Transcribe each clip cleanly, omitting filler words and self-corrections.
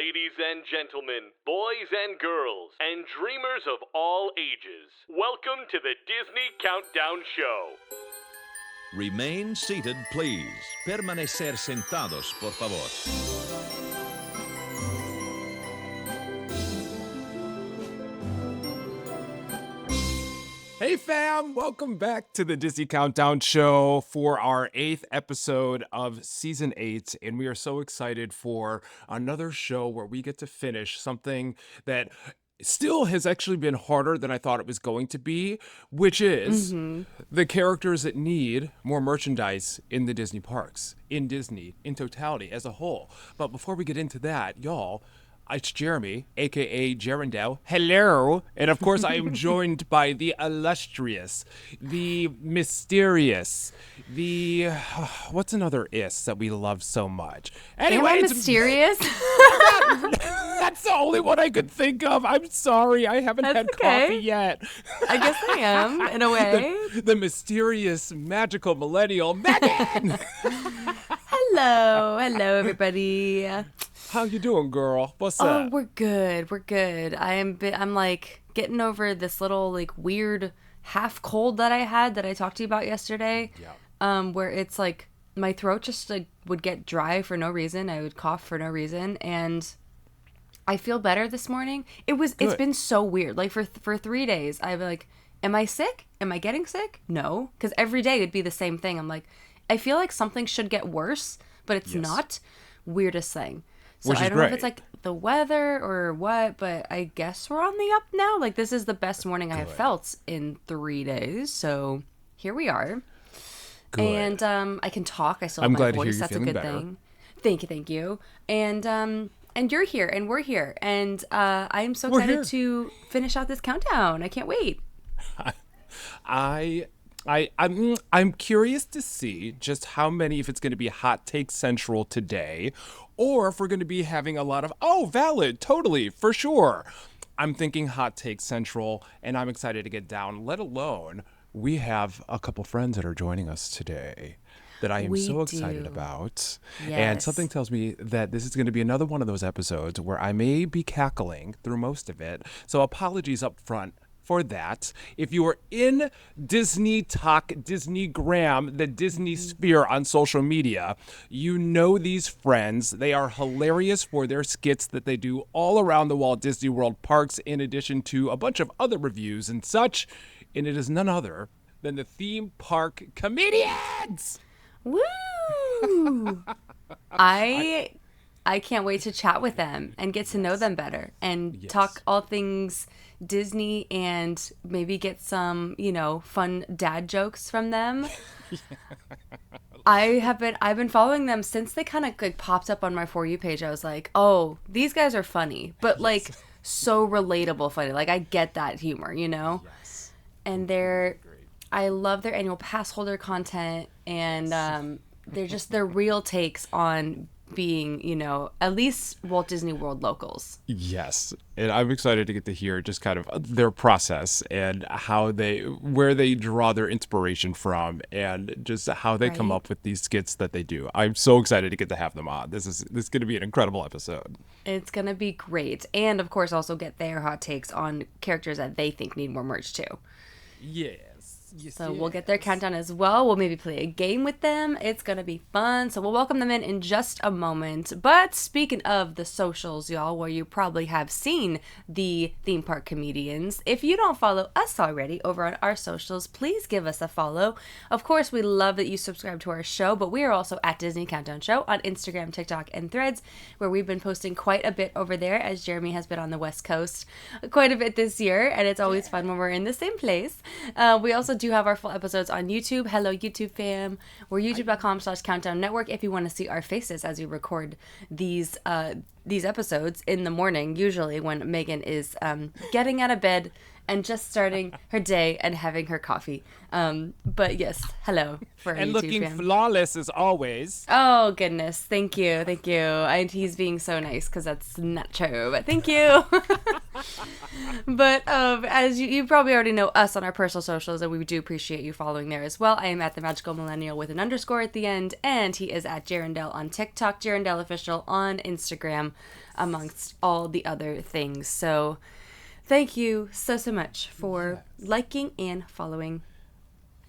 Ladies and gentlemen, boys and girls, and dreamers of all ages, welcome to the Disney Countdown Show. Remain seated, please. Permanecer sentados, por favor. Hey fam, welcome back to the Disney Countdown Show for our 8th episode of Season 8, and we are so excited for another show where we get to finish something that still has actually been harder than I thought it was going to be, which is the characters that need more merchandise in the Disney parks, in Disney, in totality, as a whole. But before we get into that, y'all, it's Jeremy, aka Gerendale. Hello. And of course, I am joined by the illustrious, the mysterious, the what's another is that we love so much? Anyway, Am I mysterious? That's the only one I could think of. I'm sorry, I haven't had coffee yet. I guess I am, in a way. The mysterious, magical millennial Megan. Hello, everybody. How you doing, girl? What's up? Oh, we're good. I'm like getting over this little like weird half cold that I had that I talked to you about yesterday. Yeah. Where it's like my throat just like would get dry for no reason. I would cough for no reason, and I feel better this morning. It's been so weird. Like for 3 days, I've like, am I sick? Am I getting sick? No, because every day it'd be the same thing. I'm like, I feel like something should get worse, but it's not. Weirdest thing. So I don't know if it's like the weather or what, but I guess we're on the up now. Like this is the best morning I have felt in 3 days. So here we are. Good. And I can talk. I still have my voice. That's a good thing. Thank you. And you're here and we're here. And I'm so excited to finish out this countdown. I can't wait. I'm curious to see just how many, if it's going to be Hot Take Central today, or if we're going to be having a lot of, valid, totally, for sure. I'm thinking Hot Take Central, and I'm excited to get down, let alone we have a couple friends that are joining us today that I am so excited about. Yes. And something tells me that this is going to be another one of those episodes where I may be cackling through most of it. So apologies up front for that. If you are in Disney Talk, Disneygram, the Disney sphere on social media, you know these friends. They are hilarious for their skits that they do all around the Walt Disney World parks, in addition to a bunch of other reviews and such. And it is none other than the theme park comedians. Woo! I can't wait to chat with them and get to know them better and talk all things Disney and maybe get some, fun dad jokes from them. I've been following them since they kind of like popped up on my For You page. I was like, oh, these guys are funny, but like so relatable funny. Like I get that humor, Yes. And I love their annual pass holder content, and they're real takes on being, at least Walt Disney World locals. Yes. And I'm excited to get to hear just kind of their process and where they draw their inspiration from and just how they come up with these skits that they do. I'm so excited to get to have them on. This is going to be an incredible episode. It's going to be great. And of course, also get their hot takes on characters that they think need more merch too. Yes. So we'll get their countdown as well. We'll maybe play a game with them. It's going to be fun. So we'll welcome them in just a moment. But speaking of the socials, y'all, where you probably have seen the theme park comedians, if you don't follow us already over on our socials, please give us a follow. Of course, we love that you subscribe to our show, but we are also at Disney Countdown Show on Instagram, TikTok, and Threads, where we've been posting quite a bit over there, as Jeremy has been on the West Coast quite a bit this year, and it's always fun when we're in the same place. We also do have our full episodes on YouTube. Hello, YouTube fam. We're youtube.com/countdown network if you want to see our faces as we record these episodes in the morning, usually when Megan is getting out of bed and just starting her day and having her coffee. But yes, hello for our and YouTube looking fam. Flawless as always. Oh goodness, thank you. And he's being so nice because that's not true, but thank you. But as you probably already know us on our personal socials, and we do appreciate you following there as well. I am at the Magical Millennial with an underscore at the end, and he is at Gerendale on TikTok, Gerendale Official on Instagram. amongst all the other things. So thank you so much for liking and following.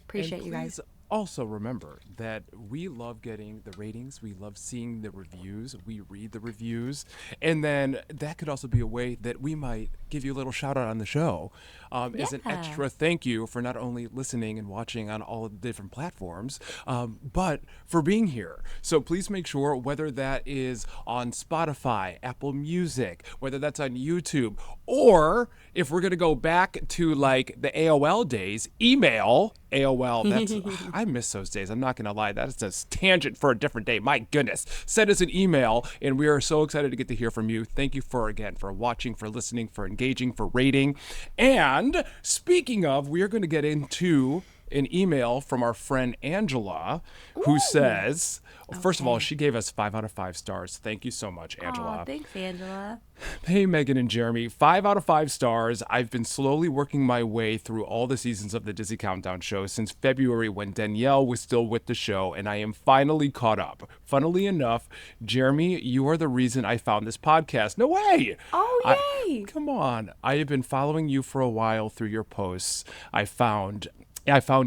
Appreciate you guys. Also remember that we love getting the ratings. We love seeing the reviews. We read the reviews. And then that could also be a way that we might give you a little shout out on the show as an extra thank you for not only listening and watching on all of the different platforms, but for being here. So please make sure, whether that is on Spotify, Apple Music, whether that's on YouTube, or if we're going to go back to like the AOL days, email AOL. That's I miss those days. I'm not going to lie. That is a tangent for a different day. My goodness. Send us an email, and we are so excited to get to hear from you. Thank you for watching, for listening, for engaging, for rating. And speaking of, we are going to get into an email from our friend Angela, who says, first of all, she gave us 5 out of 5 stars. Thank you so much, Angela. Aw, thanks, Angela. Hey, Megan and Jeremy, 5 out of 5 stars. I've been slowly working my way through all the seasons of the Disney Countdown show since February, when Danielle was still with the show, and I am finally caught up. Funnily enough, Jeremy, you are the reason I found this podcast. No way! Oh, yay! Come on. I have been following you for a while through your posts. I found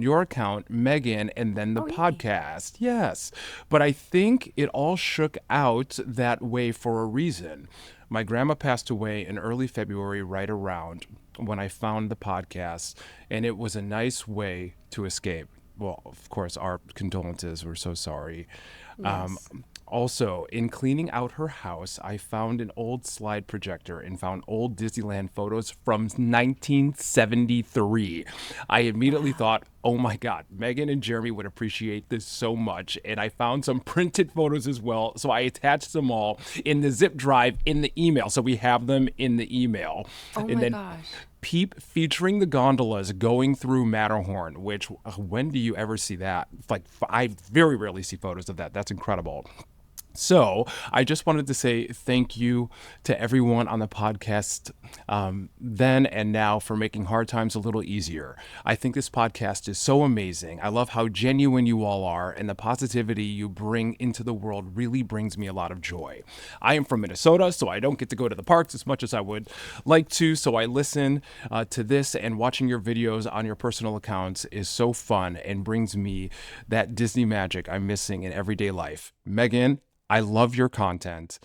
your account, Megan, and then the podcast. Yes. But I think it all shook out that way for a reason. My grandma passed away in early February, right around when I found the podcast, and it was a nice way to escape. Well, of course, our condolences. We're so sorry. Yes. Also, in cleaning out her house, I found an old slide projector and found old Disneyland photos from 1973. I immediately thought, oh my God, Megan and Jeremy would appreciate this so much. And I found some printed photos as well. So I attached them all in the zip drive in the email. So we have them in the email. Oh and my then gosh. Peep featuring the gondolas going through Matterhorn, which when do you ever see that? Like, I very rarely see photos of that. That's incredible. So I just wanted to say thank you to everyone on the podcast then and now for making hard times a little easier. I think this podcast is so amazing. I love how genuine you all are, and the positivity you bring into the world really brings me a lot of joy. I am from Minnesota, so I don't get to go to the parks as much as I would like to, so I listen to this, and watching your videos on your personal accounts is so fun and brings me that Disney magic I'm missing in everyday life. Megan, I love your content.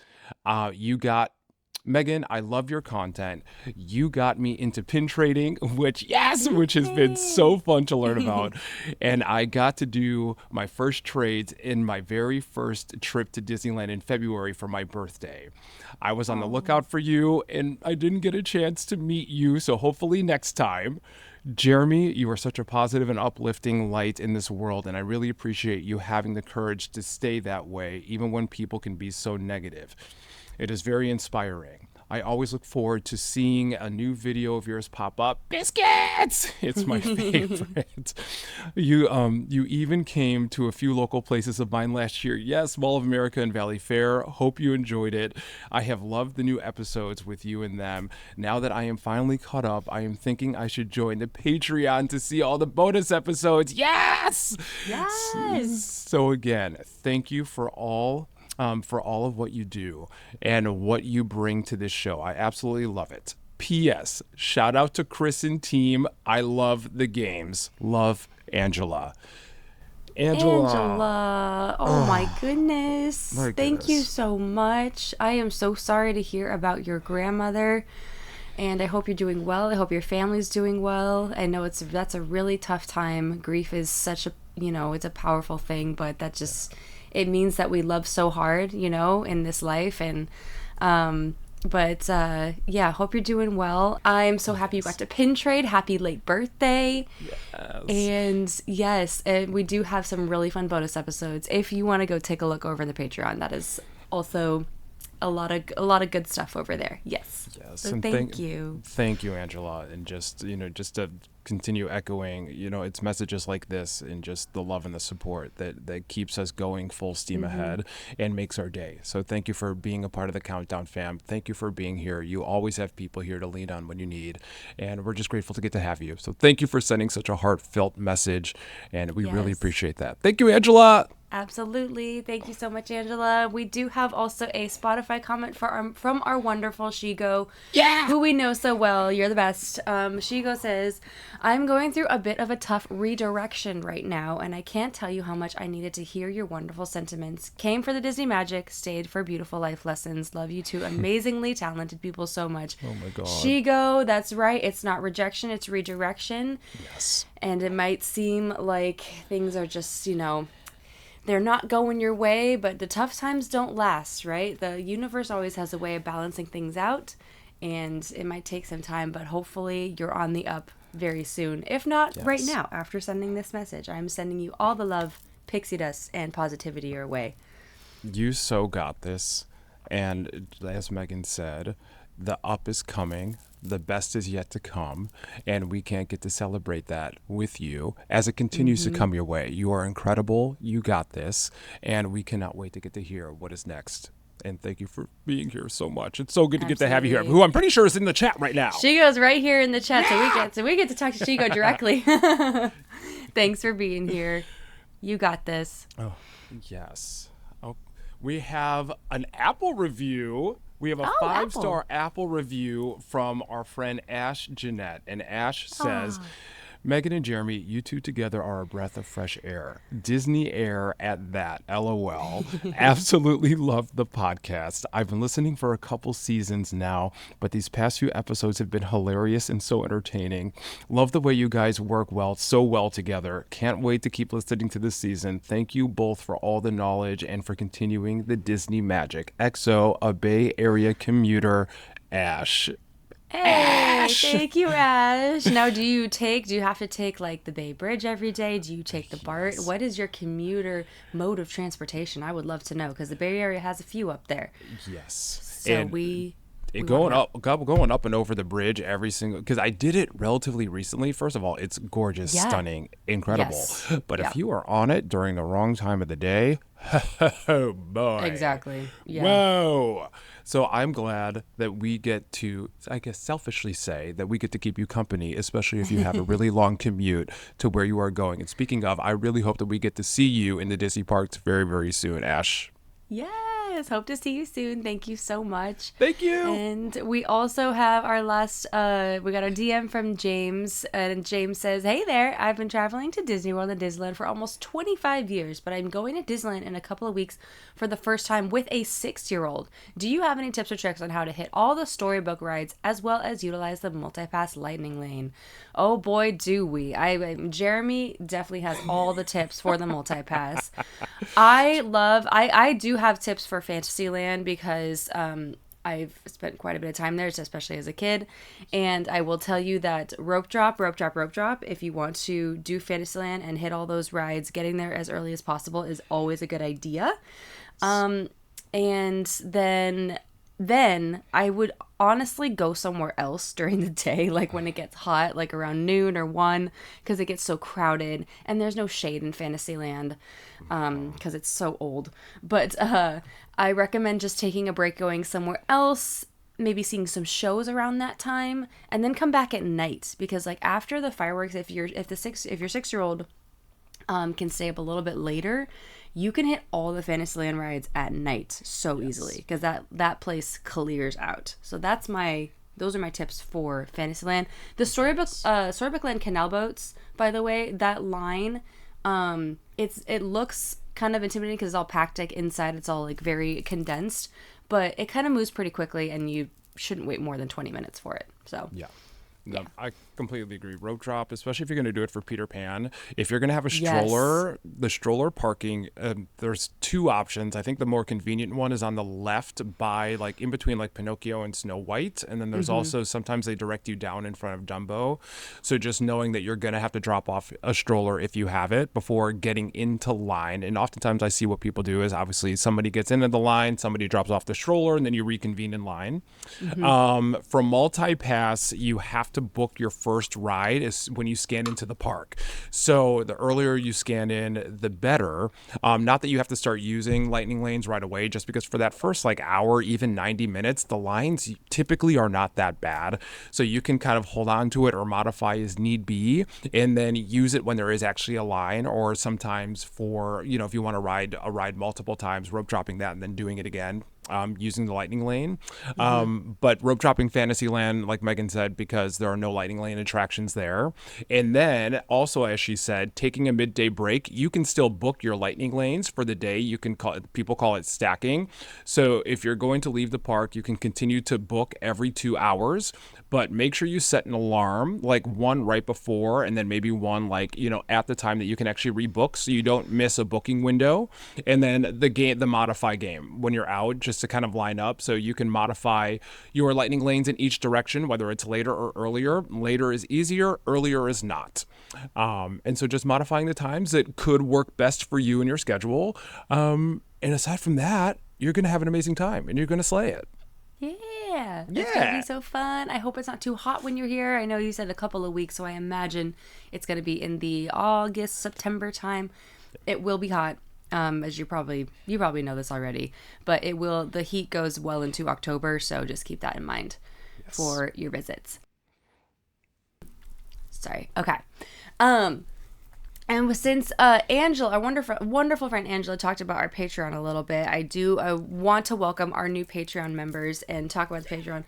Megan, I love your content. You got me into pin trading, which has been so fun to learn about. And I got to do my first trades in my very first trip to Disneyland in February for my birthday. I was on the lookout for you, and I didn't get a chance to meet you, so hopefully next time. Jeremy, you are such a positive and uplifting light in this world, and I really appreciate you having the courage to stay that way, even when people can be so negative. It is very inspiring. I always look forward to seeing a new video of yours pop up. Biscuits! It's my favorite. You even came to a few local places of mine last year. Yes, Mall of America and Valley Fair. Hope you enjoyed it. I have loved the new episodes with you and them. Now that I am finally caught up, I am thinking I should join the Patreon to see all the bonus episodes. Yes! Yes! So again, thank you for all of what you do and what you bring to this show. I absolutely love it. P.S. Shout out to Chris and team. I love the games. Love, Angela. Angela. Oh my goodness. My Thank you goodness. so much. I am so sorry to hear about your grandmother. And I hope you're doing well. I hope your family's doing well. I know that's a really tough time. Grief is such a, it's a powerful thing, but that just, it means that we love so hard, in this life. And, hope you're doing well. I'm so happy you got to pin trade. Happy late birthday. Yes. And we do have some really fun bonus episodes. If you want to go take a look over the Patreon, that is also a lot of good stuff over there. Yes. So and thank you. Thank you, Angela. And just to continue echoing, it's messages like this and just the love and the support that keeps us going full steam ahead and makes our day. So thank you for being a part of the Countdown fam. Thank you for being here. You always have people here to lean on when you need, and we're just grateful to get to have you. So thank you for sending such a heartfelt message, and we really Yes. appreciate that. Thank you, Angela. Absolutely. Thank you so much, Angela. We do have also a Spotify comment from our wonderful Shigo, who we know so well. You're the best. Shigo says, I'm going through a bit of a tough redirection right now, and I can't tell you how much I needed to hear your wonderful sentiments. Came for the Disney magic, stayed for beautiful life lessons. Love you two amazingly talented people so much. Oh my God. Shigo, that's right. It's not rejection, it's redirection. Yes. And it might seem like things are just, they're not going your way, but the tough times don't last, right? The universe always has a way of balancing things out, and it might take some time, but hopefully you're on the up very soon. If not, right now, after sending this message, I'm sending you all the love, pixie dust, and positivity your way. You so got this. And as Megan said, the up is coming. The best is yet to come, and we can't get to celebrate that with you as it continues to come your way. You are incredible. You got this, and we cannot wait to get to hear what is next. And thank you for being here so much. It's so good to get to have you here, who I'm pretty sure is in the chat right now. Shigo's right here in the chat, so we get to talk to Shigo directly. Thanks for being here. You got this. Oh, yes. Oh, we have an Apple review. We have a 5-star Apple review from our friend Ash Jeanette. And Ash says, Megan and Jeremy, you two together are a breath of fresh air. Disney air at that. LOL. Absolutely love the podcast. I've been listening for a couple seasons now, but these past few episodes have been hilarious and so entertaining. Love the way you guys work so well together. Can't wait to keep listening to this season. Thank you both for all the knowledge and for continuing the Disney magic. XO, a Bay Area commuter, Ash. Hey, Ash. thank you, Ash. Now, do you have to take like the Bay Bridge every day? Do you take the BART? What is your commuter mode of transportation? I would love to know because the Bay Area has a few up there. Yes. So and we going up and over the bridge every single, because I did it relatively recently. First of all, it's gorgeous, stunning, incredible. Yes. But if you are on it during the wrong time of the day, oh boy. Exactly. Yeah. Whoa. So I'm glad that we get to, I guess, selfishly say that we get to keep you company, especially if you have a really long commute to where you are going. And speaking of, I really hope that we get to see you in the Disney parks very, very soon, Ash. Yes, hope to see you soon. Thank you so much. Thank you. And we also have our last, we got our DM from James, and James says, hey there, I've been traveling to Disney World and Disneyland for almost 25 years, but I'm going to Disneyland in a couple of weeks for the first time with a 6-year-old. Do you have any tips or tricks on how to hit all the storybook rides as well as utilize the multi-pass lightning lane? Oh boy, do we. Jeremy definitely has all the tips for the multi-pass. I do have tips for Fantasyland because I've spent quite a bit of time there, especially as a kid. And I will tell you that rope drop, if you want to do Fantasyland and hit all those rides, getting there as early as possible is always a good idea. And then I would honestly go somewhere else during the day, like when it gets hot, like around noon or 1, because it gets so crowded and there's no shade in Fantasyland because it's so old. But I recommend just taking a break, going somewhere else, maybe seeing some shows around that time, and then come back at night, because like after the fireworks, if your 6-year-old can stay up a little bit later, you can hit all the Fantasyland rides at night so easily, because that place clears out. So those are my tips for Fantasyland. The Storybook Land canal boats, by the way, that line, it looks kind of intimidating because it's all packed like inside. It's all like very condensed, but it kind of moves pretty quickly, and you shouldn't wait more than 20 minutes for it. So yeah. No, I completely agree. Rope drop, especially if you're going to do it for Peter Pan. If you're going to have a stroller, the stroller parking, there's 2 options. I think the more convenient one is on the left by, like, in between, like, Pinocchio and Snow White. And then there's also, sometimes they direct you down in front of Dumbo. So just knowing that you're going to have to drop off a stroller if you have it before getting into line. And oftentimes I see what people do is obviously somebody gets into the line, somebody drops off the stroller, and then you reconvene in line. For multi-pass, you have to book your first ride is when you scan into the park. So the earlier you scan in, the better. Not that you have to start using lightning lanes right away, just because for that first like hour, even 90 minutes, the lines typically are not that bad. So you can kind of hold on to it or modify as need be, and then use it when there is actually a line, or sometimes for, if you want to ride a ride multiple times, rope dropping that and then doing it again. Using the lightning lane. But rope dropping Fantasyland, like Megan said, because there are no lightning lane attractions there. And then also, as she said, taking a midday break, you can still book your lightning lanes for the day. You can people call it stacking. So if you're going to leave the park, you can continue to book every 2 hours, but make sure you set an alarm, like one right before, and then maybe one like, at the time that you can actually rebook, so you don't miss a booking window. And then the modify game, when you're out, just to kind of line up, so you can modify your lightning lanes in each direction, whether it's later or earlier. Later is easier, earlier is not. And so just modifying the times that could work best for you and your schedule. And aside from that, you're going to have an amazing time and you're going to slay it. Yeah, it's going to be so fun. I hope it's not too hot when you're here. I know you said a couple of weeks, so I imagine it's going to be in the August, September time. It will be hot. As you probably know this already, but the heat goes well into October, so just keep that in mind for your visits. Sorry. Okay. And since Angela, our wonderful friend Angela, talked about our Patreon a little bit, I do want to welcome our new Patreon members and talk about the Patreon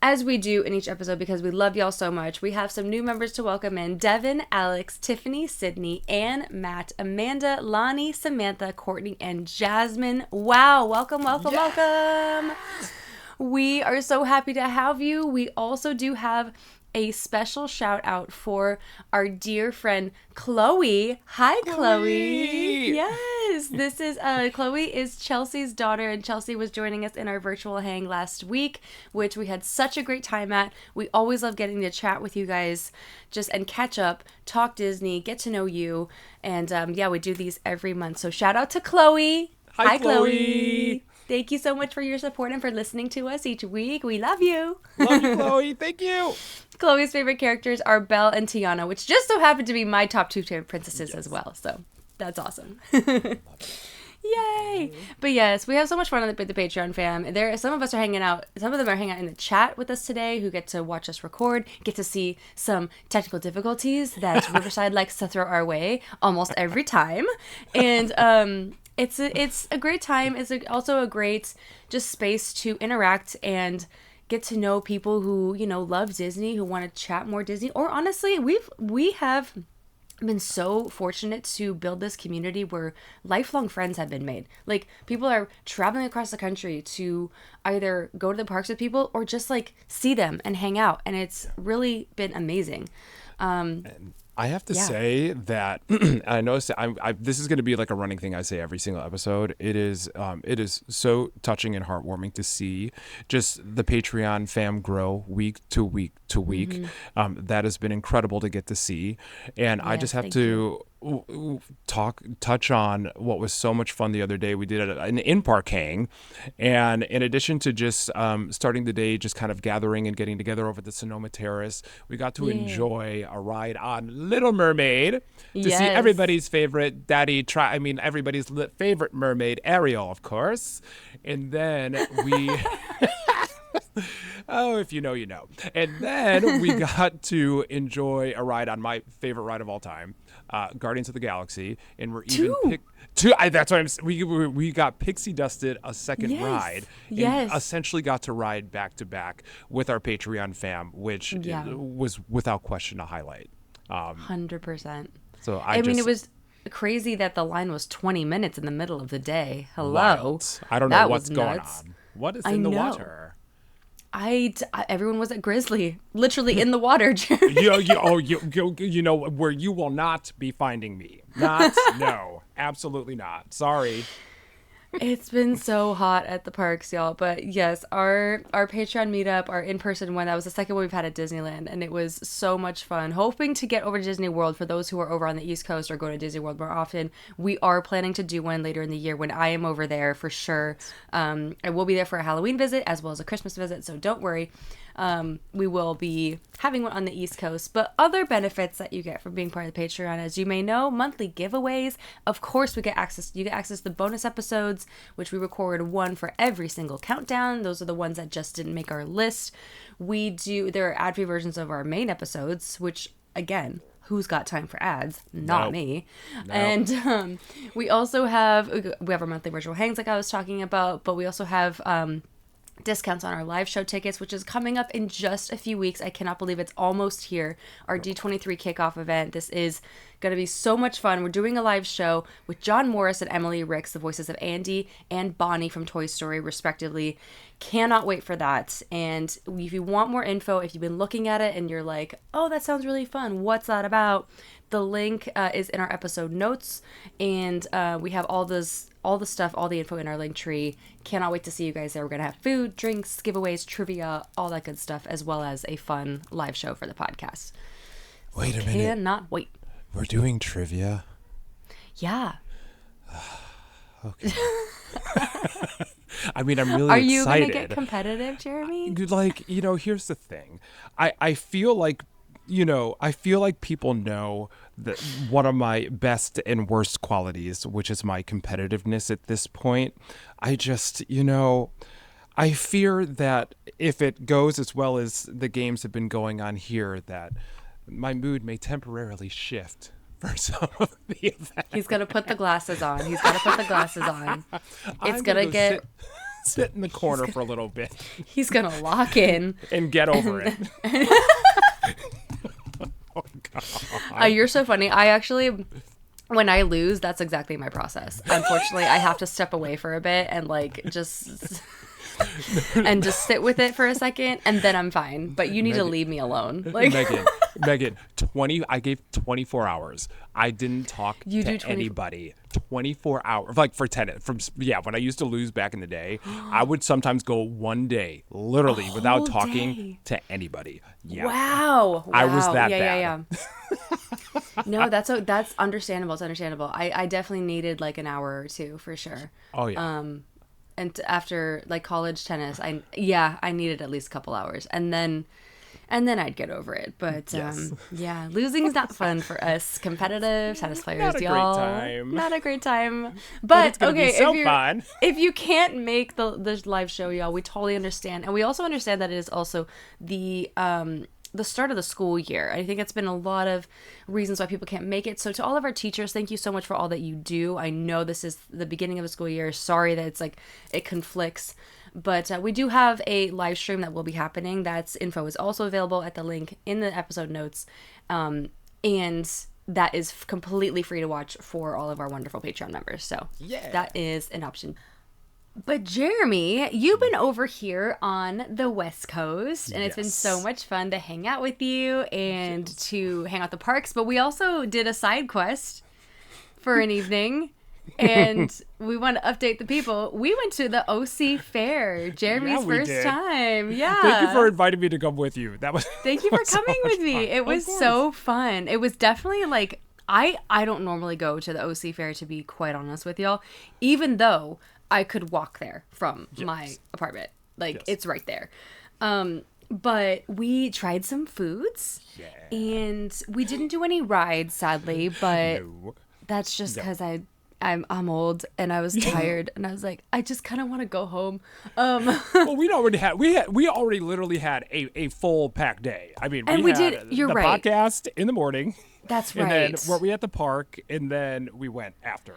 as we do in each episode, because we love y'all so much. We have some new members to welcome in: Devin, Alex, Tiffany, Sydney, Anne, Matt, Amanda, Lonnie, Samantha, Courtney, and Jasmine. Wow. Welcome. We are so happy to have you. We also do have a special shout out for our dear friend Chloe. Hi, Chloe. Yes, this is Chloe is Chelsea's daughter, and Chelsea was joining us in our virtual hang last week, which we had such a great time at. We always love getting to chat with you guys, and catch up, talk Disney, get to know you, and we do these every month. So shout out to Chloe. Hi, Chloe. Thank you so much for your support and for listening to us each week. We love you. Love you, Chloe. Thank you. Chloe's favorite characters are Belle and Tiana, which just so happen to be my top 2 favorite princesses as well. So that's awesome. Yay! But yes, we have so much fun with the Patreon fam. Some of us are hanging out. Some of them are hanging out in the chat with us today, who get to watch us record, get to see some technical difficulties that Riverside likes to throw our way almost every time. And it's a great time. It's also a great just space to interact and get to know people who, love Disney, who want to chat more Disney. Or honestly, we have been so fortunate to build this community where lifelong friends have been made. Like, people are traveling across the country to either go to the parks with people or just like see them and hang out. And it's really been amazing. I have to say that I noticed this is going to be like a running thing I say every single episode. It is so touching and heartwarming to see just the Patreon fam grow week to week to week. Mm-hmm. That has been incredible to get to see, and I just have to touch on what was so much fun the other day. We did an in-park hang, and in addition to just starting the day just kind of gathering and getting together over the Sonoma Terrace, we got to enjoy a ride on Little Mermaid to see everybody's favorite everybody's favorite mermaid, Ariel, of course. And then we oh, if you know, you know. And then we got to enjoy a ride on my favorite ride of all time, Guardians of the Galaxy, and we're even that's what we got pixie dusted a second ride, and essentially got to ride back to back with our Patreon fam, which was without question a highlight. 100%. So I mean, it was crazy that the line was 20 minutes in the middle of the day. Hello. Wild. I don't know what's going on. What is in the water? Everyone was at Grizzly, literally in the water. you know where you will not be finding me. No, absolutely not. Sorry. It's been so hot at the parks, y'all. But yes, our Patreon meetup, our in-person one, that was the second one we've had at Disneyland, and it was so much fun. Hoping to get over to Disney World for those who are over on the East Coast or go to Disney World more often. We are planning to do one later in the year when I am over there for sure. I will be there for a Halloween visit as well as a Christmas visit, so don't worry. We will be having one on the East Coast, but other benefits that you get from being part of the Patreon, as you may know, monthly giveaways. Of course, you get access to the bonus episodes, which we record one for every single countdown. Those are the ones that just didn't make our list. There are ad-free versions of our main episodes, which again, who's got time for ads? Not me. Nope. And we also have our monthly virtual hangs like I was talking about, but we also have discounts on our live show tickets, which is coming up in just a few weeks. I cannot believe it's almost here. Our D23 kickoff event. This is going to be so much fun. We're doing a live show with John Morris and Emily Ricks, the voices of Andy and Bonnie from Toy Story, respectively. Cannot wait for that. And if you want more info, if you've been looking at it and you're like, oh, that sounds really fun, what's that about? The link is in our episode notes, and we have all the stuff, all the info in our link tree. Cannot wait to see you guys there. We're going to have food, drinks, giveaways, trivia, all that good stuff, as well as a fun live show for the podcast. Wait a minute. Cannot wait. We're doing trivia? Yeah. Okay. I mean, I'm really excited. Are you going to get competitive, Jeremy? Like, here's the thing. I feel like people know that one of my best and worst qualities, which is my competitiveness at this point. I just, I fear that if it goes as well as the games have been going on here, that my mood may temporarily shift for some of the events. He's going to put the glasses on. It's going to get... Sit in the corner for a little bit. He's going to lock in. And get over it. Oh, God. You're so funny. I actually, when I lose, that's exactly my process. Unfortunately, I have to step away for a bit and just sit with it for a second, and then I'm fine. But you need to leave me alone. Like Megan, I gave 24 hours. I didn't talk to anybody. 24 hours, like for 10. When I used to lose back in the day, I would sometimes go one day, literally, without talking to anybody. Yeah. Wow. I was that bad. Yeah. No, that's understandable. It's understandable. I definitely needed like an hour or two for sure. Oh yeah. And after like college tennis, I needed at least a couple hours, and then I'd get over it. But yes. Losing is not fun for us competitive tennis players, Not a y'all. great time. Not a great time. But it's gonna okay, be so fun. If you can't make the live show, y'all, we totally understand, and we also understand that it is also the start of the school year. I think it's been a lot of reasons why people can't make it. So to all of our teachers, thank you so much for all that you do. I know this is the beginning of the school year. Sorry that it's like it conflicts. But we do have a live stream that will be happening. That's info is also available at the link in the episode notes. And that is completely free to watch for all of our wonderful Patreon members. So that is an option. But Jeremy, you've been over here on the West Coast, and it's been so much fun to hang out with you and to hang out the parks. But we also did a side quest for an evening, and we want to update the people. We went to the OC Fair, Jeremy's first time. Yeah. Thank you for inviting me to come with you. Thank you for coming with me. It was so fun. It was definitely like, I don't normally go to the OC Fair, to be quite honest with y'all, even though I could walk there from my apartment. It's right there. But we tried some foods, and we didn't do any rides, sadly, but that's just because I'm old and I was tired, and I was like, I just kind of want to go home. Well, we already literally had a full packed day. I mean, we had the podcast in the morning. That's right. And then were we at the park, and then we went after.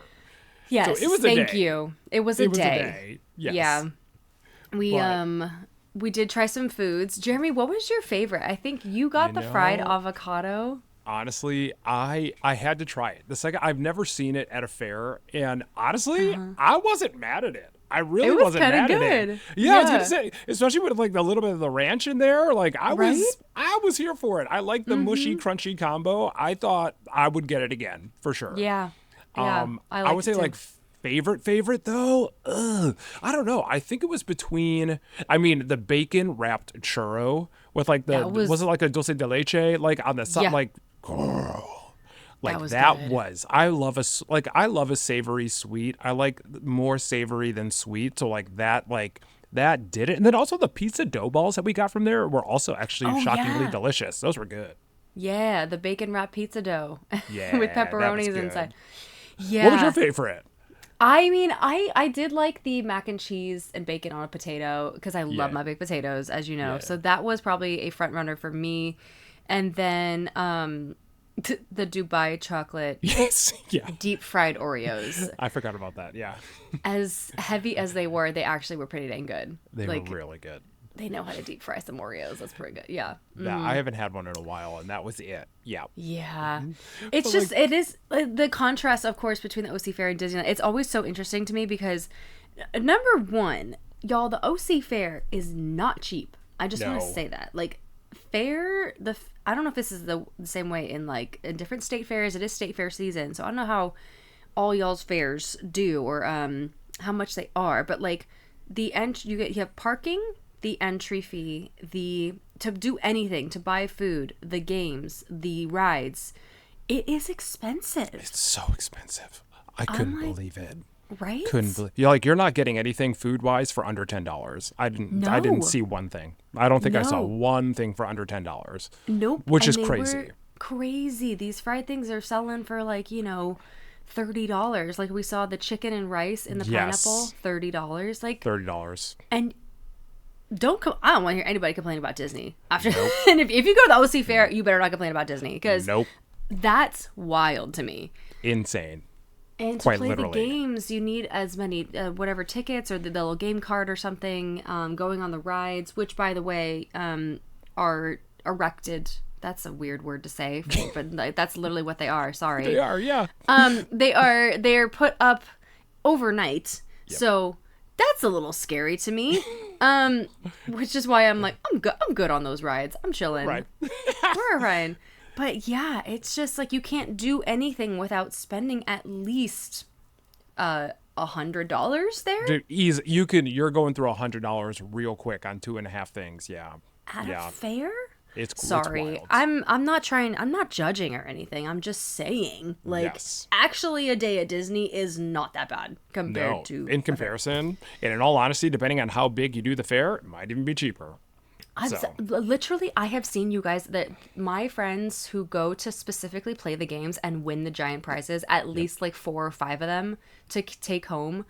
Yes, so it was a thank day. you. It was a day. A day. Yes. Yeah. We did try some foods. Jeremy, what was your favorite? I think you got the fried avocado. Honestly, I had to try it. I've never seen it at a fair, and honestly, I wasn't mad at it. I really wasn't mad at it. Yeah, I was gonna say, especially with like the little bit of the ranch in there. Like I was here for it. I like the mushy, crunchy combo. I thought I would get it again for sure. Yeah. I would say like favorite though, I don't know. I think it was between. I mean, the bacon wrapped churro with like the was it like a dulce de leche like on the side, Yeah. like girl, like was that good. was. I love I love a savory sweet. I like more savory than sweet. So like that did it. And then also the pizza dough balls that we got from there were also actually Oh, shockingly yeah. delicious. Those were good. Yeah, the bacon wrapped pizza dough Yeah, with that was pepperonis good. inside. Yeah. What was your favorite? I mean, I did like the mac and cheese and bacon on a potato because I love Yeah. my baked potatoes, as you know. Yeah. So that was probably a front runner for me. And then the Dubai chocolate Yes. Yeah. deep fried Oreos. I forgot about that. Yeah. As heavy as they were, they actually were pretty dang good. They like, were really good. they know how to deep fry some Oreos. That's pretty good. Yeah. Yeah, I haven't had one in a while, and that was it. Yeah. Yeah. It's just, it is the contrast, of course, between the OC Fair and Disneyland. It's always so interesting to me because, number one, y'all, the OC Fair is not cheap. I just want to No. say that. Like, fair, I don't know if this is the same way in, like, in different state fairs. It is state fair season, so I don't know how all y'all's fairs do or how much they are. But, like, you have parking, the entry fee, to do anything, to buy food, the games, the rides, it is expensive, It's so expensive. I couldn't believe it. right? Couldn't believe. You're not getting anything food wise for under $10. I didn't No. see one thing. I don't think I saw No. one thing for under $10. Nope. Which is And they crazy. were crazy. These fried things are selling for like, $30. Like we saw the chicken and rice in the Yes. pineapple, $30. Like, $30. and I don't want to hear anybody complain about Disney after. And if you go to the OC Fair, you better not complain about Disney because Nope. that's wild to me. Insane. And to Quite play literally. the games, you need as many whatever tickets or the little game card or something. Going on the rides, which by the way, are erected. That's a weird word to say, but like, that's literally what they are. Sorry. They are, yeah. They're put up overnight. So that's a little scary to me. Which is why I'm like, I'm good on those rides. I'm chilling. Right. We're fine. But yeah, it's just like you can't do anything without spending at least $100 there Dude, easy. You're going through $100 real quick on 2.5 things. Yeah. at Yeah. a fair. It's Sorry, wild. I'm not judging or anything. I'm just saying, like, Yes. actually, a day at Disney is not that bad compared No. to In comparison, and in all honesty, depending on how big you do the fair, it might even be cheaper. Literally, I have seen you guys that my friends who go to specifically play the games and win the giant prizes, at least like 4 or 5 of them to take home.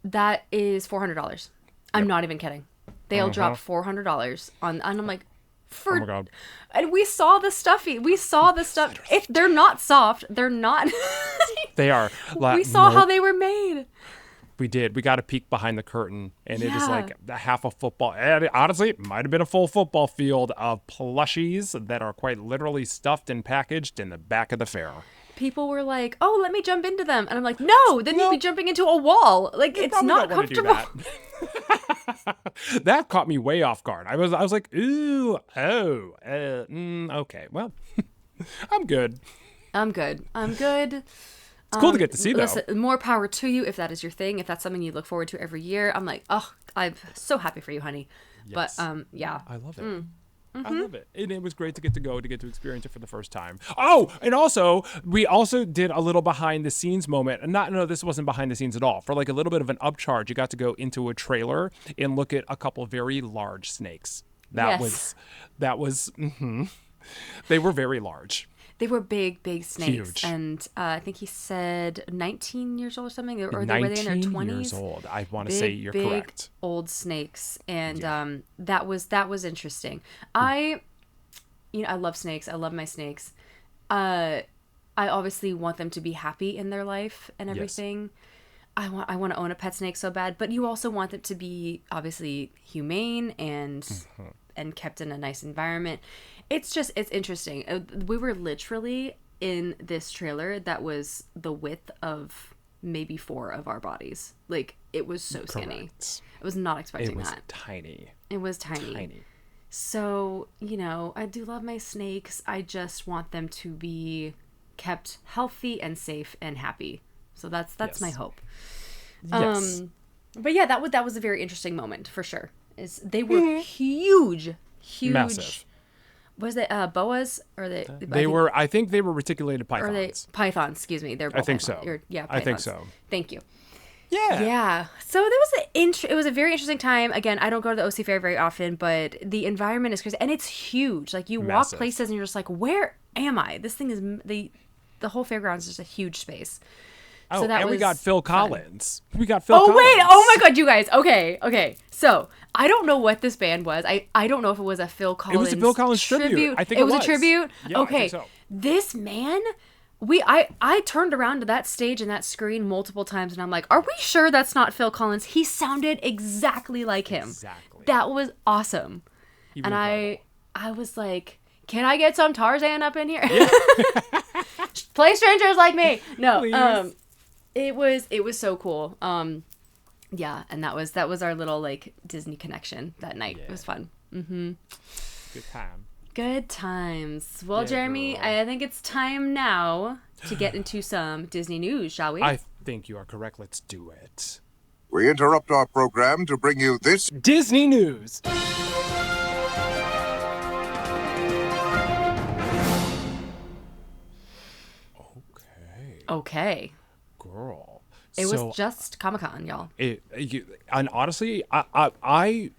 That is $400. I'm not even kidding. They'll drop $400 on, and I'm like, Oh my God. and we saw the stuffy. We saw the stuff. If they're not soft, they're not. They are. We saw how they were made. We did. We got a peek behind the curtain, and it is Yeah. like half a football. And honestly, it might have been a full football field of plushies that are quite literally stuffed and packaged in the back of the fair. People were like, "Oh, let me jump into them," and I'm like, "No, then you'd be jumping into a wall. Like it's Probably not don't wanna do comfortable." that. That caught me way off guard. I was like, ooh, okay, well, I'm good. I'm good. It's cool to get to see, though. Listen, more power to you if that is your thing. If that's something you look forward to every year, I'm like, oh, I'm so happy for you, honey. Yes. But yeah, I love it. Mm-hmm. I love it. And it was great to get to experience it for the first time. Oh, and also, we also did a little behind the scenes moment. And no, this wasn't behind the scenes at all. For like a little bit of an upcharge, you got to go into a trailer and look at a couple very large snakes. Yes. They were very large. they were big snakes, Huge. and I think he said 19 years old or something, or were they in 19 their 20s? years old. I want to say you're big, correct. Old snakes, and that was interesting. I love snakes. I love my snakes. I obviously want them to be happy in their life and everything. I want to own a pet snake so bad, but you also want it to be obviously humane and kept in a nice environment. It's interesting. We were literally in this trailer that was the width of maybe 4 of our bodies. Like, it was so skinny. Correct. I was not expecting It was that. tiny. It was tiny. So, I do love my snakes. I just want them to be kept healthy and safe and happy. So that's my hope. Yes. But yeah, that was a very interesting moment for sure. Is they were huge. Massive. Was it boas or I think they were reticulated pythons. Or they pythons? Excuse me. They're both I think python. so. Yeah, I think pythons. so. Thank you. Yeah. Yeah. So there was it was a very interesting time. Again, I don't go to the OC Fair very often, but the environment is crazy and it's huge. Like you walk Massive. places and you're just like, where am I? This thing is the whole fairgrounds is just a huge space. Oh, So that and we was got Phil fun. Collins. We got Phil Oh Collins. wait! Oh my God, you guys. Okay. So I don't know what this band was. I don't know if it was a Phil Collins. It was a Phil Collins tribute. I think it it was a was. tribute. Yeah, I okay, think so. this man. I turned around to that stage and that screen multiple times, and I'm like, are we sure that's not Phil Collins? He sounded exactly like him. Exactly. That was awesome. He was And incredible. I was like, can I get some Tarzan up in here? Play Strangers Like Me. No. Please. It was so cool. Yeah, and that was our little like Disney connection that night. It was fun. Good time. Good times. Well, Yeah, Jeremy, girl. I think it's time now to get into some Disney news, shall we? I think you are correct. Let's do it. We interrupt our program to bring you this Disney news. Okay. Girl. It So, was just Comic-Con, y'all. And honestly,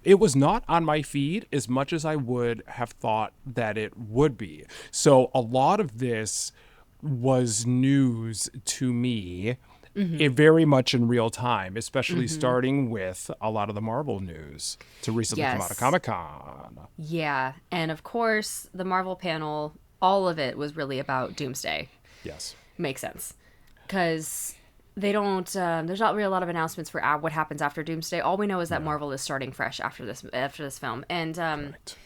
it was not on my feed as much as I would have thought that it would be. So a lot of this was news to me, very much in real time, especially starting with a lot of the Marvel news to recently come out of Yes. Comic-Con. Yeah, and of course, the Marvel panel, all of it was really about Doomsday. Yes. Makes sense. Because they don't, there's not really a lot of announcements for what happens after Doomsday. All we know is that Marvel is starting fresh after this film. And Right.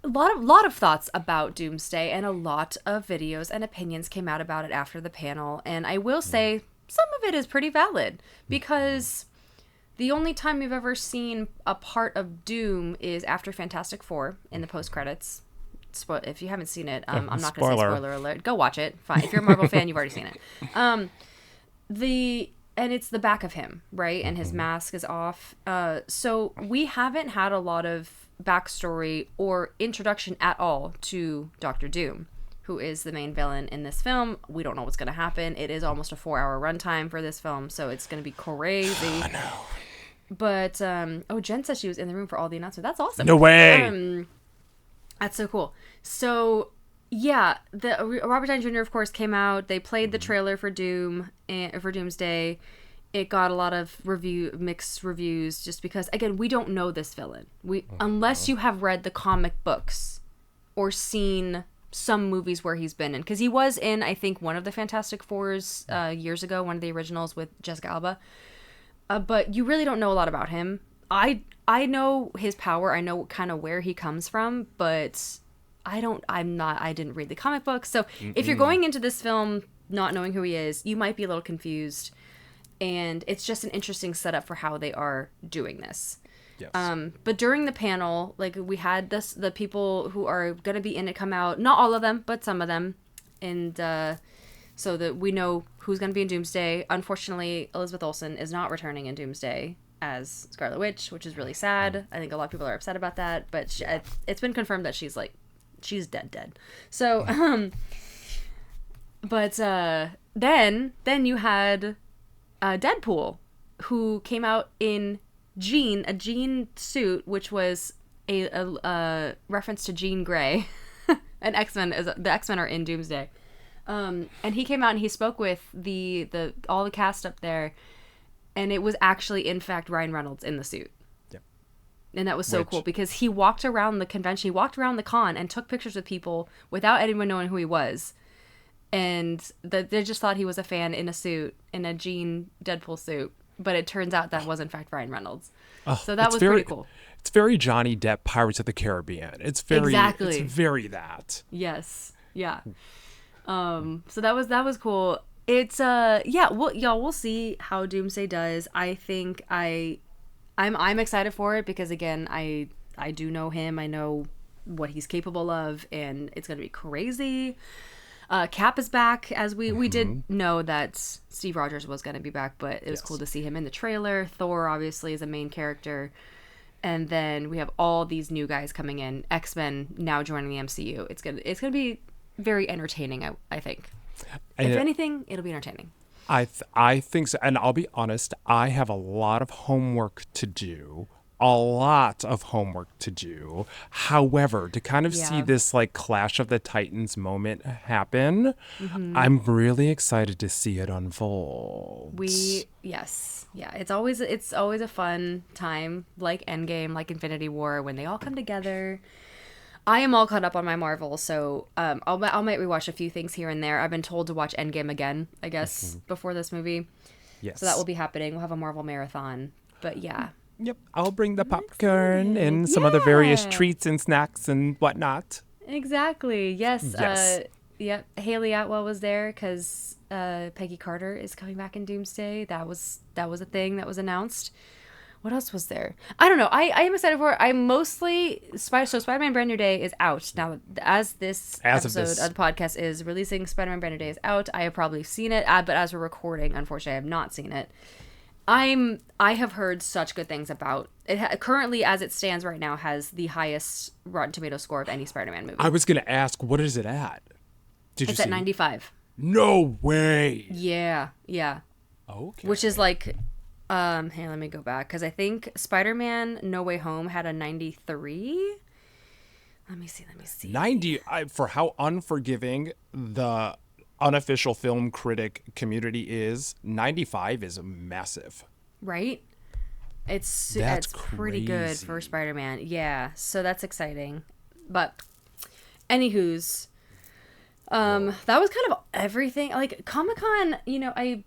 a lot of thoughts about Doomsday and a lot of videos and opinions came out about it after the panel. And I will say some of it is pretty valid because the only time we've ever seen a part of Doom is after Fantastic Four in the post credits. If you haven't seen it, I'm not going to say Spoiler. spoiler alert. Go watch it. Fine. If you're a Marvel fan, you've already seen it. And it's the back of him, right? And his mask is off. So we haven't had a lot of backstory or introduction at all to Doctor Doom, who is the main villain in this film. We don't know what's going to happen. It is almost a 4-hour runtime for this film, so it's going to be crazy. I know. But Jen said she was in the room for all the announcements. That's awesome. No way. That's so cool. So, yeah, the Robert Downey Jr. of course came out. They played the trailer for Doom and for Doomsday. It got a lot of mixed reviews just because again, we don't know this villain. Unless you have read the comic books or seen some movies where he's been in, because he was in I think one of the Fantastic Fours years ago, one of the originals with Jessica Alba. But you really don't know a lot about him. I know his power. I know kind of where he comes from, but I didn't read the comic books. So if you're going into this film not knowing who he is, you might be a little confused. And it's just an interesting setup for how they are doing this. Yes. But during the panel, like we had the people who are going to be in it come out, not all of them, but some of them. And so that we know who's going to be in Doomsday. Unfortunately, Elizabeth Olsen is not returning in Doomsday as Scarlet Witch, which is really sad. I think a lot of people are upset about that, but it's been confirmed that she's dead. So, but then you had Deadpool, who came out in a Jean suit, which was a reference to Jean Grey. And the X-Men are in Doomsday. And he came out and he spoke with all the cast up there, and it was actually in fact Ryan Reynolds in the suit. Yep. And that was so cool because he walked around the convention, he walked around the con and took pictures with people without anyone knowing who he was. And they just thought he was a fan in a suit, in a Jean Deadpool suit. But it turns out that was in fact Ryan Reynolds. So that was pretty cool. It's very Johnny Depp, Pirates of the Caribbean. It's very Exactly. It's very that. Yes. Yeah. So that was cool. It's we'll see how Doomsday does. I think I'm excited for it because again, I do know him. I know what he's capable of, and it's gonna be crazy. Cap is back, as we did know that Steve Rogers was going to be back, but it was cool to see him in the trailer. Thor obviously is a main character. And then we have all these new guys coming in. X-Men now joining the MCU. It's gonna be very entertaining, I think. If anything, it'll be entertaining. I think so. And I'll be honest, I have a lot of homework to do. However, to kind of see this like Clash of the Titans moment happen, I'm really excited to see it unfold. It's always a fun time, like Endgame, like Infinity War, when they all come together. I am all caught up on my Marvel, so I might rewatch a few things here and there. I've been told to watch Endgame again, I guess, before this movie. Yes. So that will be happening. We'll have a Marvel marathon. But yeah. Yep. I'll bring the popcorn and some other various treats and snacks and whatnot. Exactly. Yes. Yes. Haley Atwell was there because Peggy Carter is coming back in Doomsday. That was a thing that was announced. What else was there? I don't know. I am excited for it. I'm mostly Spider-Man Brand New Day is out now. As this episode of the podcast is releasing, Spider-Man Brand New Day is out. I have probably seen it, but as we're recording, unfortunately, I have not seen it. I have heard such good things about it. Currently, as it stands right now, has the highest Rotten Tomato score of any Spider-Man movie. I was gonna ask, what is it at? It's at 95. No way. Yeah. Okay. Which is like. Hey, let me go back because I think Spider-Man No Way Home had a 93. Let me see. 90 for how unforgiving the unofficial film critic community is. 95 is massive, right? It's pretty good for Spider-Man. Yeah, so that's exciting. But anywho's, that was kind of everything. Like Comic-Con, I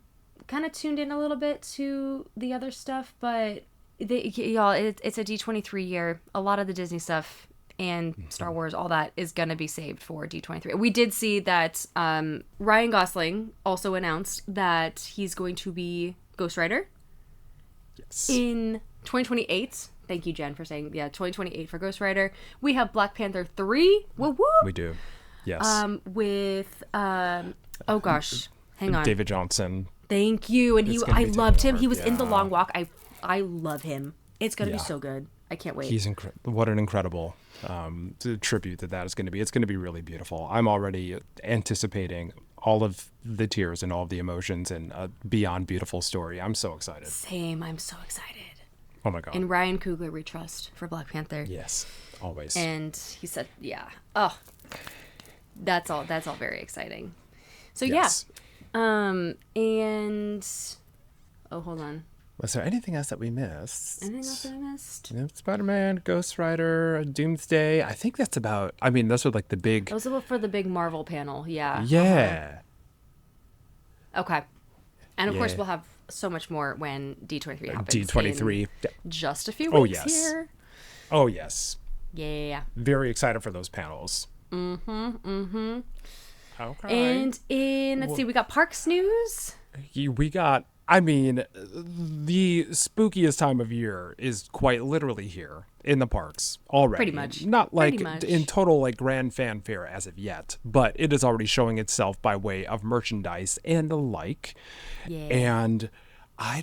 kind of tuned in a little bit to the other stuff, but it's a D23 year. A lot of the Disney stuff and Star Wars, all that is going to be saved for D23. We did see that Ryan Gosling also announced that he's going to be Ghost Rider in 2028. Thank you, Jen, for saying 2028 for Ghost Rider. We have Black Panther 3. Woo woo. We do. Yes. With oh gosh, hang on. David Johnson. Thank you. And I loved him. He was in The Long Walk. I love him. It's going to be so good. I can't wait. He's what an incredible tribute that is going to be. It's going to be really beautiful. I'm already anticipating all of the tears and all of the emotions and a beyond beautiful story. I'm so excited. Same. I'm so excited. Oh my God. And Ryan Coogler we trust for Black Panther. Yes, always. And he said, oh, that's all very exciting. So yes. And hold on. Was there anything else that we missed? Anything else that I missed? Spider-Man, Ghost Rider, Doomsday. I think that's about. I mean, those are like the big. Those are for the big Marvel panel. Yeah. Yeah. Okay. And of course, we'll have so much more when D23 happens. D23. Just a few weeks here. Oh yes. Yeah. Very excited for those panels. Mm-hmm. Okay. And let's see, we got Parks news. We got, I mean, the spookiest time of year is quite literally here in the parks already. Pretty much. Not like in total like grand fanfare as of yet, but it is already showing itself by way of merchandise and the like. Yeah. And how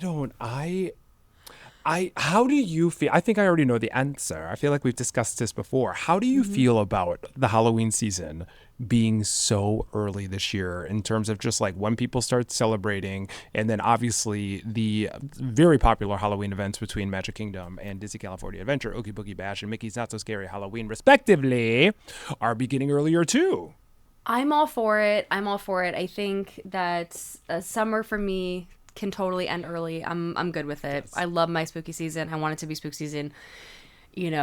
do you feel? I think I already know the answer. I feel like we've discussed this before. How do you feel about the Halloween season being so early this year in terms of just like when people start celebrating, and then obviously the very popular Halloween events between Magic Kingdom and Disney California Adventure, Oogie Boogie Bash, and Mickey's Not So Scary Halloween, respectively, are beginning earlier too? I'm all for it. I think that summer for me can totally end early. I'm good with it. Yes. I love my spooky season. I want it to be spook season. In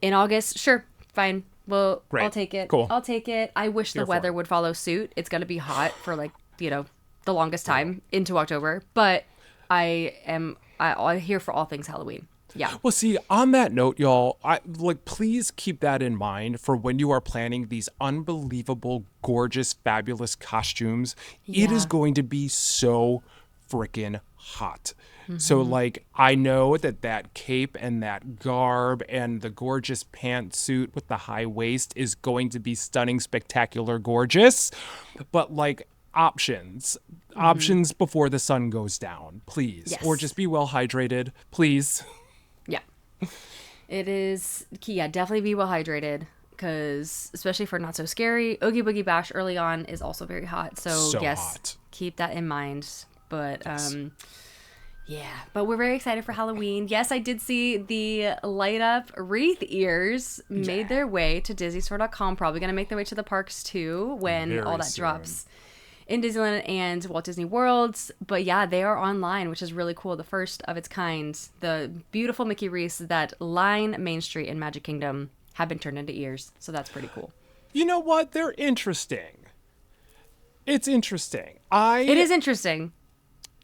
August, sure, fine. Well, Great. I'll take it. Cool. I'll take it. I wish the weather would follow suit. It's going to be hot for the longest time into October, but I'm here for all things Halloween. Yeah. Well, see, on that note, y'all, please keep that in mind for when you are planning these unbelievable, gorgeous, fabulous costumes. Yeah. It is going to be so freaking hot. So like I know that cape and that garb and the gorgeous pantsuit with the high waist is going to be stunning, spectacular, gorgeous. But like options before the sun goes down, please. Yes. Or just be well hydrated, please. Yeah. It is key. Yeah, definitely be well hydrated because especially for Not So Scary, Oogie Boogie Bash early on is also very hot. So yes, hot. keep that in mind. But yeah, but we're very excited for Halloween. Yes, I did see the light up wreath ears made their way to DisneyStore.com. Probably going to make their way to the parks too when Very all that soon. drops in Disneyland and Walt Disney World. But yeah, they are online, which is really cool. The first of its kind. The beautiful Mickey wreaths that line Main Street in Magic Kingdom have been turned into ears. So that's pretty cool. You know what? They're interesting. It's interesting. It is interesting.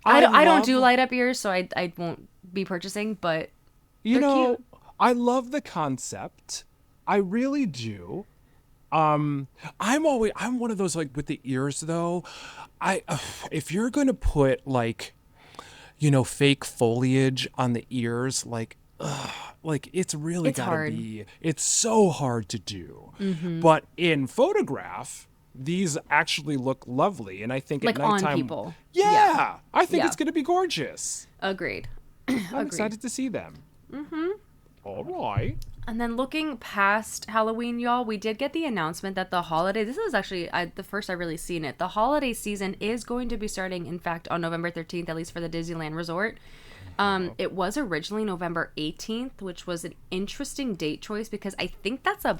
I don't love- do light up ears, so I won't be purchasing, but You they're know, cute. I love the concept. I really do. I'm one of those like with the ears though. If you're gonna put like, fake foliage on the ears, like it's really It's gotta hard. be. It's so hard to do. Mm-hmm. But in photograph, these actually look lovely, and I think Like at on nighttime, people. Yeah, I think Yeah. it's gonna be gorgeous. Agreed. I'm excited to see them. Mm-hmm. All right. And then looking past Halloween, y'all, we did get the announcement that the holiday, this is actually the first I've really seen it. The holiday season is going to be starting, in fact, on November 13th, at least for the Disneyland Resort. It was originally November 18th, which was an interesting date choice because I think that's a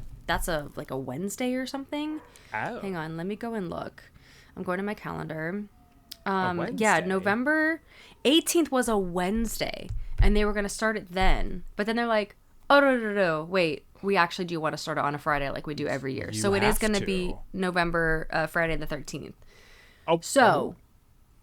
like a Wednesday or something. Oh. Hang on, let me go and look. I'm going to my calendar. Wednesday? Yeah, November 18th was a Wednesday, and they were going to start it then. But then they're like, oh, no, wait, we actually do want to start it on a Friday like we do every year. So it is have going to to. be November, Friday the 13th. Oh, So,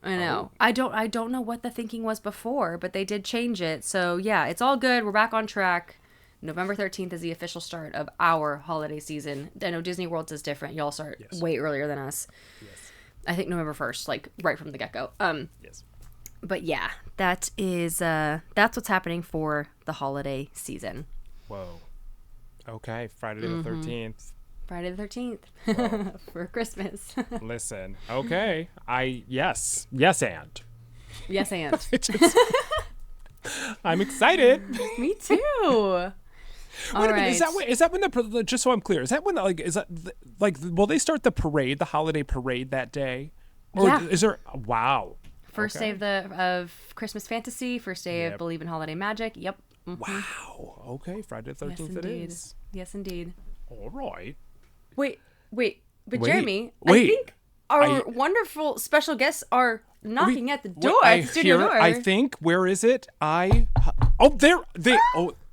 I know. I don't know what the thinking was before, but they did change it. So, yeah, it's all good. We're back on track. November 13th is the official start of our holiday season. I know Disney World's is different. Y'all start way earlier than us. Yes. I think November 1st, like right from the get-go. Yes. But yeah, that's what's happening for the holiday season. Whoa. Okay, Friday the Mm-hmm. 13th. Friday the 13th for Christmas. Listen, okay. Yes, and. Yes, and. I'm excited. Me too. Wait a minute, is that when the just so I'm clear, is that when will they start the parade, the holiday parade that day? Or Yeah. is there wow. First Okay. day of Christmas Fantasy, first day of Yep. Believe in Holiday Magic. Yep. Mhm. Wow. Okay, Friday the 13th Yes, it indeed. is. Yes, indeed. All right. Wait. But Wait, Jeremy, wait. I think our wonderful special guests are knocking at the door, I at the studio hear, door. I think, where is it?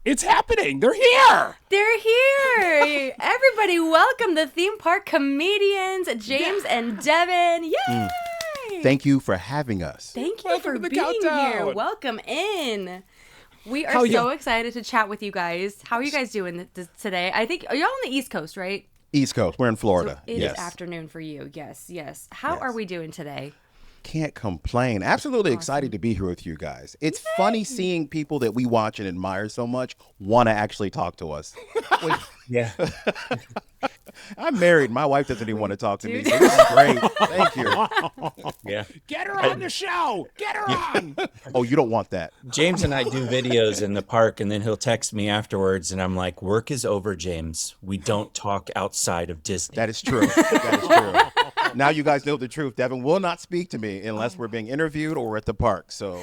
It's happening. They're here. They're here! Everybody, welcome the theme park comedians, James and Devin. Yay! Thank you for having us. Thank you Welcome for to the being here. countdown. Welcome in. We are How so you- excited to chat with you guys. How are you guys doing today? I think y'all on the East Coast, right? East Coast, we're in Florida. It is yes. afternoon for you. Yes. How are we doing today? Can't complain. Absolutely excited to be here with you guys. It's funny seeing people that we watch and admire so much want to actually talk to us. Yeah. I'm married. My wife doesn't even want to talk to me. So this is great. Thank you. Yeah. Get her on the show. Get her on. Oh, you don't want that. James and I do videos in the park, and then he'll text me afterwards, and I'm like, work is over, James. We don't talk outside of Disney. That is true. That is true. Now you guys know the truth. Devin will not speak to me unless we're being interviewed or we're at the park. So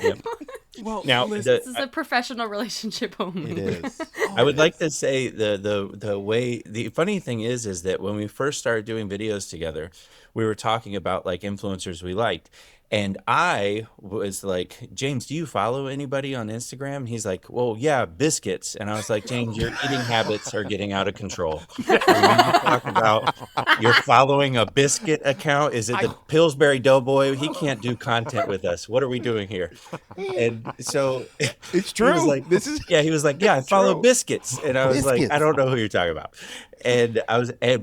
Well, Now, listen, This is a professional relationship only. it is. I would like to say the funny thing is that when we first started doing videos together, we were talking about like influencers we liked. And I was like, James, do you follow anybody on Instagram? He's like, well, yeah, biscuits. And I was like, James, your eating habits are getting out of control. Are you talking about you're following a biscuit account? Is it the Pillsbury Doughboy? He can't do content with us. What are we doing here? And so It's he was true. like, This is yeah, he was like, yeah, I follow true. biscuits. And I was like, Biscuits. I don't know who you're talking about. And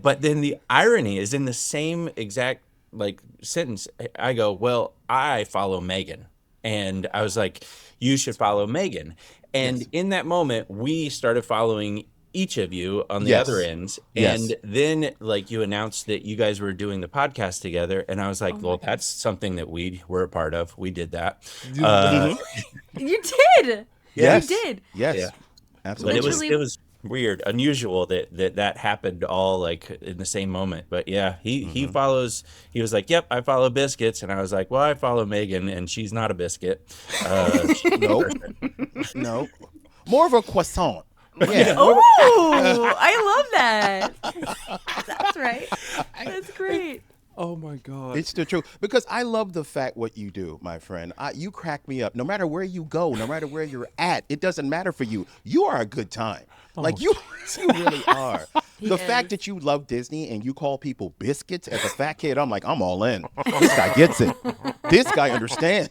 but then the irony is in the same exact like sentence, I go, well, I follow Megan. and I was like, you should follow Megan. And in that moment, we started following each of you on the other ends. Yes. And then like you announced that you guys were doing the podcast together. And I was like, well, that's something that we were a part of. We did that. You did. Yes. You did. Yes. Yeah. But Absolutely. Literally- it was weird, unusual that happened all like in the same moment. But yeah, he follows. He was like, "Yep, I follow biscuits," and I was like, "Well, I follow Megan, and she's not a biscuit." Nope. No. More of a croissant. Yeah. Oh, I love that. That's right. That's great. Oh my God. It's the truth, because I love the fact what you do, my friend. You crack me up. No matter where you go, no matter where you're at, it doesn't matter for you. You are a good time. Like you really are. The fact that you love Disney and you call people biscuits as a fat kid, I'm like, I'm all in. This guy gets it. This guy understands.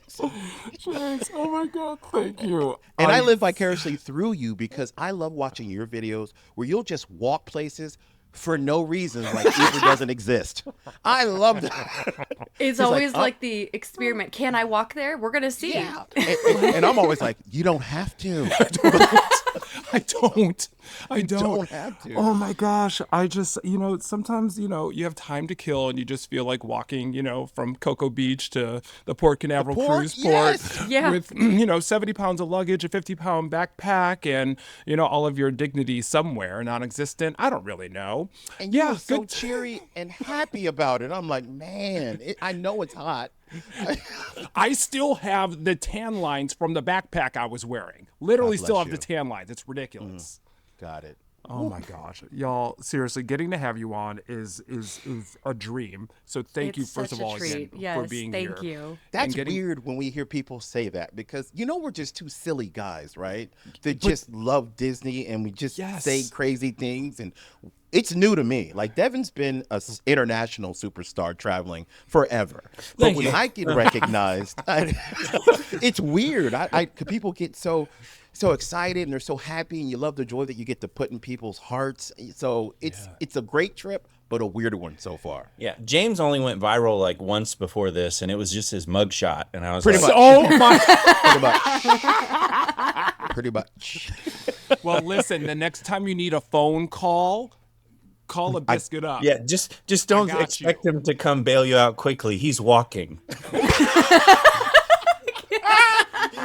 Thanks. Oh my God. Thank you. And I live vicariously through you because I love watching your videos where you'll just walk places for no reason, like Uber doesn't exist. I love that. It's always like the experiment. Can I walk there? We're gonna see. Yeah. And I'm always like, you don't have to. I don't. I don't. have to. Oh my gosh. I just, sometimes, you have time to kill and you just feel like walking, from Cocoa Beach to the Port Canaveral port? Cruise Yes. Port Yeah. with, 70 pounds of luggage, a 50-pound backpack, and, all of your dignity somewhere non-existent. I don't really know. And you were so cheery and happy about it. I'm like, man, I know it's hot. I still have the tan lines from the backpack I was wearing. Literally God still bless have you. the tan lines. It's ridiculous. Got it. Oh my gosh, y'all! Seriously, getting to have you on is a dream. So thank you It's first such of a all treat. again Yes, for being here. thank you. That's getting- weird when we hear people say that, because we're just two silly guys, right? That just love Disney and we just Yes. say crazy things, and it's new to me. Like Devin's been an international superstar traveling forever, but Thank when you. I get recognized, it's weird. People get so excited and they're so happy, and you love the joy that you get to put in people's hearts. So it's a great trip, but a weird one so far. Yeah, James only went viral like once before this, and it was just his mugshot, and I was Pretty like, much. Oh my! Pretty much. Well, listen. The next time you need a phone call a biscuit up. yeah, just don't got expect him to come bail you out quickly. He's walking.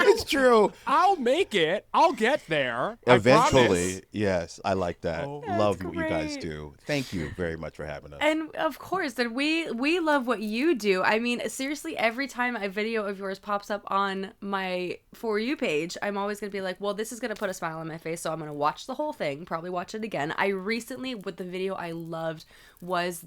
It's true. I'll make it. I'll get there. I Eventually, promise. yes, I like that. Love what you guys great. do. Thank you very much for having us. And of course, and we love what you do. I mean, seriously, every time a video of yours pops up on my For You page, I'm always going to be like, well, this is going to put a smile on my face, so I'm going to watch the whole thing, probably watch it again. I recently, with the video I loved, was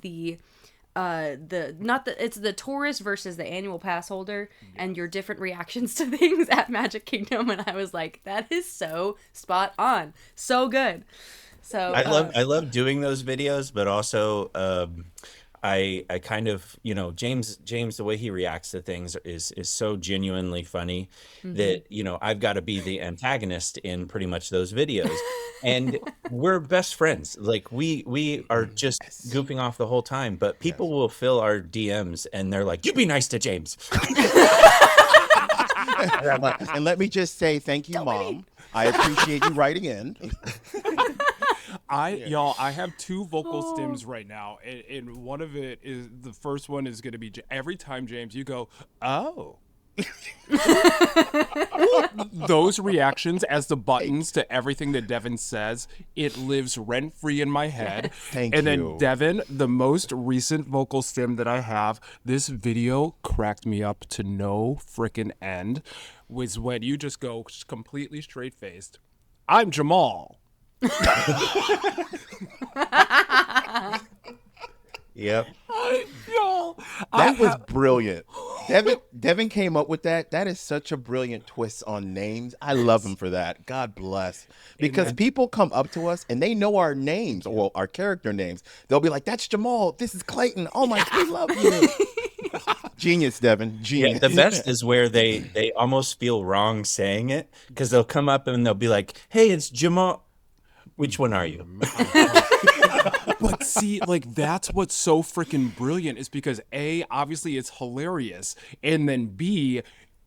it's the tourist versus the annual pass holder and your different reactions to things at Magic Kingdom, and I was like, that is so spot on, so good. So I love doing those videos, but also I kind of, James, the way he reacts to things is so genuinely funny that, I've got to be the antagonist in pretty much those videos. And we're best friends. Like we are just goofing off the whole time, but people will fill our DMs and they're like, you be nice to James. And let me just say thank you, Mom. I appreciate you writing in. I have two vocal stims right now, and one of it is, the first one is going to be every time, James, you go, oh. Those reactions as the buttons to everything that Devin says, it lives rent-free in my head. Thank and you. then Devin, the most recent vocal stim that I have, this video cracked me up to no frickin' end, was when you just go completely straight-faced, I'm Jamal. Yep. That was brilliant. Devin came up with that. That is such a brilliant twist on names. I love him for that. God bless. Because people come up to us and they know our names, or our character names. They'll be like, that's Jamal. This is Clayton. Oh my, we love you. Genius, Devin. Genius. Yeah, the best is where they almost feel wrong saying it, because they'll come up and they'll be like, hey, it's Jamal. Which one are you? But see, like, that's what's so freaking brilliant, is because A, obviously it's hilarious, and then B,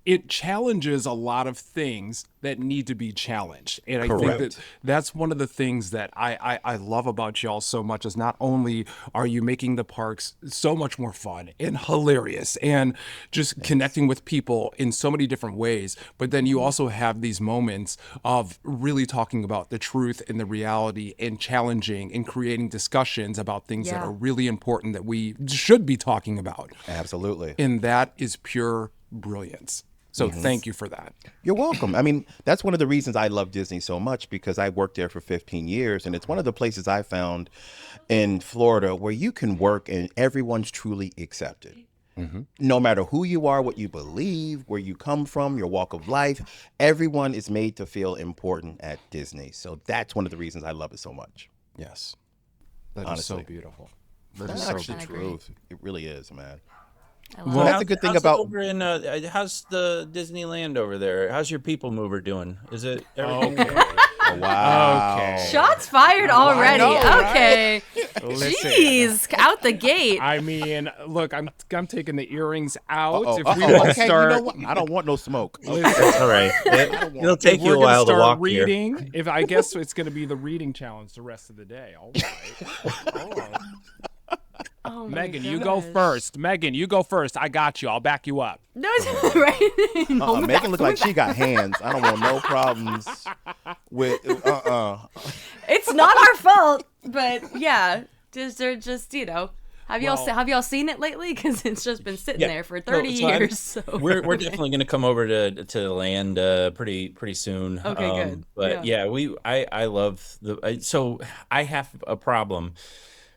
it challenges a lot of things that need to be challenged. And I think that that's one of the things that I love about y'all so much is not only are you making the parks so much more fun and hilarious and just connecting with people in so many different ways, but then you also have these moments of really talking about the truth and the reality and challenging and creating discussions about things that are really important that we should be talking about. Absolutely. And that is pure brilliance. So thank you for that. You're welcome. I mean, that's one of the reasons I love Disney so much, because I worked there for 15 years. And it's one of the places I found in Florida where you can work and everyone's truly accepted. No matter who you are, what you believe, where you come from, your walk of life, everyone is made to feel important at Disney. So that's one of the reasons I love it so much. Yes. That is so beautiful. That That's is so actually beautiful. truth. It really is, man. I That's a good thing how's it about. over in, how's the Disneyland over there? How's your people mover doing? Is it everything? Oh, wow. Okay. Shots fired already. know, right? Okay. Listen. Jeez, out the gate. I mean, look, I'm taking the earrings out. Oh, If we want to okay, start, you know what? I don't want no smoke. That's all right. It'll take if you we're a gonna while to start walk here. reading, if I guess it's going to be the reading challenge the rest of the day. All right. All right. Oh my Megan, you go gosh. first. Megan, you go first. I got you. I'll back you up. No, it's right. No, Megan look like she got hands. I don't want no problems with. It's not our fault, but yeah, they're just Have y'all seen it lately? Because it's just been sitting there for 30 years. So We're definitely going to come over to the land pretty soon. Okay, good. But I love so I have a problem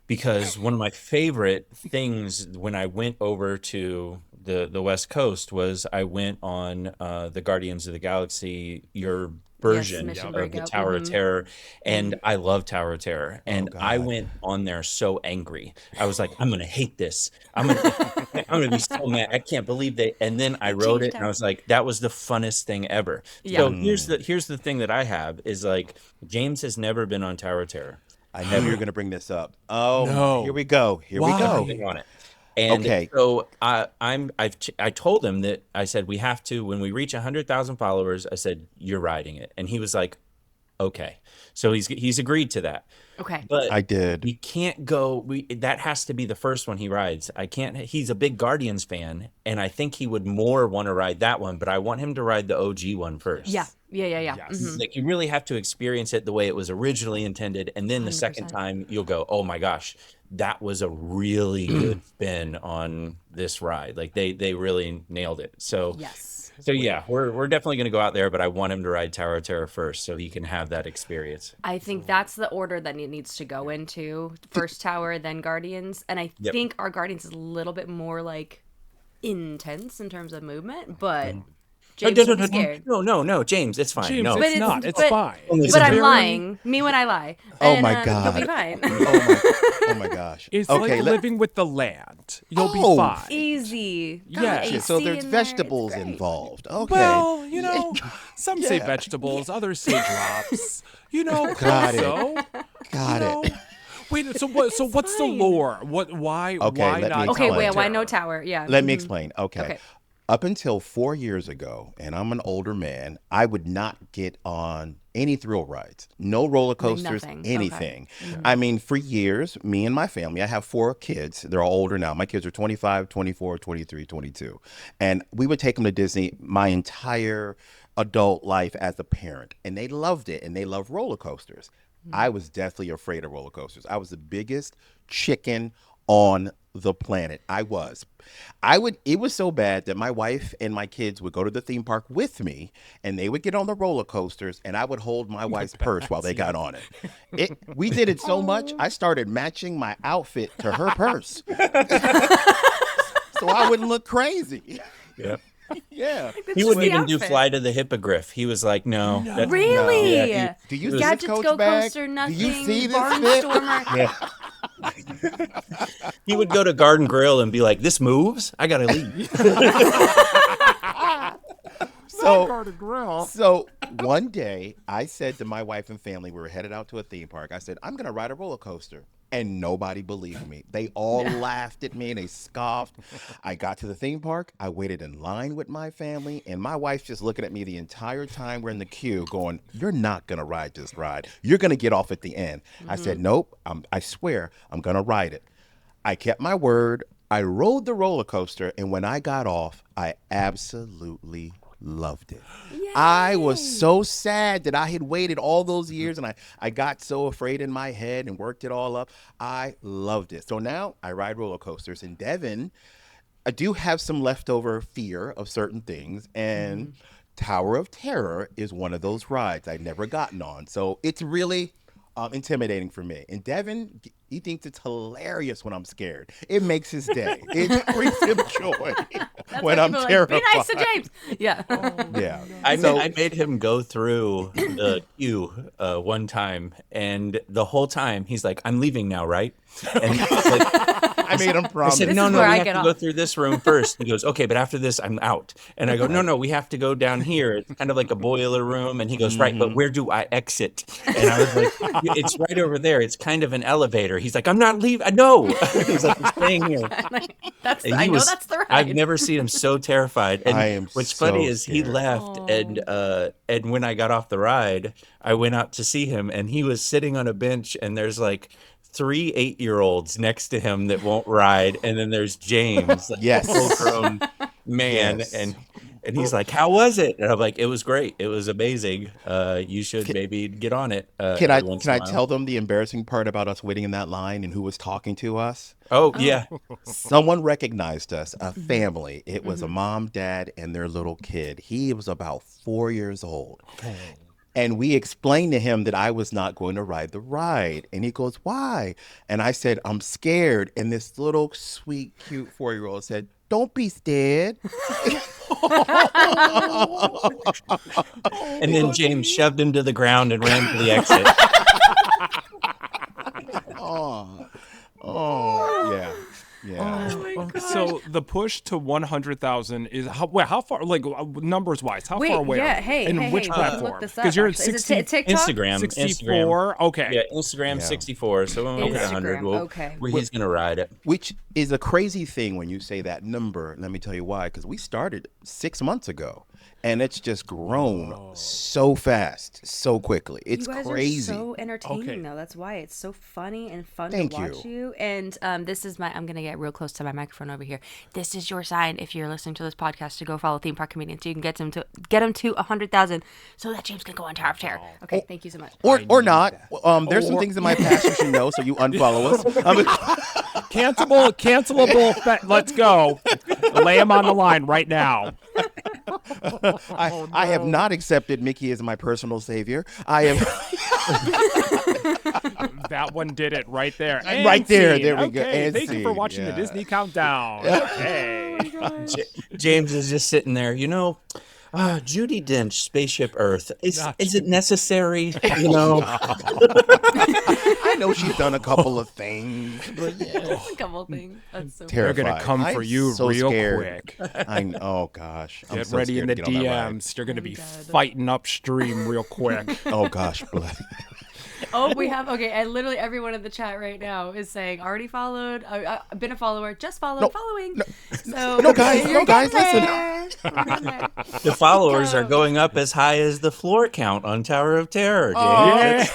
because one of my favorite things when I went over to the West Coast was I went on the Guardians of the Galaxy, your version Mission of the Breakout. Tower of Terror, and I love Tower of Terror, and I went on there so angry. I was like, I'm gonna hate this. I'm gonna be so mad. I can't believe they. And then I wrote it, and I was like, that was the funnest thing ever. So here's the thing that I have is like James has never been on Tower of Terror. I knew you were gonna bring this up. Oh, No. Here we go. Here we go. Been on it. And so I told him that I said we have to when we reach 100,000 followers. I said you're riding it, and he was like, okay. So he's agreed to that. okay. But I did. we can't go. That has to be the first one he rides. I can't. He's a big Guardians fan, and I think he would more want to ride that one. But I want him to ride the OG one first. Yeah. Yes. Mhm. Like you really have to experience it the way it was originally intended, and then the second 100%. time you'll go, oh my gosh, that was a really good spin on this ride. Like they really nailed it. So Yes. So yeah, we're definitely going to go out there, but I want him to ride Tower of Terror first so he can have that experience. I think that's the order that it needs to go into. First Tower, then Guardians. And I think our Guardians is a little bit more like intense in terms of movement, but James would be scared. No, James, it's fine. James, no, it's not. It's fine. But I'm lying. Me when I lie. Oh And, my God. You'll be fine. Oh my gosh. It's okay, like living with the land. You'll be Oh. fine. Easy. Got Yeah. AC so there's in there. vegetables It's great. involved. Okay. Well, you know, some say Yeah. vegetables, others say drops. You know, Got it. so, Got you it. know. Wait, so what's the fine. lore? Why Okay, why let not? me Okay, explain. wait, why no tower? Yeah. Let me explain. Okay. Okay. Up until 4 years ago, and I'm an older man, I would not get on any thrill rides, no roller coasters, nothing. anything. I mean, for years, me and my family, I have 4 kids. They're all older now. My kids are 25, 24, 23, 22. And we would take them to Disney my entire adult life as a parent. And they loved it, and they love roller coasters. I was deathly afraid of roller coasters. I was the biggest chicken on the planet. It was so bad that my wife and my kids would go to the theme park with me, and they would get on the roller coasters, and I would hold my wife's purse while they got on it. We did it so much, I started matching my outfit to her purse. So I wouldn't look crazy. Yeah. Yeah. He wouldn't the even do outfit. Fly to the Hippogriff. He was like, no. Really? Yeah, Do you see Gadgets this coach go bag? coaster, Do nothing. you see this fit? Barnstormer. He would go to Garden Grill and be like, this moves? I got to leave. So one day I said to my wife and family, we were headed out to a theme park. I said, I'm going to ride a roller coaster. And nobody believed me. They all laughed at me and they scoffed. I got to the theme park. I waited in line with my family, and my wife's just looking at me the entire time we're in the queue going, "You're not going to ride this ride. You're going to get off at the end." I said, "Nope, I swear I'm going to ride it." I kept my word. I rode the roller coaster, and when I got off, I absolutely loved it. Yay. I was so sad that I had waited all those years, and I got so afraid in my head and worked it all up. I loved it. So now I ride roller coasters. In Devon, I do have some leftover fear of certain things, and Tower of Terror is one of those rides I've never gotten on. So it's really intimidating for me. And Devin, he thinks it's hilarious when I'm scared. It makes his day. It brings him joy when I'm terrified. Be nice to James. Yeah. Yeah. I made him go through the queue one time, and the whole time he's like, "I'm leaving now, right?" And I was like, I made him I promise. said, This "No, is no, where we I have get to go off." through this room first." He goes, "Okay, but after this, I'm out." And I go, "No, no, we have to go down here. It's kind of like a boiler room." And he goes, "Right, but where do I exit?" And I was like, "It's right over there. It's kind of an elevator." He's like, "I'm not leaving. No." He's like, "I'm staying here." That's And I he know was- that's the ride. I've never seen him so terrified. And I am what's so funny is he scared. left, and when I got off the ride, I went out to see him, and he was sitting on a bench, and there's like 3 8-year-olds next to him that won't ride, and then there's James, like Yes. a full-grown man, Yes. and he's like, "How was it?" And I'm like, "It was great. It was amazing. You should maybe get on it." Can I every once in a while." tell them the embarrassing part about us waiting in that line and who was talking to us? Oh yeah, Someone recognized us, a family. It was a mom, dad, and their little kid. He was about 4 years old. And we explained to him that I was not going to ride the ride. And he goes, "Why?" And I said, "I'm scared." And this little sweet, cute 4-year-old said, "Don't be scared." and then James shoved him to the ground and ran to the exit. Oh, yeah. Yeah. So the push to 100,000 is how far? Like numbers wise, how Wait, far away? yeah, are we? hey, and hey, which hey, we can platform? look this up, Because you're at actually. Is 60, it TikTok? Instagram. 64. Okay. Yeah, Instagram 64. So when we hit 100, Instagram, okay. he's gonna ride it. Which is a crazy thing when you say that number. Let me tell you why. Because we started 6 months ago, and it's just grown so fast, so quickly. It's You guys crazy. are so entertaining, Okay. though. That's why it's so funny and fun Thank to watch you. And this is I'm going to get real close to my microphone over here. This is your sign, if you're listening to this podcast, to go follow Theme Park Comedians. So you can get him to 100,000 so that James can go on Tower of Terror. Okay, thank you so much. Or not. There's some things in my past you should know, so you unfollow us. Cancelable. Let's go. Lay him on the line right now. I have not accepted Mickey as my personal savior. I have. That one did it right there. Right there. Scene. There we go. Okay, And thank you for scene. watching the Yeah. Disney Countdown. Okay. James is just sitting there, Judi Dench, Spaceship Earth. Is it necessary? I know she's done a couple of things, but yeah. A couple things. That's so They're Terrified. gonna come for I'm you so real scared. quick. Oh gosh. I'm Get so ready in the scared to get on that ride. DMs. They're gonna be fighting upstream real quick. Oh gosh, blood. Oh, we have and literally everyone in the chat right now is saying already followed, been a follower, just followed, following. So No, guys, you're listen. getting there. You're getting there. The followers are going up as high as the floor count on Tower of Terror, James.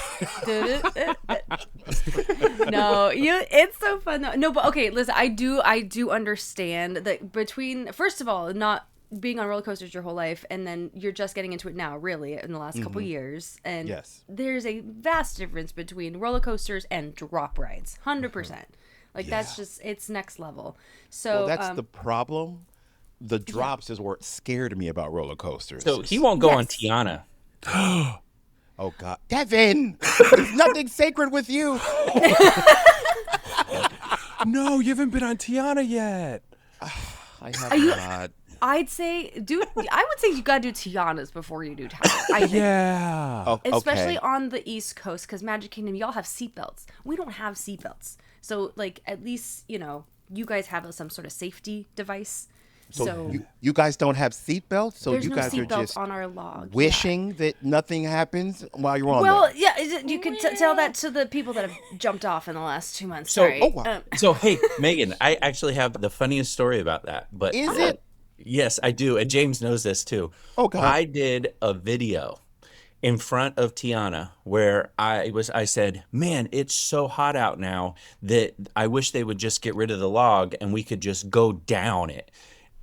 No, it's so fun though. No, but okay, listen, I do understand that between, first of all, not being on roller coasters your whole life, and then you're just getting into it now, really, in the last couple years, and Yes. there's a vast difference between roller coasters and drop rides, 100%. Like that's just, it's next level. So Well, that's the problem. The drops is what scared me about roller coasters. So he won't go on Yes. Tiana. Oh God, Devin, there's nothing sacred with you. No, you haven't been on Tiana yet. I have not. I'd say, I would say you gotta do Tiana's before you do Tower. I think. Yeah. Oh, Especially okay. on the East Coast, because Magic Kingdom, y'all have seatbelts. We don't have seatbelts. So, like, at least, you guys have some sort of safety device. So You guys don't have seatbelts, so there's you no guys are seatbelts just on our log. wishing that nothing happens while you're on Well, there. yeah, you could tell that to the people that have jumped off in the last 2 months. So- Sorry. Oh, wow. So hey, Megan, I actually have the funniest story about that. But Is it? Yes, I do, and James knows this too. Oh, God. I did a video in front of Tiana where I said, "Man, it's so hot out now that I wish they would just get rid of the log and we could just go down it."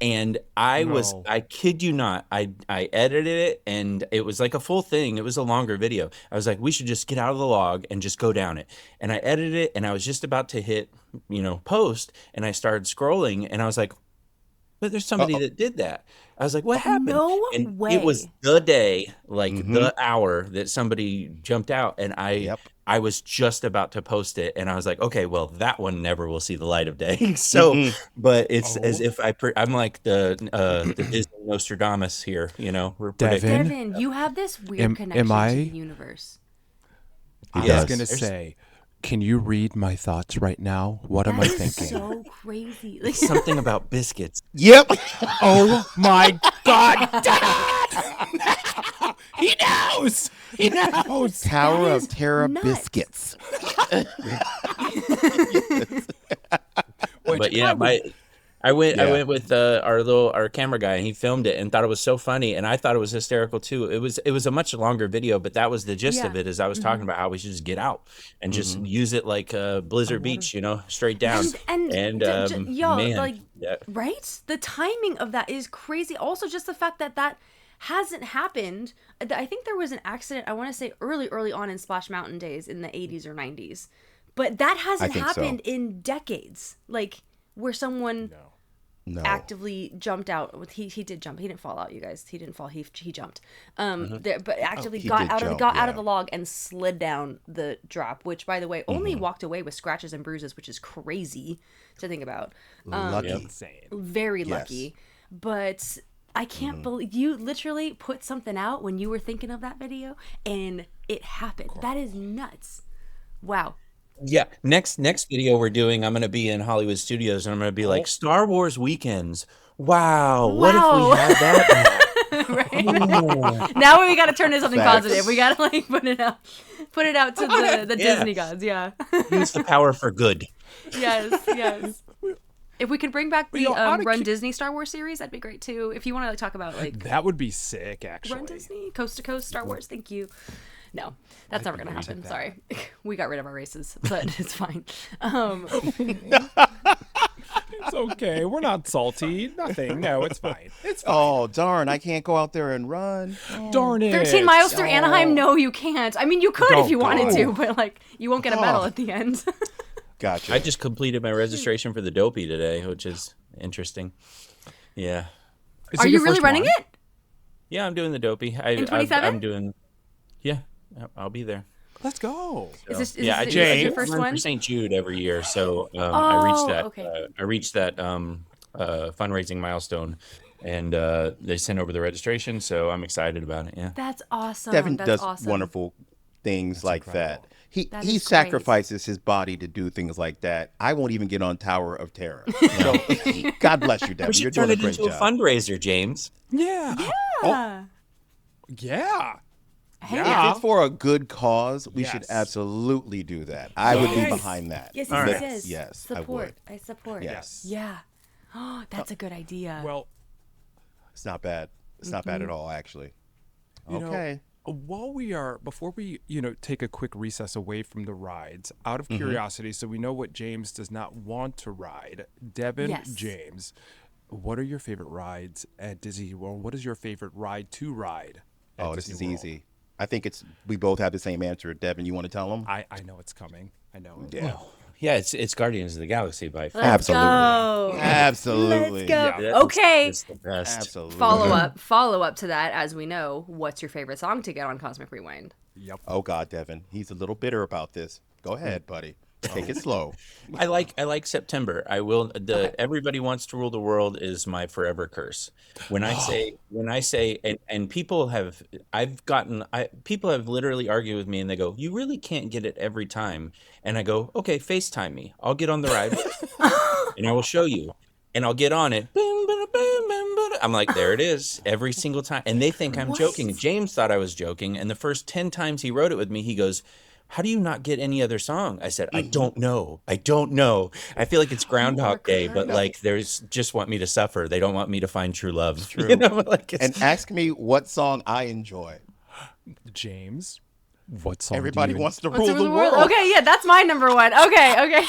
And I kid you not, I edited it and it was like a full thing. It was a longer video. I was like, we should just get out of the log and just go down it. And I edited it and I was just about to hit, post, and I started scrolling and I was like, but there's somebody that did that. I was like, what happened? no And way. it was the day, like the hour that somebody jumped out, and I was just about to post it, and I was like, okay, well, that one never will see the light of day. So, but it's as if I'm like the Disney Nostradamus here, We're predicting. Devin? Devin, you have this weird Am connection I- to the universe. I was Yes. going to There's- say, can you read my thoughts right now? What am I That is thinking? so crazy. Like, Something about biscuits. Yep. Oh my God, Dad! He knows! He knows! Tower That of is Terror nuts. biscuits. But yeah, I went with our camera guy, and he filmed it and thought it was so funny, and I thought it was hysterical too. It was a much longer video, but that was the gist of Yeah. it. Is I was talking about how we should just get out and just use it like Blizzard Beach, straight down. And y'all, man, like, yeah. right? The timing of that is crazy. Also, just the fact that hasn't happened. I think there was an accident, I want to say early on in Splash Mountain days in the 80s or 90s. But that hasn't think so. happened in decades. Like, where someone No. actively jumped out. He did jump. He didn't fall out, you guys. He didn't fall. He jumped. But actively he got did out jump, of yeah. the log and slid down the drop. Which, by the way, only walked away with scratches and bruises, which is crazy to think about. Lucky. Insane. Very Yes. lucky. But I can't believe you literally put something out when you were thinking of that video, and it happened. That is nuts. Wow. Yeah. Next video we're doing, I'm gonna be in Hollywood Studios, and I'm gonna be like Star Wars weekends. Wow. What if Wow. we had that? Right. Now we got to turn into something Facts. positive. We got to put it out to the Yeah. Disney gods. Yeah. Use the power for good. Yes. If we could bring back the out of Run cu- Disney Star Wars series, that'd be great too. If you want to talk about like That would be sick, actually. Run Disney, Coast to Coast Star Wars, thank you. No, that's never gonna happen. Sorry, we got rid of our races, but it's fine. It's okay. We're not salty. Nothing. No, it's fine. It's fine. Oh, darn. I can't go out there and run. Darn it. 13 miles through Anaheim? No, you can't. I mean, you could if you wanted go. to, but like you won't get a medal at the end. Gotcha. I just completed my registration for the Dopey today, which is interesting. Yeah. Is Are it you your really first running one? it? Yeah, I'm doing the Dopey. In 27? I'm doing. Yeah, I'll be there. Let's go. Is this Yeah, I your James. first run one? for St. Jude every year, so I reached that. okay. I reached that fundraising milestone, and they sent over the registration, so I'm excited about it. Yeah. That's awesome. Devin That's does awesome. wonderful things like that. He That he is great. sacrifices his body to do things like that. I won't even get on Tower of Terror. So, God bless you, Devin. We You're should turn doing a it great into a job. fundraiser, James. Yeah. Yeah. Yeah. Hey, Yeah. If it's for a good cause, we should Yes. absolutely do that. I would be Yes. behind that. Yes, All right. yes. Yes, I Support. would. I support. Yes. Yeah. Oh, that's a good idea. Well, It's not bad. It's not bad at all, actually. you know, Okay. before we, take a quick recess away from the rides, out of curiosity, so we know what James does not want to ride, Devin, Yes. James, what are your favorite rides at Disney World? What is your favorite ride to ride? at Oh, this Disney is World? easy. I think we both have the same answer. Devin, you want to tell them? I know it's coming. I know. Yeah. Yeah, it's Guardians of the Galaxy by far. Let's Absolutely. go. Absolutely. Let's go. Yeah. That is- Okay. it's the best. Absolutely. Follow up to that, as we know, what's your favorite song to get on Cosmic Rewind? Yep. Oh God, Devin, he's a little bitter about this. Go ahead, buddy. Take it slow. I like September. I will. Everybody wants to rule the world is my forever curse. When I say, and people have, people have literally argued with me, and they go, "You really can't get it every time." And I go, "Okay, FaceTime me. I'll get on the ride, and I will show you." And I'll get on it, boom, boom, boom, I'm like, there it is every single time. And they think I'm joking. James thought I was joking. And the first 10 times he wrote it with me, he goes, how do you not get any other song? I said, I don't know. I don't know. I feel like it's Groundhog Day, but like there's just want me to suffer. They don't want me to find true love. It's true. You know, like And ask me what song I enjoy. James, what song? Everybody do you wants to What's rule the world. Okay, yeah, that's my number one. Okay.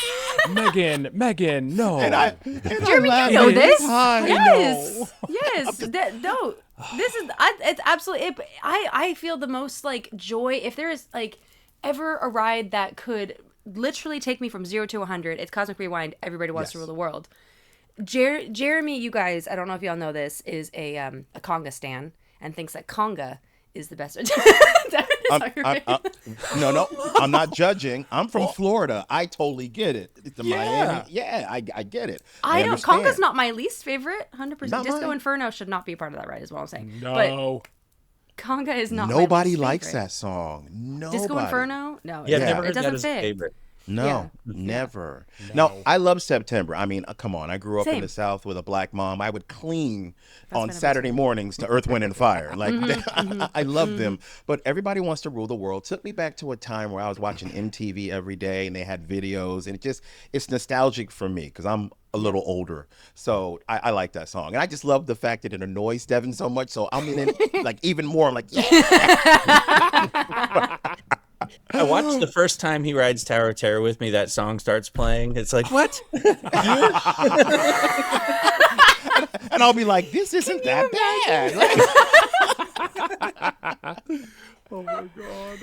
Megan, no. Jeremy, you know this. I Yes. Yes. No. This is it's absolutely I feel the most like joy if there is like ever a ride that could literally take me from 0 to 100. It's Cosmic Rewind. Everybody wants to rule the world. Jeremy, you guys, I don't know if y'all know this, is a conga stan and thinks that conga is the best. No, I'm not judging. I'm from Florida. I totally get it. It's the Miami. Yeah, I get it. I don't. understand. Conga's not my least favorite. 100%. Not Disco mine. Inferno should not be a part of that ride, is what I'm saying. No. But conga is not. Nobody my least likes favorite. that song. Nobody. Disco Inferno? No. Yeah, Yeah. I've never It heard that doesn't as a fit. favorite. No, Yeah. never. No, I love September. I mean, come on. I grew up in Same. the South with a black mom. I would clean That's on been Saturday mornings to Earth, Wind, and Fire. Like, Mm-hmm, I love them. But Everybody Wants to Rule the World took me back to a time where I was watching MTV every day and they had videos. And it's nostalgic for me because I'm a little older. So I like that song. And I just love the fact that it annoys Devin so much. So I'm in it, like even more. I'm like, yeah. I watched the first time he rides Tower of Terror with me, that song starts playing. It's like, what? And I'll be like, this isn't that bad. Oh my god.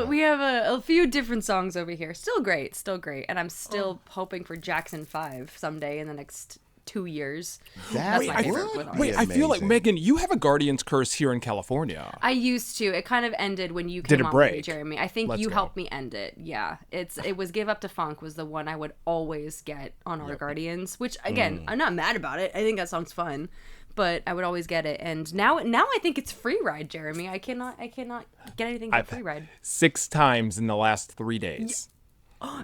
We have a few different songs over here. Still great, and I'm still hoping for Jackson 5 someday in the next 2 years. That's my favorite one. Wait, I feel like Amazing. Megan, you have a Guardian's Curse here in California. I used to. It kind of ended when you Did came it on with me, break? Jeremy. I think Let's you go. helped me end it. Yeah, it was Give Up to Funk was the one I would always get on our Guardians. Which again, I'm not mad about it. I think that song's fun, but I would always get it. And now I think it's Free Ride, Jeremy. I cannot get anything but Free Ride. 6 times in the last 3 days.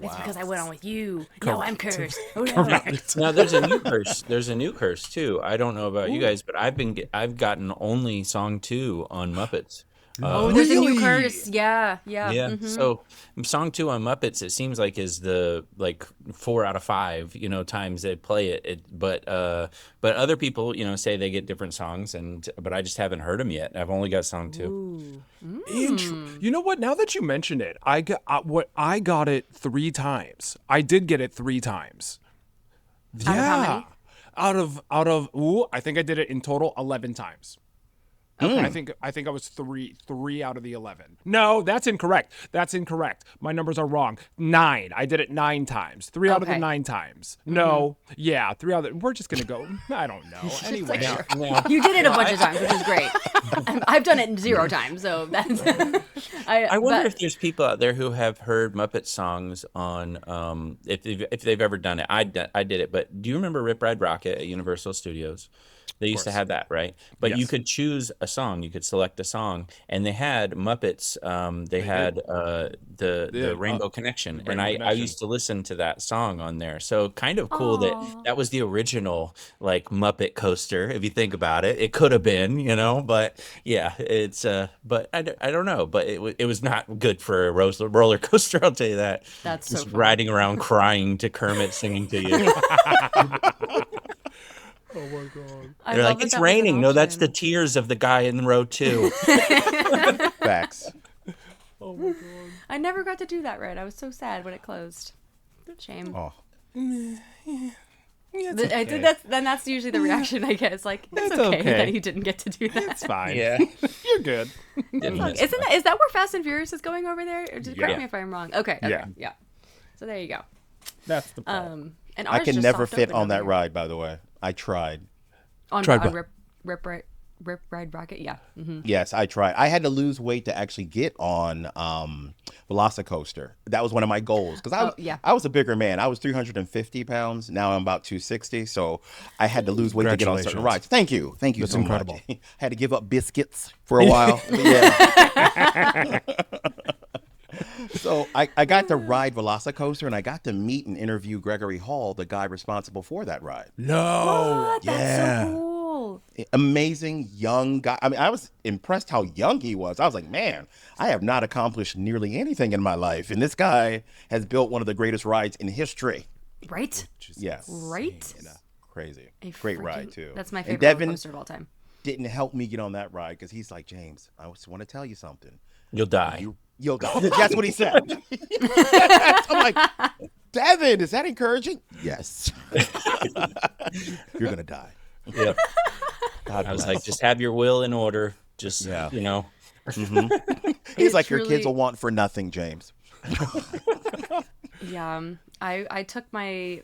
It's because I went on with you. No, I'm cursed. Oh, no. Correct. Now there's a new curse. There's a new curse too. I don't know about you guys, but I've gotten only song 2 on Muppets. Oh, there's a new Really? curse. Yeah. Yeah. Mhm. So song 2 on Muppets, it seems like is the like 4 out of 5, times they play it. But other people, say they get different songs, but I just haven't heard them yet. I've only got song 2. You know what? Now that you mention it, I got it 3 times. I did get it 3 times. Out of how many? Out of I think I did it in total 11 times. I think I was three out of the 11. No, that's incorrect. My numbers are wrong. 9. I did it 9 times. 3 out of the Okay. 9 times. No, yeah, 3 out of the. We're just gonna go. I don't know. Anyway, You did it a bunch of times, which is great. I've done it 0 times, so that's. I wonder if there's people out there who have heard Muppet songs on if they've ever done it. I did it, but do you remember Rip Ride Rocket at Universal Studios? They used to have that, right? But you Yes. could choose a song. You could select a song, and they had Muppets. They had the Rainbow Connection, and Rainbow I Connection. used to listen to that song on there. So kind of cool that was the original like Muppet coaster. If you think about it, it could have been, But yeah, it's but I don't know. But it was not good for a roller coaster. I'll tell you that. That's so just funny. riding around crying to Kermit singing to you. I They're love like, that it's that was an raining. No, that's the option. tears of the guy in row 2. Facts. I never got to do that right. I was so sad when it closed. Shame. Oh. I think that's usually the reaction I get. It's like it's okay that you didn't get to do that. it's fine. Yeah. You're good. Is that where Fast and Furious is going over there? Or just correct Yeah. me if I'm wrong. Okay. Yeah. So there you go. That's the problem. And I ours can just never soft fit open on over that here. ride, by the way. I tried. On Tried on what? Rip Ride Rocket. Yeah. Mm-hmm. Yes, I tried. I had to lose weight to actually get on Velocicoaster. That was one of my goals because I was a bigger man. I was 350 pounds. Now I'm about 260. So I had to lose weight to get on certain Congratulations. rides. Thank you. That's so incredible. much. Had to give up biscuits for a while. But yeah. So I got to ride Velocicoaster and I got to meet and interview Gregory Hall, the guy responsible for that ride. No. What? That's so cool. cool. Amazing young guy. I mean, I was impressed how young he was. I was like, man, I have not accomplished nearly anything in my life, and this guy has built one of the greatest rides in history. Right? Yes, Right? crazy, A great freaking- ride too. That's my And favorite roller Devin coaster of all time. didn't help me get on that ride because he's like, James, I just want to tell you something. You'll die. You'll die. That's what he said. I'm like, Devin, is that encouraging? Yes. You're gonna die. Yep. God I was bless. like, just have your will in order. Just, Yeah. you know. He's like, your truly- kids will want for nothing, James. Yeah, I took my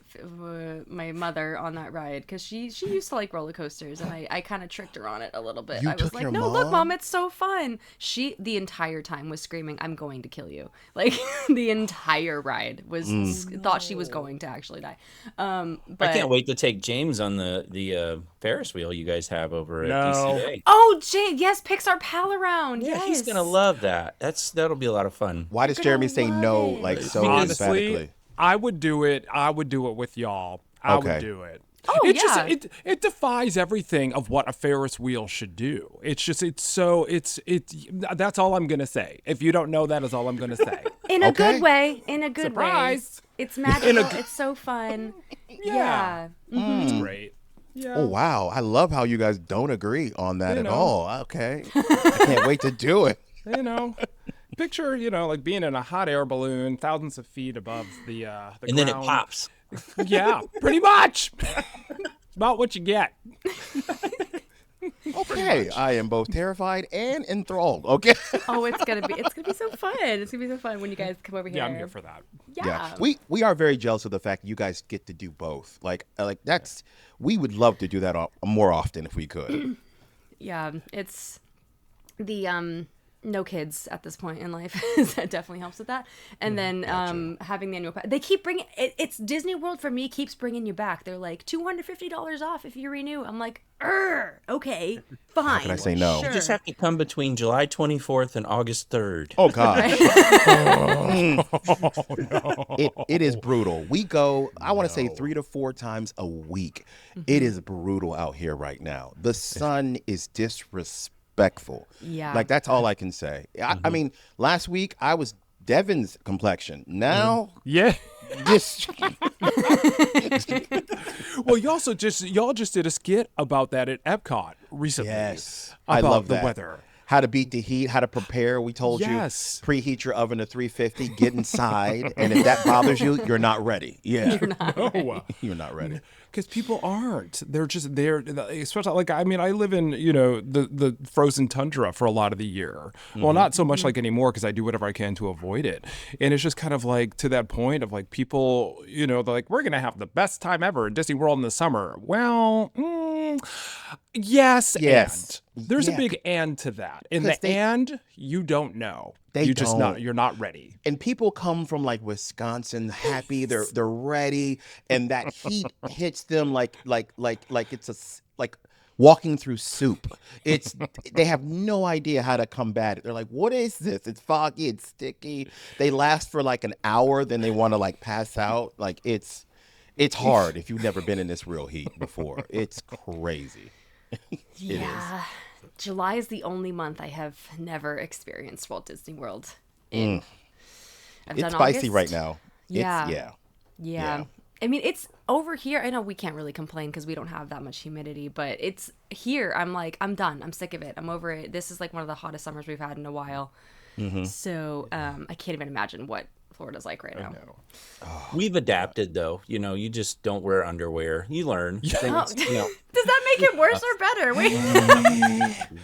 mother on that ride because she used to like roller coasters, and I kind of tricked her on it a little bit. You I was took like, your no, look, mom? Mom, it's so fun. She the entire time was screaming, I'm going to kill you. Like the entire ride was thought she was going to actually die. But I can't wait to take James on the Ferris wheel you guys have over at No. DCA. Oh, Jay, yes, Pixar Pal Around. Yeah, Yes. he's gonna love that. That'll be a lot of fun. Why does You're Jeremy gonna say love no it. like so Honestly, emphatically? I would do it. I would do it with y'all. I Okay. would do it. Oh, it yeah. just it defies everything of what a Ferris wheel should do. It's that's all I'm gonna say. If you don't know that is all I'm gonna say. In a Okay. good way. In a good Surprise. way. It's magical. It's so fun. Yeah. Yeah. It's great. Yeah. Oh wow, I love how you guys don't agree on that You at know. all. Okay, I can't wait to do it. You know, picture like being in a hot air balloon, thousands of feet above the And then it ground. pops. Yeah, pretty much. It's about what you get. Okay, I am both terrified and enthralled. Okay. Oh, it's gonna be so fun. It's gonna be so fun when you guys come over here. Yeah, I'm here for that. Yeah. We are very jealous of the fact you guys get to do both. Like that's we would love to do that more often if we could. Yeah, it's the no kids at this point in life. That definitely helps with that. And then having the annual pass. They keep bringing it's Disney World for me keeps bringing you back. They're like $250 off if you renew. I'm like, okay, fine. can I say no? Sure. You just have to come between July 24th and August 3rd. Oh gosh. It is brutal. We go, I want to say 3 to 4 times a week. It is brutal out here right now. The sun is disrespectful. Yeah. Like that's all I can say. I mean, last week I was Devin's complexion. Now Yeah. this Well, y'all just did a skit about that at Epcot recently. Yes. About I love the that. weather. How to beat the heat, how to prepare. We told Yes. you preheat your oven to 350, get inside, and if that bothers you, you're not ready. Yeah. Oh, You're not ready. because people aren't. They're just there. Especially like I mean, I live in the frozen tundra for a lot of the year. Well, not so much like anymore because I do whatever I can to avoid it. And it's just kind of like to that point of like people, they're like, we're gonna have the best time ever in Disney World in the summer. Well, yes. Yes. And. There's Yeah. a big and to that. In 'Cause the and, you don't know. They you just don't. you're not ready. And people come from like Wisconsin happy, they're ready, and that heat hits them like it's like walking through soup. They have no idea how to combat it. They're like, what is this? It's foggy, it's sticky. They last for like an hour, then they want to like pass out. Like it's hard if you've never been in this real heat before. It's crazy. Yeah. July is the only month I have never experienced Walt Disney World in. I've It's done spicy August. right now. Yeah. Yeah. Yeah. I mean, it's over here. I know we can't really complain because we don't have that much humidity, but it's here. I'm like, I'm done. I'm sick of it. I'm over it. This is like one of the hottest summers we've had in a while. So I can't even imagine what Florida's like right now. We've adapted though. You just don't wear underwear. You learn. Things, Does that make it worse or better? Wait.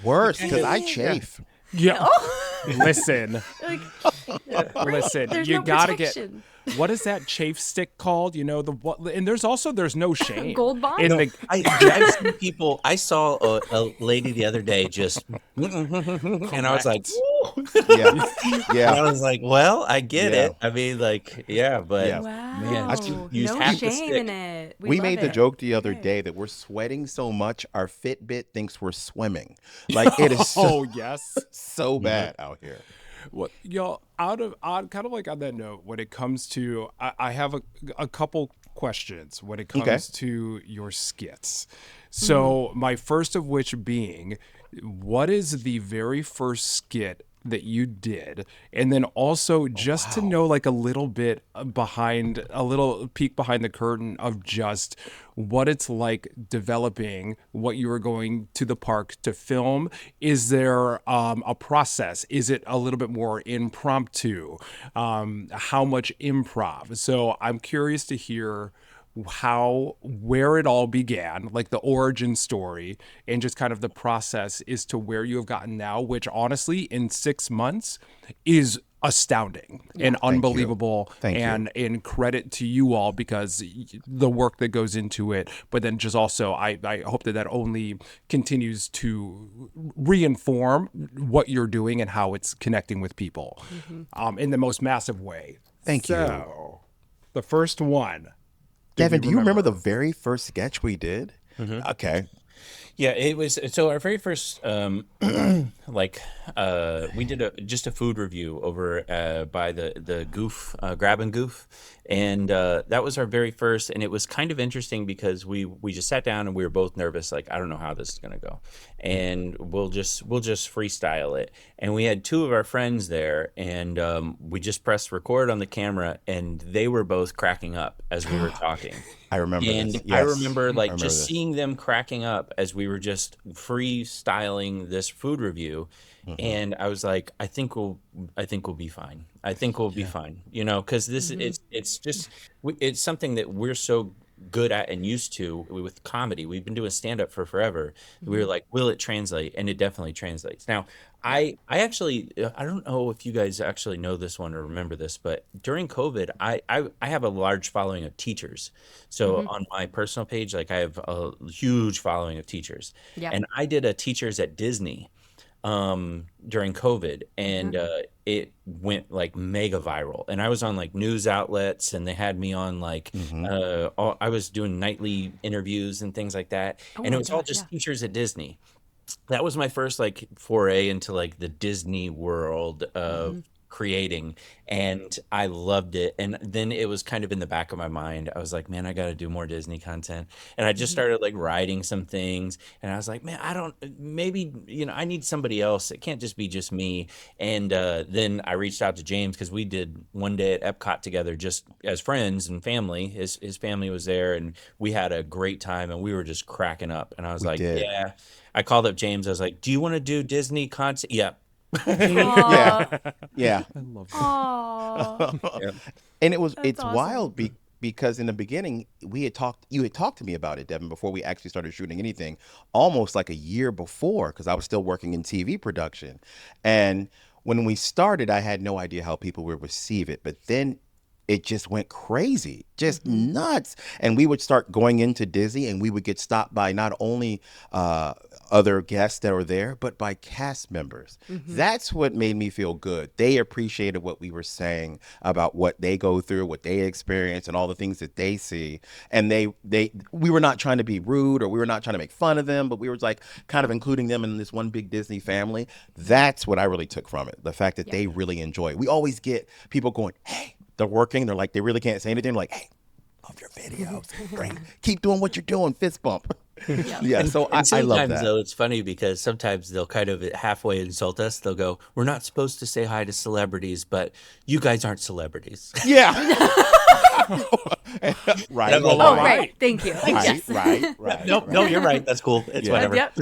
Worse, because I chafe. Yeah. Listen. Like, Listen, there's you no gotta protection. get what is that chafe stick called? And there's no shame. Gold bond? In the, I've seen people. I saw a lady the other day just, and I was like, Yeah. and I Yeah. was like, well, I get Yeah. it. I mean, like, yeah, but Yeah. Wow. use no half the shame stick. in it. We love made the it. joke the other day that we're sweating so much our Fitbit thinks we're swimming. Like it is so, oh yes. so bad out here. Well, y'all, kind of like on that note, when it comes to, I have a couple questions when it Okay. comes to your skits. So, my first of which being, what is the very first skit that you did? And then also just to know like a little bit behind, a little peek behind the curtain of just what it's like developing what you were going to the park to film. Is there a process? Is it a little bit more impromptu? How much improv? So I'm curious to hear where it all began, like the origin story, and just kind of the process as to where you have gotten now, which honestly in 6 months is astounding and unbelievable. Thank you. And in credit to you all, because the work that goes into it, but then just also I hope that only continues to reinform what you're doing and how it's connecting with people in the most massive way. Thank you. So the first one, Devin, do you remember the very first sketch we did? Okay. Yeah, it was. So our very first, we did just a food review over by the Goof, Grab and Goof, and that was our very first. And it was kind of interesting because we just sat down and we were both nervous, like I don't know how this is gonna go, and we'll just freestyle it. And we had two of our friends there, and we just pressed record on the camera, and they were both cracking up as we were talking. I remember And this. I Yes. remember like remember just this. seeing them cracking up as we were just freestyling this food review. And I was like, I think we'll be fine. I think we'll be fine, because this it's just it's something that we're so good at and used to with comedy. We've been doing stand up for forever. We were like, will it translate? And it definitely translates. Now, I actually I don't know if you guys actually know this one or remember this, but during COVID, I have a large following of teachers. So on my personal page, like I have a huge following of teachers. Yeah. And I did a teachers at Disney during COVID, and it went like mega viral. And I was on like news outlets, and they had me on like I was doing nightly interviews and things like that. Oh And my it was all gosh, just yeah. teachers at Disney. That was my first like foray into like the Disney world of creating, and I loved it. And then it was kind of in the back of my mind. I was like, man, I got to do more Disney content. And I just started like writing some things, and I was like, man, maybe I need somebody else. It can't just be just me. And then I reached out to James because we did one day at Epcot together, just as friends and family. His family was there, and we had a great time, and we were just cracking up. And I was like, did. yeah. I called up James. I was like, do you want to do Disney content? Yeah. Yeah. Yeah. Aw. And it's awesome. wild because in the beginning you had talked to me about it, Devin, before we actually started shooting anything, almost like a year before, because I was still working in TV production. And when we started, I had no idea how people would receive it, but then it just went crazy, just nuts. And we would start going into Disney, and we would get stopped by not only other guests that were there, but by cast members. That's what made me feel good. They appreciated what we were saying about what they go through, what they experience, and all the things that they see. And we were not trying to be rude, or we were not trying to make fun of them, but we were like kind of including them in this one big Disney family. That's what I really took from it. The fact that they really enjoy it. We always get people going, hey, they're working. They're like, they really can't say anything. Like, hey, love your videos. Great. Keep doing what you're doing. Fist bump. Yeah. So I love Sometimes that. though, it's funny because sometimes they'll kind of halfway insult us. They'll go, we're not supposed to say hi to celebrities, but you guys aren't celebrities. Yeah. Right. I'm like, Oh, Right. right. Thank you. Right. Right. No, you're right. That's cool. It's whatever. Yep.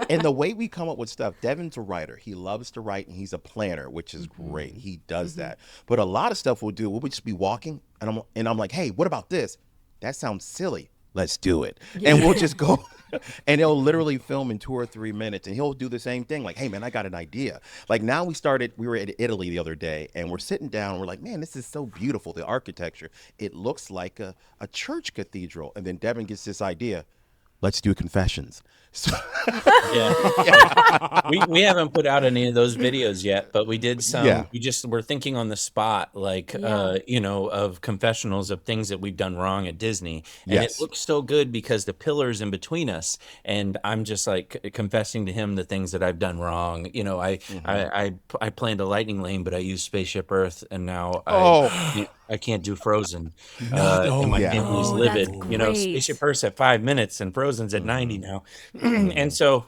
And the way we come up with stuff, Devin's a writer. He loves to write, and he's a planner, which is great. He does that. But a lot of stuff we'll do, we'll just be walking, and I'm like, hey, what about this? That sounds silly. Let's do it. And we'll just go, and he'll literally film in 2 or 3 minutes, and he'll do the same thing. Like, hey, man, I got an idea. Like now we were at Italy the other day, and we're sitting down, and we're like, man, this is so beautiful, the architecture. It looks like a church cathedral. And then Devin gets this idea. Let's do confessions. So, Yeah. We haven't put out any of those videos yet, but we did some. Yeah. We're thinking on the spot, like of confessionals of things that we've done wrong at Disney, and Yes. it looks so good because the pillars in between us, and I'm just like confessing to him the things that I've done wrong. I planned a lightning lane, but I used Spaceship Earth, and now I can't do Frozen. And my Yeah. family's Oh, livid. that's You know, great. Spaceship Earth's at 5 minutes and Frozen's at 90 now. And so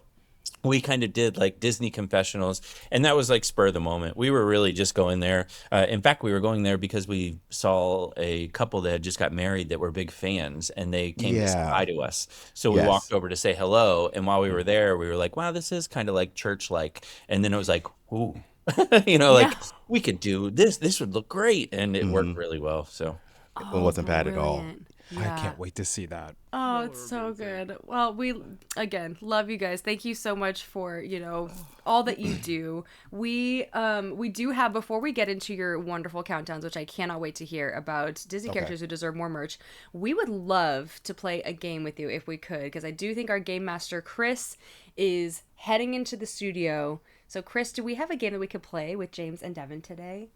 we kind of did like Disney confessionals, and that was like spur of the moment. We were really just going there. In fact, we were going there because we saw a couple that had just got married that were big fans, and they came to say Yeah. hi to us. So we Yes. walked over to say hello, and while we were there, we were like, "Wow, this is kind of like church-like." And then it was like, "Ooh." You know, like we could do this. This would look great, and it worked really well. So It wasn't bad at all. Brilliant. I Yeah. can't wait to see that. Oh, it's so good. Well, we again love you guys. Thank you so much for all that you do. We do have, before we get into your wonderful countdowns, which I cannot wait to hear about Disney characters who deserve more merch. We would love to play a game with you if we could, because I do think our game master Chris is heading into the studio. So Chris, do we have a game that we could play with James and Devin today?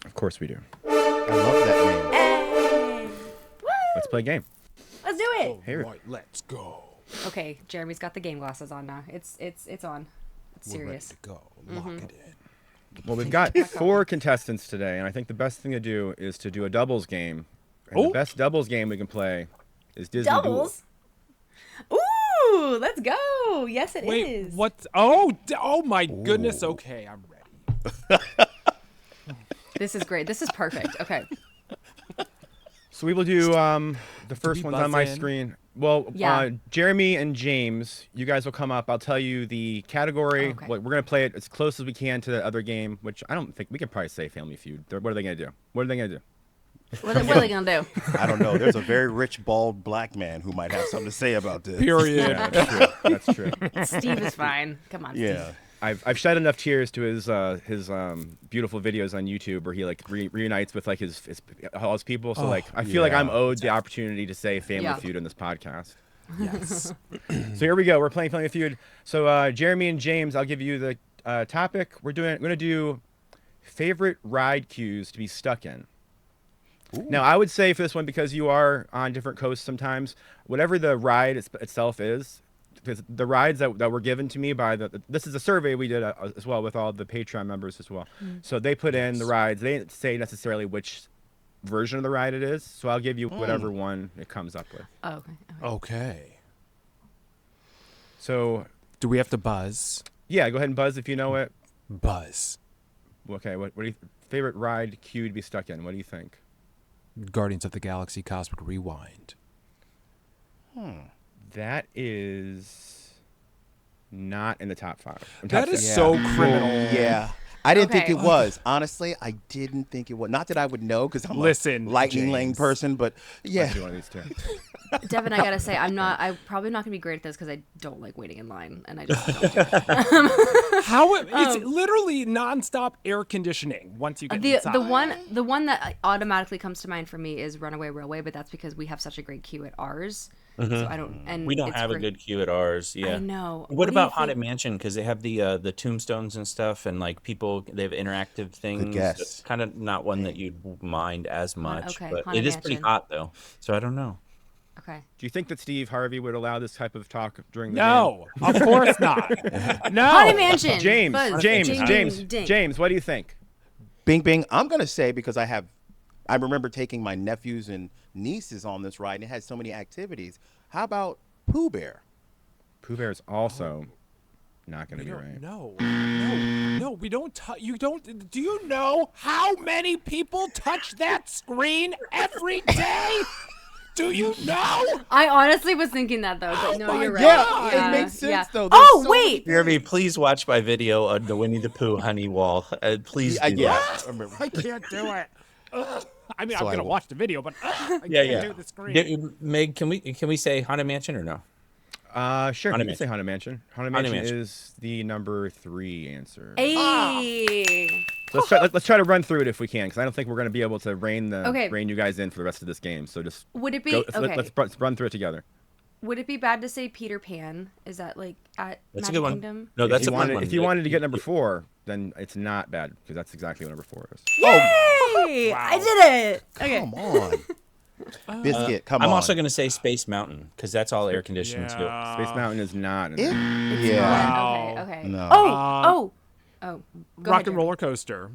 Of course we do. I love that name. Hey! Woo! Let's play a game. Let's do it. Here. Right, let's go. Okay, Jeremy's got the game glasses on now. It's on. It's We're ready serious. to go. Lock it in. Well, we've got 4 contestants today, and I think the best thing to do is to do a doubles game. And the best doubles game we can play is Disney Duel. Doubles? Ooh, let's go. Yes, it is. Wait, what? Oh my goodness. Okay, I'm ready. This is great. This is perfect. Okay. So we will do the first we one's on my buzz in? screen. Well, Yeah. Jeremy and James, you guys will come up. I'll tell you the category. Okay. We're going to play it as close as we can to the other game, which I don't think we could probably say Family Feud. What are they going to do? What are they going to do? What are they going to do? I don't know. There's a very rich, bald black man who might have something to say about this. Period. Yeah, that's true. That's true. Steve is fine. Come on, Yeah. Steve. I've shed enough tears to his beautiful videos on YouTube where he like reunites with like his all his people. So like I feel like I'm owed the opportunity to say Family Yeah. Feud in this podcast. Yes. So here we go. We're playing Family Feud. So Jeremy and James, I'll give you the topic. We're going to do favorite ride queues to be stuck in. Now, I would say for this one, because you are on different coasts sometimes, whatever the ride itself is, because the rides that were given to me by this is a survey we did as well with all the Patreon members as well. So they put in the rides. They didn't say necessarily which version of the ride it is. So I'll give you whatever one it comes up with. Oh, okay. Okay. So Do we have to buzz? yeah, go ahead and buzz if you know it. Buzz. Okay, what do you favorite ride queue to be stuck in? What do you think? Guardians of the Galaxy Cosmic Rewind. That is not in the top 5. That is so criminal. Yeah. I didn't think Okay. it was. Honestly, I didn't think it was. Not that I would know because I'm Listen, a lightning lane James. person, but yeah. Do one of these two. Devin, I gotta say, I'm probably not gonna be great at this because I don't like waiting in line, and I just don't do it. How it's literally nonstop air conditioning once you get inside. The one that automatically comes to mind for me is Runaway Railway, but that's because we have such a great queue at ours. So I don't. And we don't it's have a great. good queue at ours. Yeah. I know. What do you about Haunted think? Mansion? Because they have the tombstones and stuff, and like people, they have interactive things. guess. It's kind of not one that you'd mind as much, okay, but Haunted it is pretty Mansion. hot though. So I don't know. Okay. Do you think that Steve Harvey would allow this type of talk during the No, of course not. No. Haunted Mansion. game? Buzz. James, Ding, James, ding, ding. James, what do you think? Bing, bing. I'm going to say because I remember taking my nephews and nieces on this ride and it had so many activities. How about Pooh Bear? Pooh Bear's also not going to be right. No, we don't. You don't. Do you know how many people touch that screen every day? Do you know? I honestly was thinking that though, but no, you're right. Yeah, it makes sense, though. There's Oh so wait, Jeremy, please watch my video on the Winnie the Pooh honey wall. Please do Yeah, that. I remember. I can't do it. Ugh. I mean, So I'm I gonna won't. watch the video, but I Yeah, can't yeah. do the screen. Meg, can we say Haunted Mansion or no? Sure, Haunted you can say Haunted Mansion. Haunted Haunted Mansion Mansion. is the number 3 answer. hey. So let's try to run through it if we can, because I don't think we're going to be able to rein you guys in for the rest of this game. So just Would it be go, okay? let's run through it together. Would it be bad to say Peter Pan? Is that like at That's a Magic good one. Kingdom? No, that's if a you fun wanted, one. if you wanted to get number 4, then it's not bad because that's exactly what number 4 is. Yay! I did it. Okay. Come on. Biscuit, come on. I'm also going to say Space Mountain because that's all air conditioned too. Space Mountain is not. In It- there. yeah. Okay. No. Oh. Go Rock ahead, and Roller Coaster.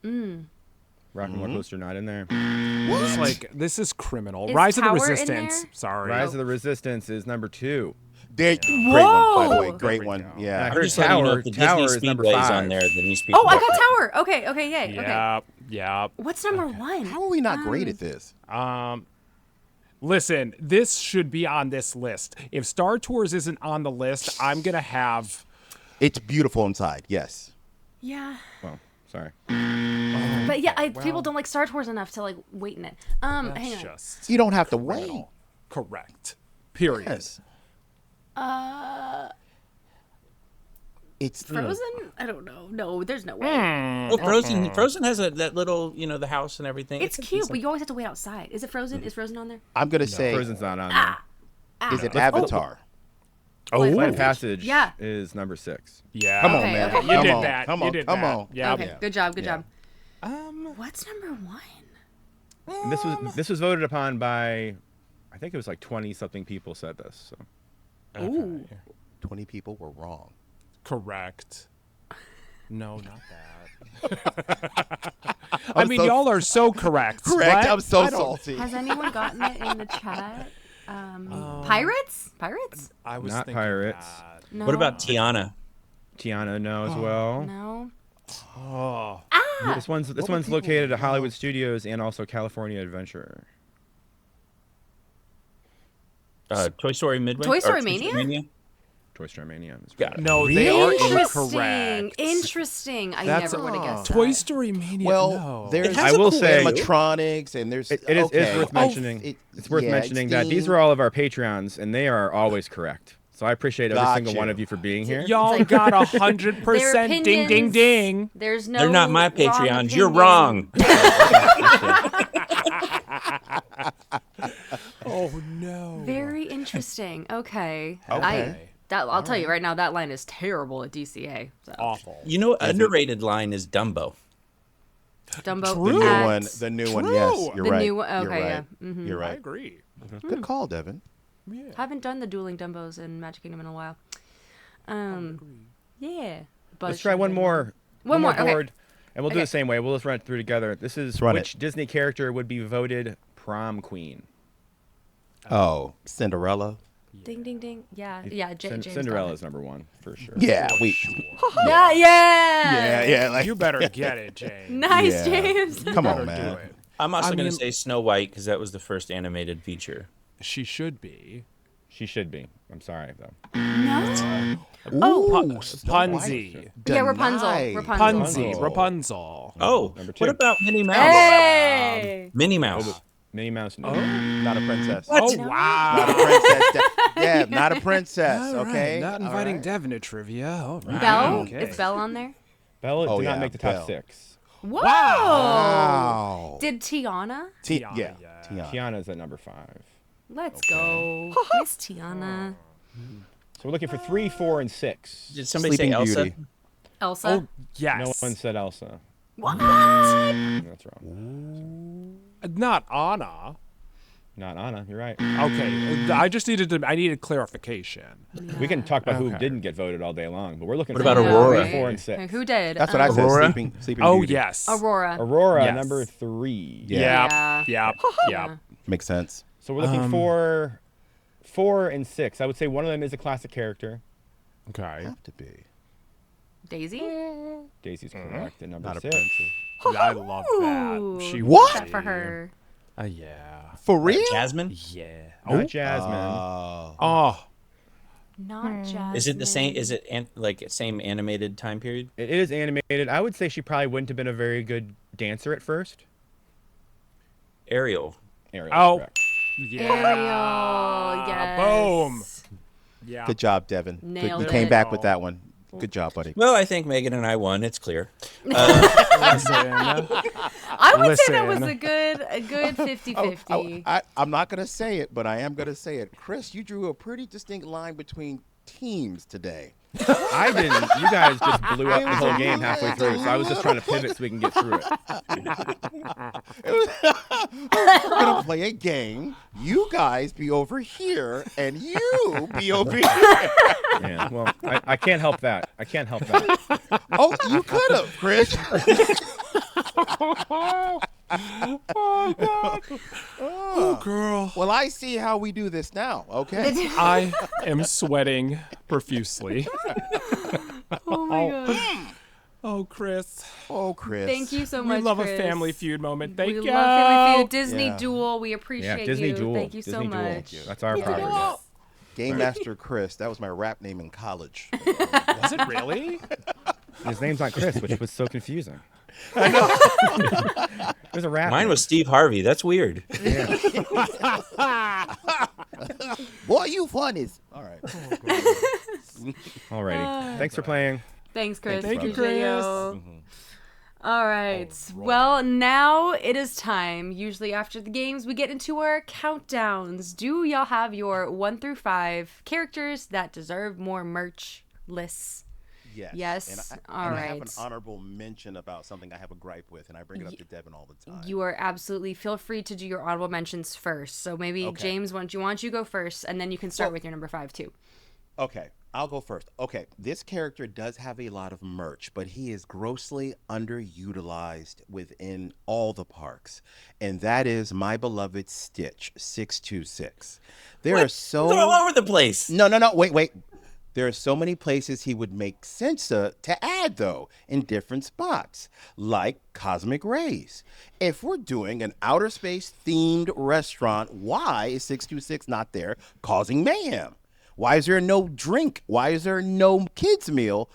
Rock Rock and Roller Coaster not in there. It's like, this is criminal. Is Rise of the Tower in Resistance. there? Sorry. Rise of the Resistance is number 2. Great one, by the way. Whoa! Great we one. go. Yeah. I I'm heard just letting you know Tower. if the Tower Disney is number Speedway's 5. on there, then these people. Oh, I got Tower. Okay, yay. Okay. Yep. Yep. What's number 1? How are we not great at this? Listen, this should be on this list. If Star Tours isn't on the list, I'm going to have... It's beautiful inside. Yes. Yeah. Well, sorry. But yeah, people don't like Star Tours enough to like wait in it. Hang That's on. just You don't have to wait. correct. Period. Yes. It's Frozen? I don't know. No, there's no way. Oh, Frozen. Frozen has that little, the house and everything. It's cute, but you always have to wait outside. Is it Frozen? Is Frozen on there? I'm gonna say, Frozen's not on there. is it Avatar? Oh, Flight of Passage Yeah. is number 6. yeah. Come on, Okay, man. okay. You Come did on. that. Come You on. did Come that. on. Yeah. Okay, good job. Good Yeah. job. What's number 1? And this was voted upon by, I think it was like 20-something people said this. So. Ooh. 20 people were wrong. Correct. No, not that. I I'm mean, so- y'all are so correct. Correct. What? I'm so I don't- salty. Has anyone gotten it in the chat? Pirates? Pirates? I was Not thinking Pirates. that. No. What about Tiana? Tiana, no, as well. No. Oh, This one's located at Hollywood Studios and also California Adventure. Toy Story Midway? Toy Or Story Mania? Toy Story Mania. is Got it. no, they are Interesting. incorrect. Interesting. I That's never would have guessed Toy that. Story Mania. Well, no. there's has I will a cool say- animatronics and there's It is okay. worth mentioning. It's worth mentioning that these are all of our Patreons, and they are always correct. So I appreciate every single Gotcha. one of you for being here. Y'all like- got Their 100% ding, ding, opinions- ding. There's no. They're not my wrong Patreons. You're opinion. wrong. Oh, no. Very interesting. Okay. Okay. I'll tell you right now, that line is terrible at DCA. So. Awful. Underrated line is Dumbo. Dumbo. the new at- one. The new one. Yes, you're The right. new one- You're okay, right. yeah. Mm-hmm. You're I right. agree. Good call, Devin. Haven't done the dueling Dumbos in Magic Kingdom in a while. Yeah. But Let's try one more. One more, okay. board, and we'll do Okay. the same way. We'll just run it through together. This is run which Disney character would be voted prom queen. Oh, Cinderella. Ding, ding, ding. Yeah. Yeah. James Cinderella's number 1 for sure. Yeah, we. Yeah. Yeah. Yeah. Like You better get it, James. Nice, Yeah. James. Come Better on, do man. it. I'm also going mean- to say Snow White because that was the first animated feature. She should be. She should be. I'm sorry though. No. Ooh, Snow Punzi. White. Yeah, Rapunzel. Denied. Rapunzel. Punzi. Rapunzel. Oh, Number 2. what about Minnie Mouse? Hey. Minnie Mouse. Minnie Mouse? No. Not a princess. Oh, Not a wow. princess. Yeah, not a princess. All right, Okay. Not All inviting right. Devin to trivia. All right. Belle. Okay. Is Belle on there? Bella Oh, did yeah, not make the top Belle. 6. Whoa. Wow. Did Tiana? Tiana, Yeah. yeah. Tiana. Tiana's at number 5. Let's go. Miss Tiana. So we're looking for 3, 4, and 6. Did somebody Sleeping say Elsa? Beauty. Elsa. Oh, yes. No one said Elsa. What? That's wrong. Not Anna. Not Anna. You're right. Okay. I needed clarification. We can talk about who Okay. didn't get voted all day long, but we're looking What for about three, Aurora? 4, and 6. Who did? That's what I said. Aurora? Sleeping Oh, Beauty. yes. Aurora. Aurora, Yes. number 3. Yeah. Yeah. Yeah. Makes sense. So we're looking for 4 and 6. I would say one of them is a classic character. Okay. Have to be. Daisy. Daisy's correct at number Not a 6. princess. I love that. Ooh, She What? would that for be. her. Yeah. For real? Jasmine? Yeah. Not Jasmine. Oh. Not Jasmine. Is it the same? Is it same animated time period? It is animated. I would say she probably wouldn't have been a very good dancer at first. Ariel. Ariel, Oh. correct. Yeah. Ariel. Yes. Boom. Yeah. Good job, Devin. Nailed you came it. back with that one. Good job, buddy. Well, I think Megan and I won. It's clear. Listen. I would say that was Listen. a good 50-50. I'm not going to say it, but I am going to say it. Chris, you drew a pretty distinct line between teams today. I didn't. You guys just blew up the whole game halfway through, so I was just trying to pivot so we can get through it. We're going to play a game. You guys be over here, and you be over here. Yeah, well, I can't help that. I can't help that. Oh, you could have, Chris. Oh, God. Oh, girl. Well, I see how we do this now. Okay. I am sweating profusely. Oh my god. Oh, Chris. Oh, Chris. Thank you so We much, love Chris. a Family Feud moment. Thank you. We love Family Feud. Disney Yeah. Duel. We Yeah, appreciate Disney you. Duel. Thank you so Disney Duel. much. That's our property. Game Master Chris. That was my rap name in college. Was it really? His name's not Chris, which was so confusing. I know. It was a rap. Mine name. was Steve Harvey. That's weird. Boy, you funnies. All right. Alrighty. Thanks for playing. Thanks, Chris. Thank you, Appreciate Chris. you. All right. Well, now it is time. Usually after the games, we get into our countdowns. Do y'all have your 1 through 5 characters that deserve more merch lists? Yes. Yes? And All I have an right. honorable mention about something I have a gripe with, and I bring it up to Devin all the time. You are absolutely feel free to do your honorable mentions first. So maybe Okay. James, why don't you go first, and then you can start with your number 5 too. Okay, I'll go first. Okay, this character does have a lot of merch, but he is grossly underutilized within all the parks. And that is my beloved Stitch 626. There are so They're all over the place. No, wait. There are so many places he would make sense to add, though, in different spots, like Cosmic Rays. If we're doing an outer space themed restaurant, why is 626 not there causing mayhem? Why is there no drink? Why is there no kids' meal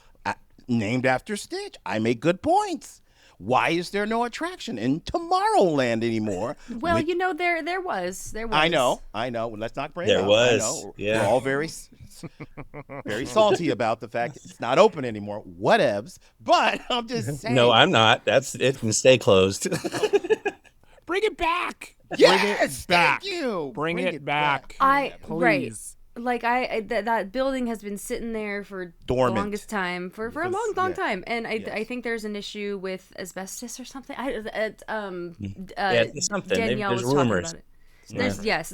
named after Stitch? I make good points. Why is there no attraction in Tomorrowland anymore? Well, there was. I know. Well, let's not bring it There up. was, I know. yeah. We're all very salty about the fact it's not open anymore. Whatevs. But I'm just saying. No, I'm not. It can stay closed. Bring it back. Yes, back. thank you. Bring it back. Right. Please. Like that building has been sitting there for Dormant. the longest time for a long yeah. time, and I Yes. think there's an issue with asbestos or something. It's something. Danielle There's was talking rumors. about it.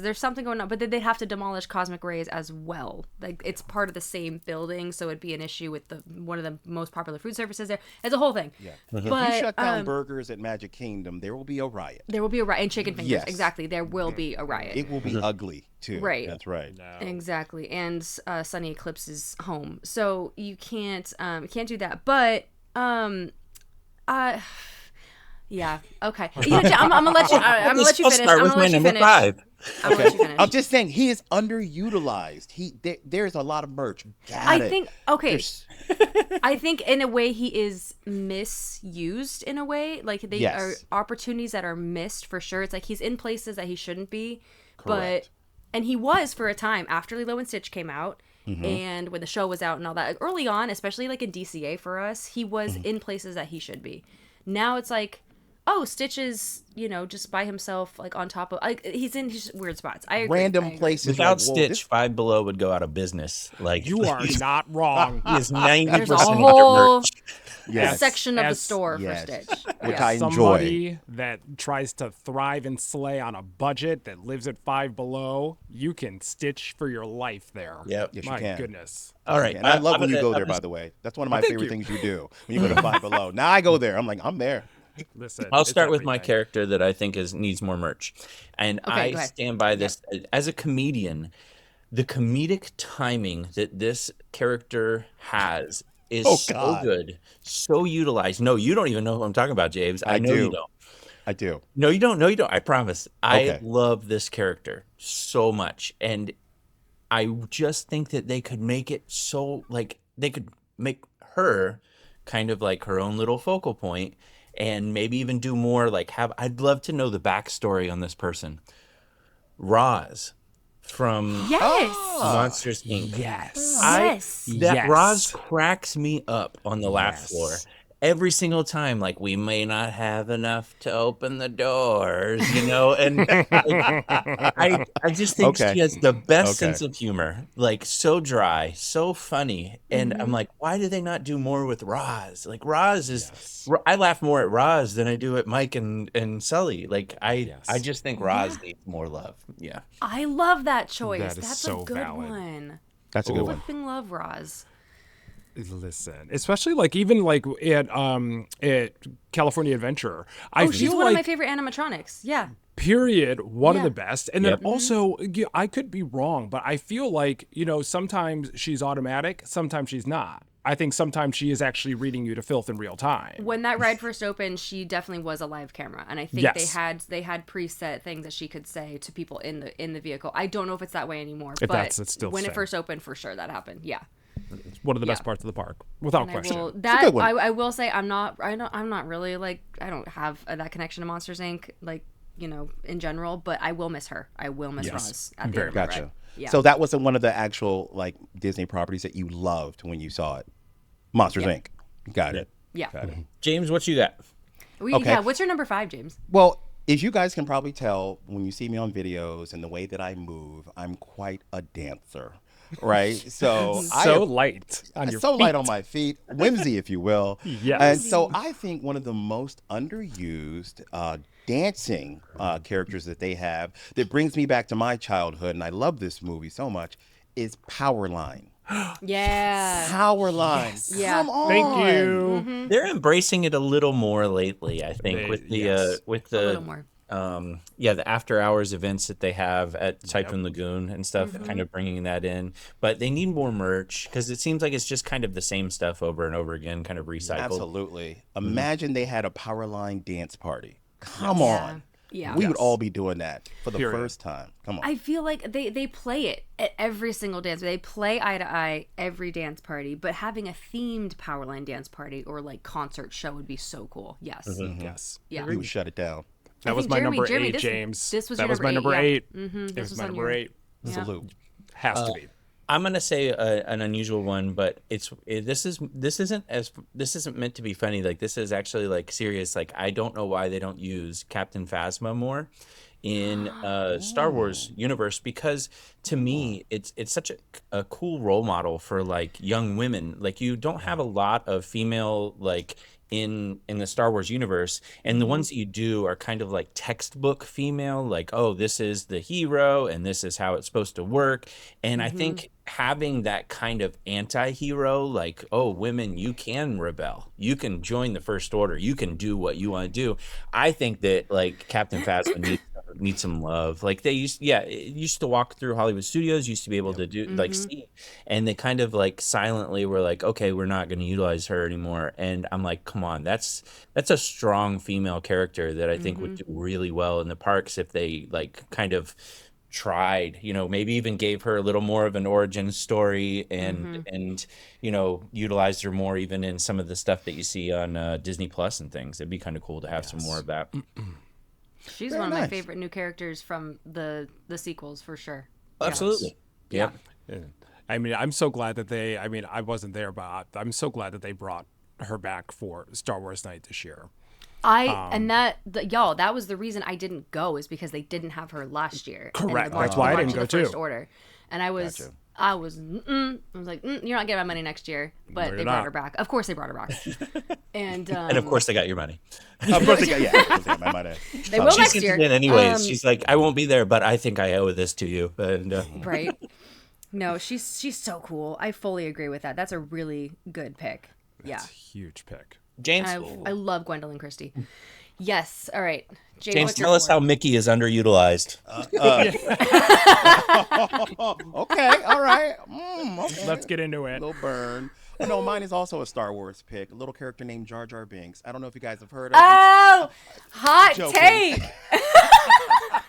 There's something going on, but they'd have to demolish Cosmic Rays as well. Like it's part of the same building, so it'd be an issue with one of the most popular food services there. It's a whole thing. Yeah. But If you shut down burgers at Magic Kingdom, there will be a riot. there will be a riot, and chicken fingers. Yes. Exactly, there will be a riot. It will be ugly, too. Right. That's right. Exactly, and Sunny Eclipse is home, so you can't do that. But yeah, okay. I'm gonna let you. I'm gonna let you I'll finish. start I'm with gonna my let you number finish. 5. I'm gonna let you finish. I'm just saying he is underutilized. There's a lot of merch. I think I think in a way he is misused in a way. Like they Yes. are opportunities that are missed for sure. It's like he's in places that he shouldn't be. Correct. And he was for a time after Lilo and Stitch came out. And when the show was out and all that, early on, especially like in DCA for us, he was in places that he should be. Now it's like, oh, Stitch is, just by himself, like on top of, like he's in just weird spots. I agree. Random places. Without like, whoa, Stitch, this- Five Below would go out of business. Like You are not wrong. He is 90% There's a of their whole merch. Yes. section of the As- store yes. for Stitch. Which Yeah. I enjoy. Somebody that tries to thrive and slay on a budget that lives at Five Below, you can Stitch for your life there. Yep. Yes, you My can. goodness. All right. And I love I'm when you gonna- go there, I'm by gonna- the way. That's one of my Thank favorite you. things you do when you go to Five Below. Now I go there. I'm like, I'm there. Listen, I'll it's start with my everything. character that I think needs more merch. And Okay, I go ahead. stand by this. As a comedian, the comedic timing that this character has is Oh, so God. good, so utilized. No, you don't even know who I'm talking about, James. I know you do. don't. I do. No, you don't. No, you don't. I promise. I Okay. love this character so much. And I just think that they could make it so, like, they could make her kind of like her own little focal point and maybe even do more, like, I'd love to know the backstory on this person. Roz from Yes. Monsters Inc. Yes. Yes. That Yes. Roz cracks me up on the laugh Yes. floor every single time. Like, we may not have enough to open the doors, and I just think Okay. she has the best Okay. sense of humor. Like, so dry, so funny, and Mm-hmm. I'm like, why do they not do more with Roz? Like, Roz is I laugh more at Roz than I do at Mike and Sully. Like, I just think Roz needs more love. Yeah. I love that choice. That is That's so a good valid. one. That's a good one. Flipping love Roz. Listen, especially like even like at California Adventure, I Oh, feel she's one like of my favorite animatronics. Yeah. period one of Yeah. the best. And then Yep. also I could be wrong, but I feel like, sometimes she's automatic, sometimes she's not. I think sometimes she is actually reading you to filth in real time. When that ride first opened, she definitely was a live camera, and I think Yes. they had preset things that she could say to people in the vehicle. I don't know if it's that way anymore, If but that's still when the it same. first opened, for sure that happened. Yeah. It's one of the best Yeah. parts of the park, without And question. a good one. I will say I'm not really like, I don't have that connection to Monsters Inc. like, in general, but I will miss her. I will miss Yes. Roz at the Very end of the Gotcha. ride. Yeah. So that wasn't one of the actual like Disney properties that you loved when you saw it. Monsters Inc. Got it. yeah. James, what you got? Okay. Yeah. What's your number 5, James? Well, as you guys can probably tell when you see me on videos and the way that I move, I'm quite a dancer, right? So So light on your so feet. light on my feet, whimsy, if you will. Yes. And so I think one of the most underused dancing characters that they have that brings me back to my childhood, and I love this movie so much, is Powerline. Yeah. Powerline. Yeah. Come on. Thank you. Mm-hmm. They're embracing it a little more lately, I think, with the Yes. with A the little more. the after hours events that they have at Typhoon Lagoon and stuff, Mm-hmm. kind of bringing that in. But they need more merch because it seems like it's just kind of the same stuff over and over again, kind of recycled. Absolutely. Imagine they had a Powerline dance party. Come on. Yeah. We would all be doing that for the Period. first time. Come on. I feel like they play it at every single dance. They play Eye to Eye every dance party, but having a themed Powerline dance party or like concert show would be so cool. Yes. Yes. Yeah. We would shut it down. That I was think my Jeremy- number Jeremy, 8, this- James. this was that your was my number number eight, 8. yeah. Mm-hmm. It This was was my on number your- 8. Yeah. Salute. Has to be. I'm gonna say an unusual one, but this isn't meant to be funny. Like, this is actually like serious. Like, I don't know why they don't use Captain Phasma more in Star Wars universe, because to me it's such a cool role model for like young women. Like, you don't have a lot of female like in the Star Wars universe, and the ones that you do are kind of like textbook female, like, oh, this is the hero and this is how it's supposed to work. And I think having that kind of anti-hero, like, oh, women, you can rebel, you can join the First Order, you can do what you want to do. I think that like Captain Phasma needs some love. Like, it used to walk through Hollywood studios, used to be able to do like see, and they kind of like silently were like, okay, we're not going to utilize her anymore. And I'm like, come on, that's a strong female character that I think would do really well in the parks if they like kind of tried, maybe even gave her a little more of an origin story and utilized her more even in some of the stuff that you see on Disney Plus and things. It'd be kind of cool to have some more of that. She's Very one of my nice. favorite new characters from the sequels for sure. Absolutely. Yeah. I mean, I'm so glad that I wasn't there, but I'm so glad that they brought her back for Star Wars Night this year. That was the reason I didn't go, is because they didn't have her last year. Correct. In the That's why I March didn't of go the First too. Order, and I was Gotcha. I was like, you're not getting my money next year, but No, they you're brought not. her back. Of course, they brought her back, and And of course they got your money. Of course, they got my money. they will She next sent year. it in anyways. She's like, I won't be there, but I think I owe this to you. And Right? No, she's so cool. I fully agree with that. That's a really good pick. Yeah, Huge pick. James, I love Gwendolyn Christie. Yes. All right, James, what's your tell us four? how Mickey is underutilized. Okay, all right. Okay. Let's get into it. Little burn. Oh, no, mine is also a Star Wars pick. A little character named Jar Jar Binks. I don't know if you guys have heard of him. Oh, hot Joking. take.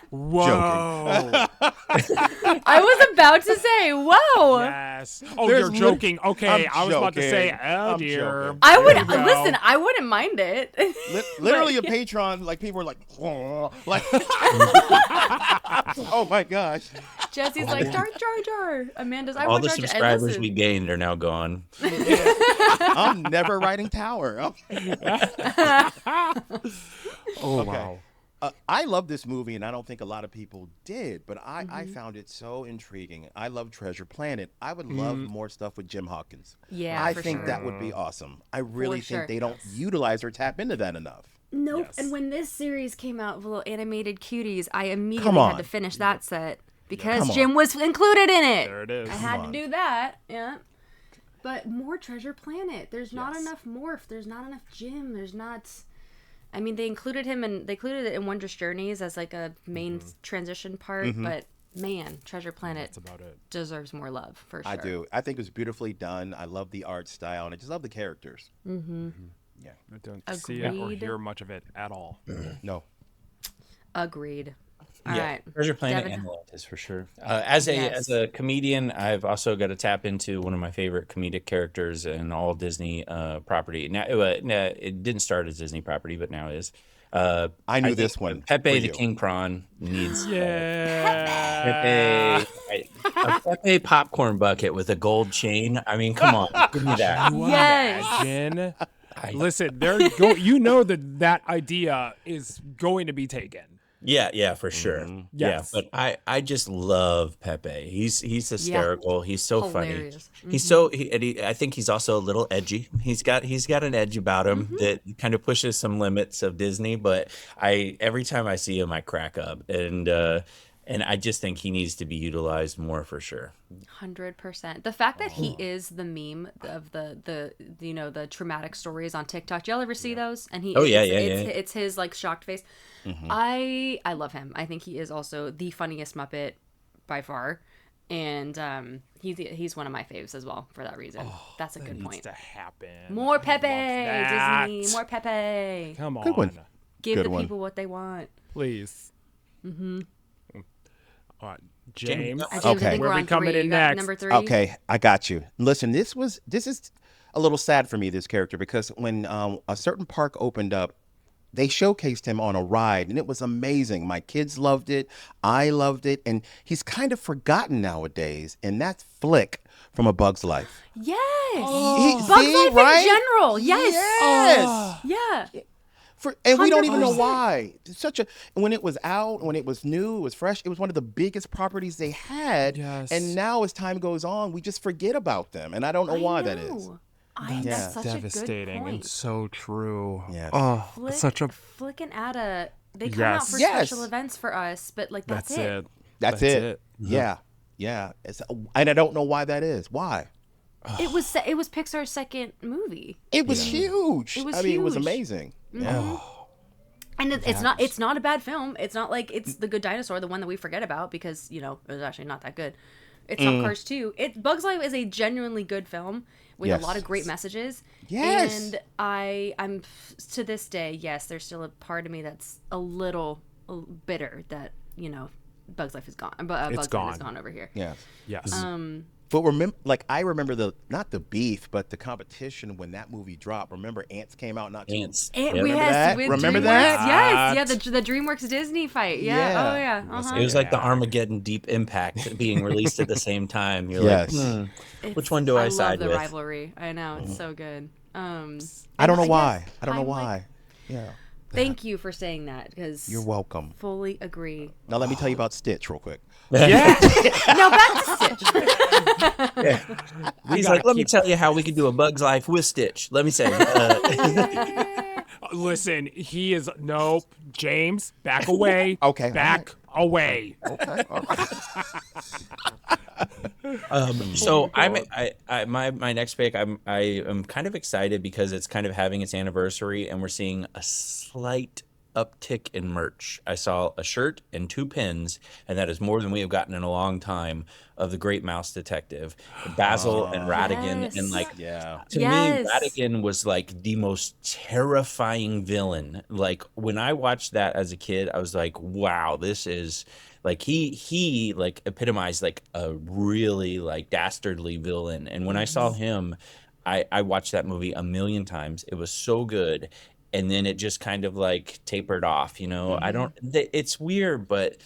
Whoa. I was about to say, whoa. Yes. Oh, There's you're lit- joking. Okay, I'm I was about to say, joking. oh I'm dear. joking. I would There you go. listen. I wouldn't mind it. Literally a Patreon, like people were like, oh, like, oh my gosh. Jesse's like Jar Jar. Amanda's. I All want the Jar Jar. And subscribers listen, we gained are now gone. I'm never writing Tower. Oh, wow. I love this movie, and I don't think a lot of people did, but I found it so intriguing. I love Treasure Planet. I would love more stuff with Jim Hawkins. Yeah, I for think sure. that would be awesome. I really sure. think they don't utilize or tap into that enough. Nope. Yes. And when this series came out with little animated cuties, I immediately Come had on. to finish that set because Come on. Jim was included in it. There it is. I had to do that. Yeah. But more Treasure Planet. There's not Yes. enough Morph. There's not enough Jim. There's not. I mean, they included it in Wondrous Journeys as like a main transition part, but man, Treasure Planet That's about it. deserves more love for sure. I do. I think it was beautifully done. I love the art style, and I just love the characters. Yeah. I don't see it or Agreed. hear much of it at all. No. Agreed. All Yeah, right. Treasure Planet Devin. and Atlantis for sure. As Yes. a comedian, I've also got to tap into one of my favorite comedic characters in all Disney property. Now, it didn't start as Disney property, but now is. I knew think this one Pepe for the you. King Prawn needs Yeah. Pepe, a Pepe popcorn bucket with a gold chain. I mean, come on, give me that. Yes. Imagine. Listen, you know that idea is going to be taken. Yeah, for sure. Yes. Yeah, but I just love Pepe. He's hysterical. He's so Hilarious. funny. I think he's also a little edgy. He's got an edge about him that kind of pushes some limits of Disney. But every time I see him, I crack up, and I just think he needs to be utilized more for sure. 100%. The fact that he is the meme of the traumatic stories on TikTok. Do y'all ever see those? And it's his like shocked face. I love him. I think he is also the funniest Muppet by far, and he's one of my faves as well for that reason. That's a good Needs point. to happen. More I Pepe, love that. Disney. More Pepe. Come on. Good one. Give Good the one. people what they want. Please. James. James, Okay. I think Where we're we on coming 3. in You got next? number 3. Okay, I got you. Listen, this is a little sad for me, this character, because when a certain park opened up, they showcased him on a ride, and it was amazing. My kids loved it. I loved it. And he's kind of forgotten nowadays, and that's Flick from A Bug's Life. Yes. Bugs Bugs Life in general. Yes. Yes. Yeah. And we don't even know 100%. why. It's when it was out, when it was new, it was fresh. It was one of the biggest properties they had. Yes. And now as time goes on, we just forget about them. And I don't know why that is. That's such Devastating a good and point. so true. Yes. Oh, Flick, such a. Flick and Ada, they come out for Yes. special events for us, but like that's, That's it. That's it. Yeah. Yeah. And I don't know why that is. Why? It was Pixar's second movie, It was huge. It was I mean, it was huge. amazing. Yeah. and it's not a bad film. It's not like it's The Good Dinosaur, the one that we forget about because it was actually not that good. It's not Cars 2. Bugs Life is a genuinely good film with Yes. a lot of great messages. Yes. And I'm to this day, yes, there's still a part of me that's a little bitter that Bugs Life is gone. Bugs Life gone. is gone over here. Yeah. Yes. But I remember not the beef, but the competition when that movie dropped. Remember Ants came out not too Ants. And Yep. we Remember had that? with Remember DreamWorks. that? Yes, the DreamWorks Disney fight. Yeah. Yeah. Oh yeah. Uh-huh. It was like the Armageddon Deep Impact being released at the same time. You're Yes. like, which one do I love side the with? rivalry. I know it's so good. I don't know why. I don't know why. Yeah. Thank you for saying that because You're welcome. fully agree. Now let me tell you about Stitch real quick. yeah. Now back to Stitch. He's like, let me tell you how we can do A Bug's Life with Stitch. Let me say, Listen, he is nope. James, back away. Okay, Back away. Okay. All right. so my next pick, I am kind of excited because it's kind of having its anniversary and we're seeing a slight uptick in merch. I saw a shirt and 2 pins, and that is more than we have gotten in a long time, of the Great Mouse Detective, Basil and Ratigan. Yes. And like, Yeah. to Yes. me, Ratigan was like the most terrifying villain. Like when I watched that as a kid, I was like, wow, this is like he like epitomized like a really like dastardly villain. And when I saw him, I watched that movie a million times. It was so good. And then it just kind of like tapered off, I don't, it's weird, but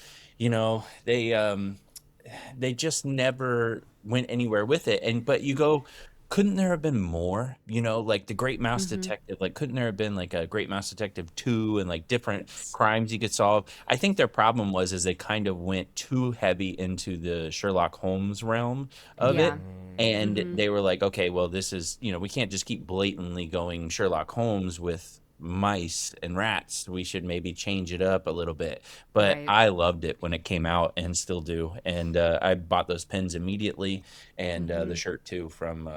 they just never went anywhere with it. But you go, couldn't there have been more? Like the Great Mouse Detective, like couldn't there have been like a Great Mouse Detective 2 and like different crimes you could solve? I think their problem was they kind of went too heavy into the Sherlock Holmes realm of it. And they were like, okay, well, this is, we can't just keep blatantly going Sherlock Holmes with mice and rats. We should maybe change it up a little bit. But Right. I loved it when it came out and still do. And I bought those pins immediately and the shirt too from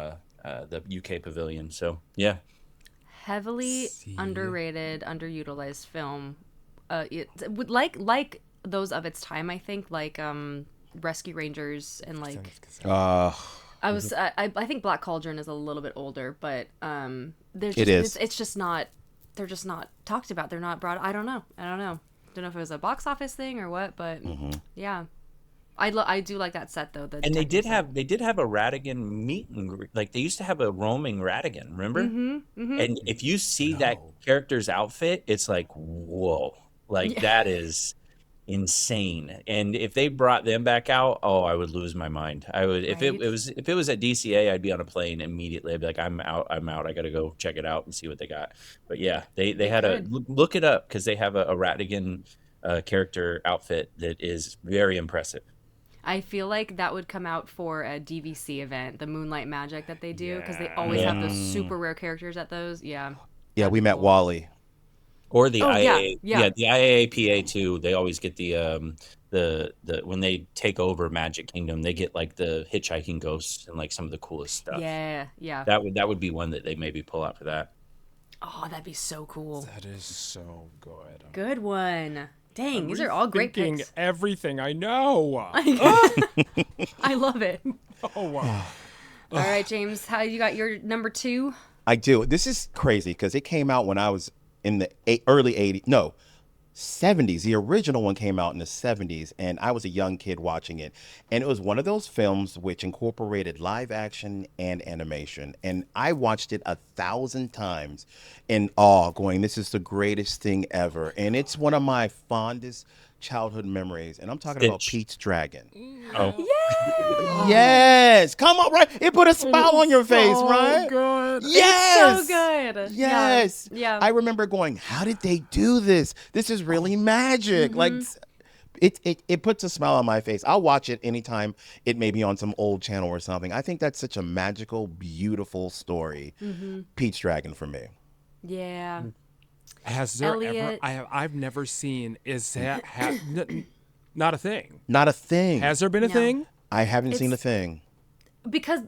the UK Pavilion. So yeah. Heavily underrated, underutilized film. It would like those of its time, I think, like Rescue Rangers and like I think Black Cauldron is a little bit older, but there's just, it's just not, they're just not talked about. They're not brought. I don't know if it was a box office thing or what, but yeah. I do like that set though. And they did have a Radigan meet and greet. Like they used to have a roaming Radigan, remember? And if you see that character's outfit, it's like, whoa, like that is insane. And if they brought them back out, oh, I would lose my mind. I would if it was at DCA, I'd be on a plane immediately. I'd be like, I'm out. I gotta go check it out and see what they got. But yeah, they had a look it up because they have a Radigan character outfit that is very impressive. I feel like that would come out for a DVC event, the Moonlight Magic that they do, because they always have those super rare characters at those. Yeah, we met Wally. Or the the IAAPA too. They always get the when they take over Magic Kingdom, they get like the hitchhiking ghosts and like some of the coolest stuff. Yeah. That would be one that they maybe pull out for that. Oh, that'd be so cool. That is so good. Good one. Dang, these are all great picks. Everything I know. I love it. Oh wow. All right, James, how you got your number 2? I do. This is crazy because it came out when I was in the early 80s. No, 70s. The original one came out in the 70s, and I was a young kid watching it. And it was one of those films which incorporated live action and animation. And I watched it 1,000 times in awe, going, this is the greatest thing ever. And it's one of my fondest childhood memories. And I'm talking about Pete's Dragon. Oh. Yes. Come on, right? It put a smile on your face, right? Good. Yes. It's so good. Yes. Yeah. I remember going, how did they do this? This is really magic. Like it puts a smile on my face. I'll watch it anytime it may be on some old channel or something. I think that's such a magical, beautiful story. Pete's Dragon for me. Yeah. Has there Elliot. ever? I've never seen. Is that not a thing? Not a thing. Has there been a thing? I haven't seen a thing. Because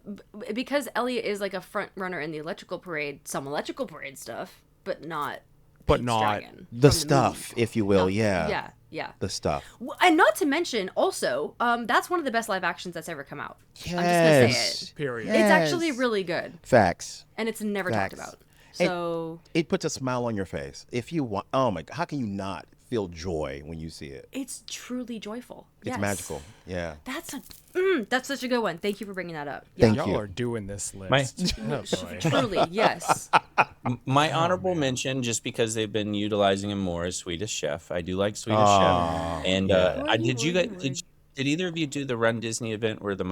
Elliot is like a front runner in the electrical parade, some electrical parade stuff, but not Pete's Dragon the from stuff, movie. if you will. No. Yeah. Yeah. The stuff. And not to mention, also, that's one of the best live actions that's ever come out. Yes. I'm just gonna say it. Period. Yes. It's actually really good, Facts. and it's never Facts. talked about. So It puts a smile on your face. If you want, oh my God, how can you not feel joy when you see it? it's truly joyful. It's Yes. magical. Yeah. That's such a good one. Thank you for bringing that up. Thank Y'all you. are doing this list. Oh, boy. Truly, yes. My honorable mention, just because they've been utilizing him more, is Swedish Chef. I do like Swedish Chef. And did either of you do the Run Disney event where they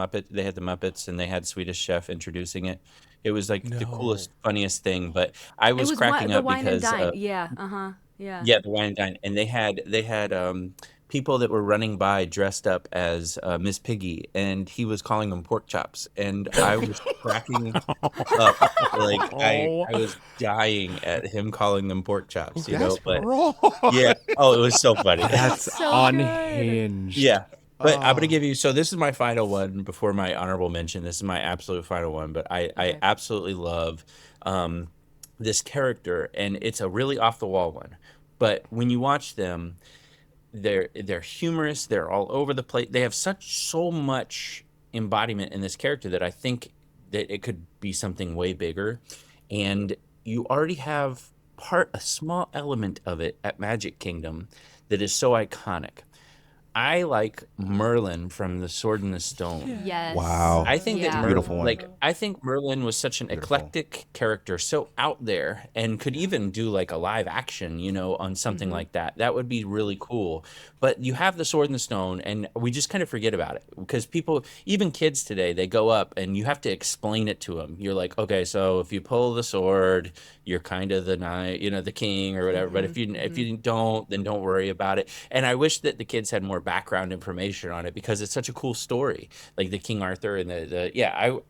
had the Muppets and they had Swedish Chef introducing it? It was like the coolest, funniest thing. But I was cracking up because Yeah. the Wine and Dine, and they had people that were running by dressed up as Miss Piggy, and he was calling them pork chops, and I was cracking up, like I was dying at him calling them pork chops, you know. But yeah, it was so funny. That's So unhinged. Yeah. But I'm going to give you, so this is my final one before my honorable mention. This is my absolute final one, but I absolutely love this character, and it's a really off the wall one. But when you watch them, they're humorous. They're all over the place. They have so much embodiment in this character that I think that it could be something way bigger. And you already have a small element of it at Magic Kingdom that is so iconic. I like Merlin from The Sword in the Stone. Yes. Wow. I think that Beautiful one. I think Merlin was such an eclectic character, so out there, and could even do like a live action, on something like that. That would be really cool. But you have The Sword in the Stone, and we just kind of forget about it because people, even kids today, they go up and you have to explain it to them. You're like, okay, so if you pull the sword, you're kind of the knight, the king or whatever. But if you don't, then don't worry about it. And I wish that the kids had more background information on it because it's such a cool story, like the King Arthur and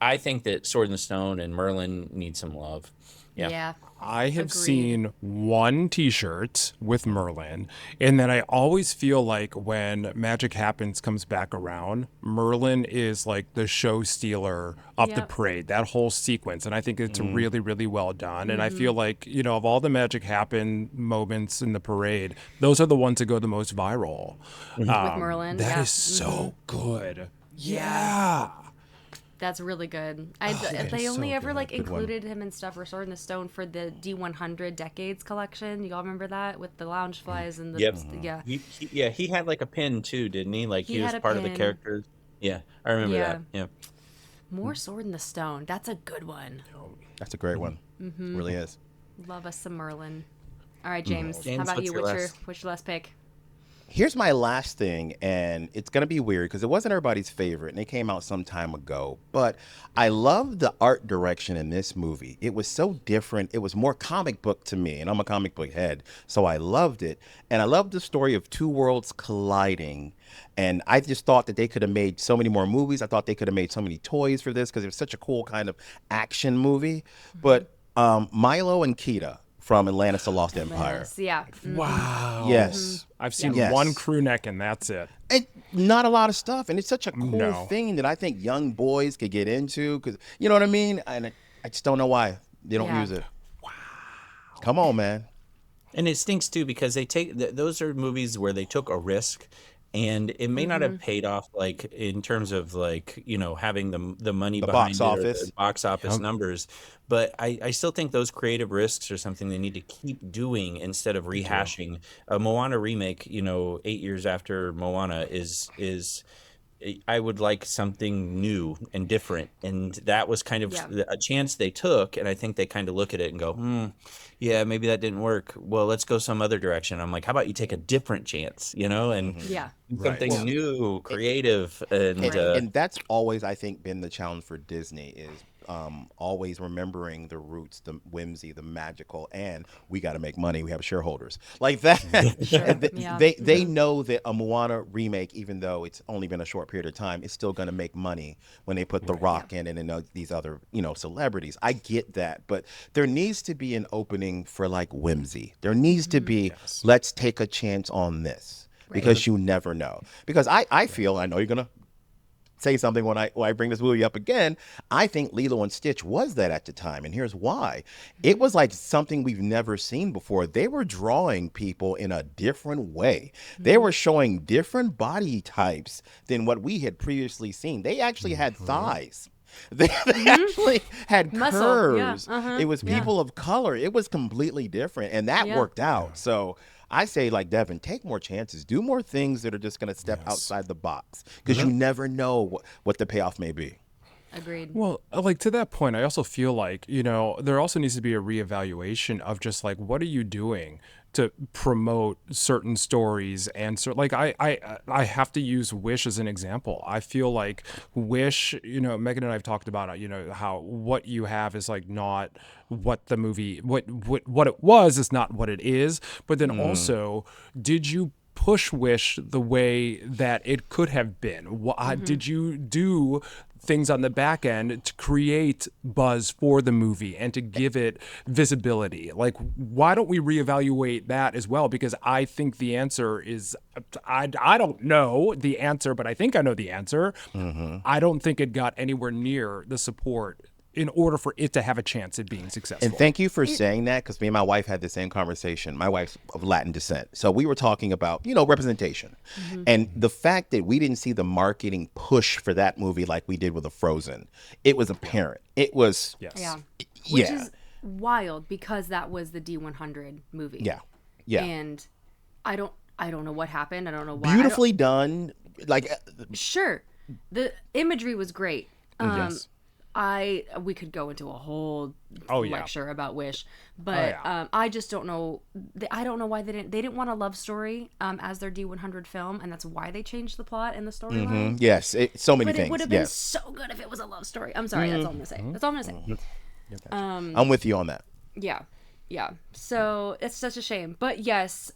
I think that Sword in the Stone and Merlin need some love. Yeah. I have Agreed. seen one T-shirt with Merlin, and then I always feel like when Magic Happens comes back around, Merlin is like the show stealer of the Yep. parade. That whole sequence, and I think it's really, really well done. And I feel like of all the Magic Happen moments in the parade, those are the ones that go the most viral. With Merlin. That yeah. is so good. Yeah. Yeah. That's really good. that They is only so ever good. like Good one. included him and stuff for Sword in the Stone for the D100 Decades collection. You all remember that with the Loungeflies and the Yep. yeah. He had like a pin too, didn't he? Like He he was had a part of the pin. characters. Yeah, I remember Yeah. that. Yeah. More Sword in the Stone. That's a good one. That's a great one. Really is. Love us some Merlin. All right, James. How James, about what's you? your What's your last pick? Here's my last thing, and it's gonna be weird because it wasn't everybody's favorite, and it came out some time ago. But I love the art direction in this movie. It was so different. It was more comic book to me, and I'm a comic book head, so I loved it. And I loved the story of two worlds colliding. And I just thought that they could have made so many more movies. I thought they could have made so many toys for this because it was such a cool kind of action movie. But Milo and Kita from Atlantis: The Lost Empire. Yes, yeah. Wow. Yes. I've seen Yes. one crew neck, and that's it. And not a lot of stuff, and it's such a cool No. thing that I think young boys could get into, because you know what I mean. And I just don't know why they don't Yeah. use it. Wow, come on, man. And it stinks too because they those are movies where they took a risk, and it may not have paid off like in terms of like having the money behind box it or office. the box office numbers. But I still think those creative risks are something they need to keep doing instead of rehashing. A Moana remake, 8 years after Moana is. I would like something new and different, and that was kind of Yeah. a chance they took. And I think they kind of look at it and go, yeah, maybe that didn't work. Well, let's go some other direction. I'm like, how about you take a different chance, and Yeah. something new, creative, and And that's always, I think, been the challenge for Disney is always remembering the roots, the whimsy, the magical, and we got to make money. We have shareholders like that. And Yeah. they know that a Moana remake, even though it's only been a short period of time, is still going to make money when they put The Rock in it and these other celebrities. I get that, but there needs to be an opening for like whimsy. There needs to be let's take a chance on this because you never know. Because I feel I know you're gonna say something when I bring this movie up again. I think Lilo and Stitch was that at the time, and here's why. It was like something we've never seen before. They were drawing people in a different way. They were showing different body types than what we had previously seen. They actually had thighs. They actually had Muscle, yeah, curves. It was people of color. It was completely different, and that worked out. So I say, like Devin, take more chances. Do more things that are just going to step outside the box because you never know what the payoff may be. Agreed. Well, like to that point, I also feel like, there also needs to be a reevaluation of just like, what are you doing to promote certain stories? And so like, I have to use Wish as an example. I feel like Wish, Megan and I have talked about, how what you have is like not what the movie, what it was is not what it is. But then also, did you push Wish the way that it could have been? Did you do things on the back end to create buzz for the movie and to give it visibility? Like, why don't we reevaluate that as well? Because I think the answer is, I don't know the answer, but I think I know the answer. I don't think it got anywhere near the support in order for it to have a chance at being successful. And thank you for saying that, because me and my wife had the same conversation. My wife's of Latin descent. So we were talking about, representation. And the fact that we didn't see the marketing push for that movie like we did with a Frozen, it was apparent. It was, Yeah. Which yeah. is wild because that was the D100 movie. Yeah. Yeah. And I don't know what happened. I don't know why. Beautifully done. Like, Sure. The imagery was great. Yes. We could go into a whole Oh, yeah. lecture about Wish, but I just don't know. I don't know why they didn't want a love story as their D100 film, and that's why they changed the plot and the storyline. yes, so many But things. it would have been Yes. so good if it was a love story. I'm sorry, that's all I'm gonna say. That's all I'm gonna say. I'm with you on that. Yeah. So it's such a shame, but yes,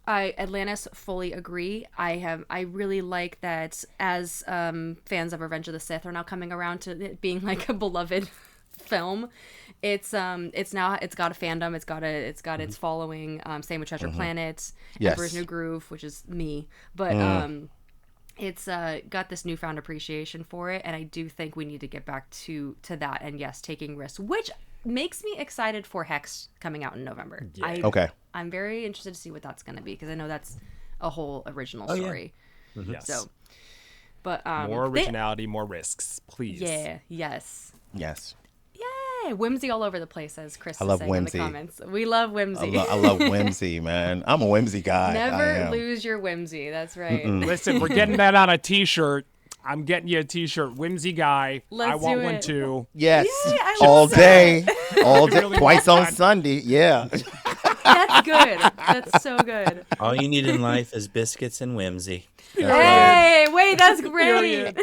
Atlantis, fully agree. I really like that as fans of Revenge of the Sith are now coming around to it being like a beloved film. It's got a fandom. It's got its following. Same with Treasure Planet, Yes. Emperor's New Groove, which is me. But it's got this newfound appreciation for it, and I do think we need to get back to that. And yes, taking risks, which makes me excited for Hex coming out in November. Okay. I'm very interested to see what that's going to be, because I know that's a whole original story. Yes. So, but More originality, more risks, please. yeah, yes. Yes. Yay! Whimsy all over the place, as Chris I is love saying whimsy. in the comments. We love whimsy. I love whimsy, man. I'm a whimsy guy. I Never am. lose your whimsy. That's right. Listen, we're getting that on a t-shirt. I'm getting you a t-shirt. Whimsy guy. Let's I want do one it. too. Yes. Yay, I all love day. All day. really Twice want on that. Sunday. Yeah. That's good. That's so good. All you need in life is biscuits and whimsy. Hey, wait, that's great.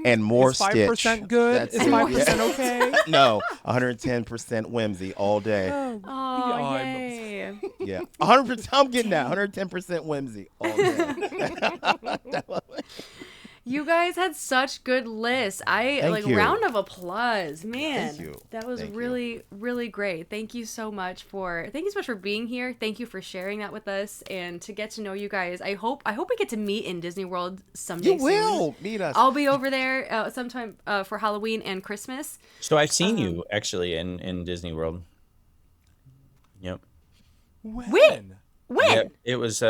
And more Is Stitch. 5% good? That's Is it. 5% okay? No, 110% whimsy all day. Oh, Yeah, yay. Yeah. 100%. I'm getting that. 110% whimsy all day. You guys had such good lists. Thank you. Round of applause, man. Thank you. That was Thank you. really, really great. Thank you so much for being here. Thank you for sharing that with us, and to get to know you guys. I hope we get to meet in Disney World someday. You will meet us. I'll be over there sometime for Halloween and Christmas. So I've seen you actually in Disney World. Yep. When? Yeah, it was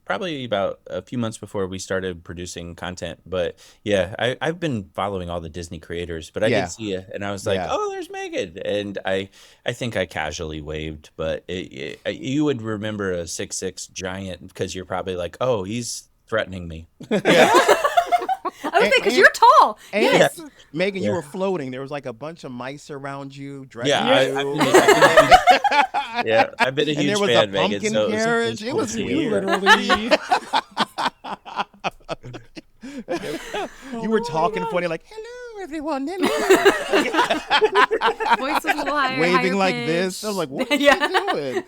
probably about a few months before we started producing content. But yeah, I've been following all the Disney creators, but I Yeah. did see you, and I was like, Yeah. oh, there's Megan. And I think I casually waved, but you would remember a 6'6" giant, because you're probably like, oh, he's threatening me. I was because you're tall. And Yes. Megan, you Yeah. were floating. There was like a bunch of mice around you. Dragging Yeah, you. I've been a And huge there was a fan, Megan. pumpkin So carriage. It cool was to see you. weird. Literally. You were talking funny, like, hello, everyone. Hello. Voice was a little higher. Waving higher like pitch. this. I was like, what are Yeah. you doing?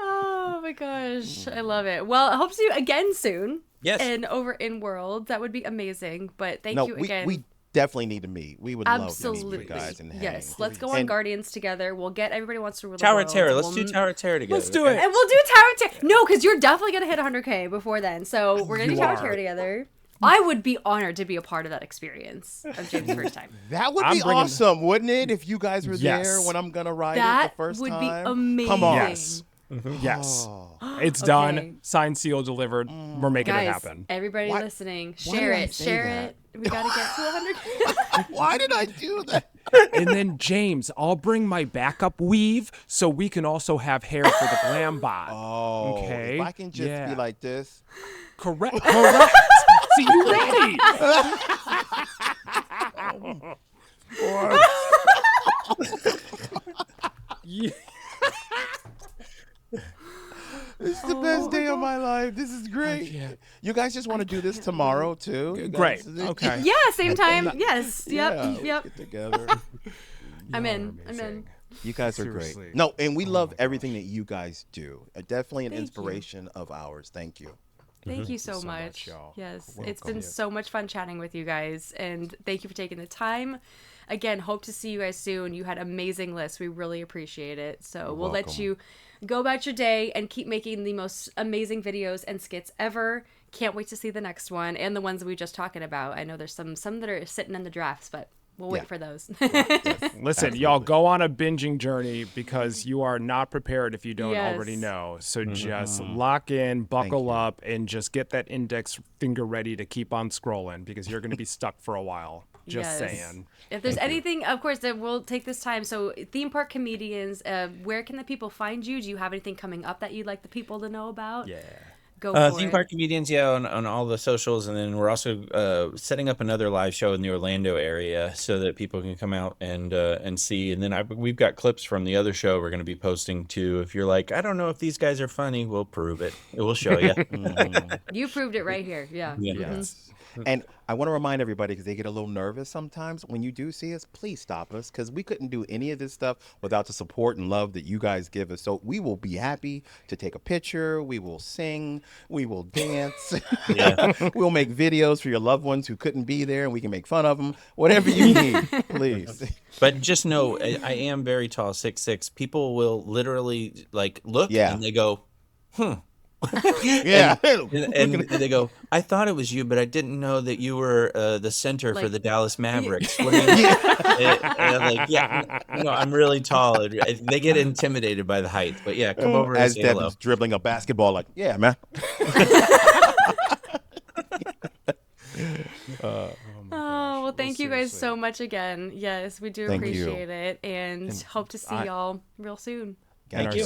Oh my gosh, I love it. Well, I hope to see you again soon. Yes. And over in World, that would be amazing. But thank No, you again. we definitely need to meet. We would love to Absolutely, meet you guys and hang. yes. Let's go on And- Guardians together. We'll get Everybody Wants to Rule the Tower World. of Terror. Let's We'll- do Tower of Terror together. Let's do it. And we'll do Tower of Terror. No, because you're definitely gonna hit 100K before then. So we're gonna do You Tower of are. Terror together. I would be honored to be a part of that experience of James' first time. That would I'm be bringing- awesome, wouldn't it? If you guys were Yes. there when I'm gonna ride it That the first would time. be amazing. Come on. Yes. Yes. Oh. It's Okay. done. Signed, sealed, delivered. We're making it Guys, happen. everybody Why- listening, why share did I it. say Share that? it. We gotta get to 100K. Why did I do that? And then, James, I'll bring my backup weave so we can also have hair for the glam bot. Oh, Okay. if I can just Yeah. be like this. Correct. Correct. See, you ready? Yeah. This is the best day of my life. This is great. You guys just want to do this tomorrow too? You Great. guys- Okay. Yeah, same time. Yes. Yeah, Yep. let's Yep. get together. I'm in. You're I'm in. amazing. You guys are Seriously. great. No, and we love everything that you guys do. Definitely an Thank you. inspiration of ours. Thank you. Thank you so so much. much, y'all. Yes, You're it's welcome. been so much fun chatting with you guys, and thank you for taking the time. Again, hope to see you guys soon. You had amazing lists. We really appreciate it. So we'll let welcome. you go about your day and keep making the most amazing videos and skits ever. Can't wait to see the next one and the ones that we were just talking about. I know there's some that are sitting in the drafts, but we'll wait Yeah. for those. Listen, y'all, go on a binging journey because you are not prepared if you don't already Yes. know. So just lock in, buckle you. up, and just get that index finger ready to keep on scrolling because you're going to be stuck for a while. Just Yes. saying. If there's anything, of course, that we'll take this time. So, theme park comedians, where can the people find you? Do you have anything coming up that you'd like the people to know about? Yeah. Go for Theme it. Park Comedians, yeah, on all the socials, and then we're also setting up another live show in the Orlando area so that people can come out and see. And then we've got clips from the other show we're going to be posting too. If you're like, I don't know if these guys are funny, we'll prove it. We'll show you. You proved it right here. Yeah. Yeah. Yes. And I want to remind everybody, because they get a little nervous sometimes, when you do see us, please stop us, because we couldn't do any of this stuff without the support and love that you guys give us. So we will be happy to take a picture. We will sing. We will dance. Yeah. We'll make videos for your loved ones who couldn't be there, and we can make fun of them. Whatever you need, please. But just know, I am very tall, 6'6". People will literally like look Yeah. and they go, Yeah. and they go, I thought it was you, but I didn't know that you were the center for Like- the Dallas Mavericks. What are you? And I'm like, yeah, no, I'm really tall. They get intimidated by the height, but yeah, come over and As say hello. Devin's dribbling a basketball, like, yeah, man. Oh, well, thank you guys seriously. so much again. Yes, we do Thank you. appreciate it, and hope to see y'all real soon. And Thank are you.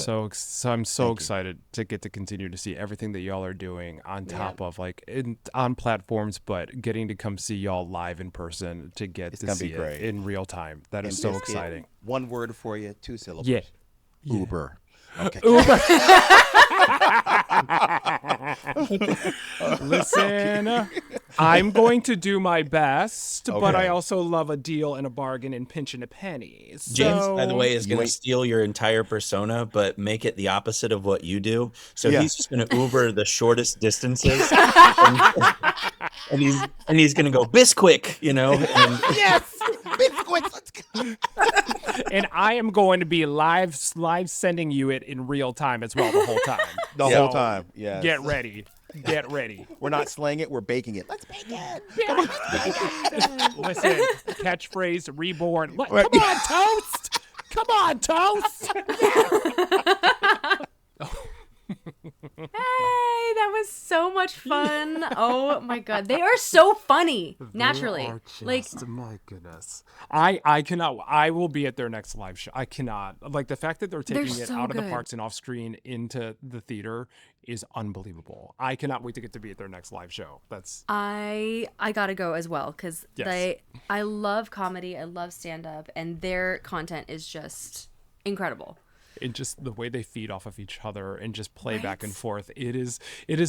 I'm so excited to get to continue to see everything that y'all are doing on top of like on platforms, but getting to come see y'all live in person to get to gonna be see great. it in real time. That is And so Biscuit, exciting. One word for you, 2 syllables. Yeah. Uber. Okay. Listen, I'm going to do my best, but I Okay. also love a deal and a bargain and pinching a penny. James, by the So- way, is going to ain't- steal your entire persona, but make it the opposite of what you do. So Yeah. he's just going to Uber the shortest distances, and he's going to go Bisquick, you know. And Yes. Biscuits. Let's go. and I am going to be live sending you it in real time as well the whole time. The whole time. Yes. Get ready. Get ready. We're not slaying it. We're baking it. Let's bake it. Listen, catchphrase reborn. Come Right. on, Toast! Come on, Toast! Hey, that was so much fun. Oh my god, they are so funny naturally. Like My goodness. I cannot. I will be at their next live show. I cannot. Like the fact that they're taking it so out of the good. parks and off screen into the theater is unbelievable. I cannot wait to get to be at their next live show. That's I gotta go as well because Yes. I love comedy, I love stand up, and their content is just incredible. and just the way they feed off of each other and just play back and Right? forth. It is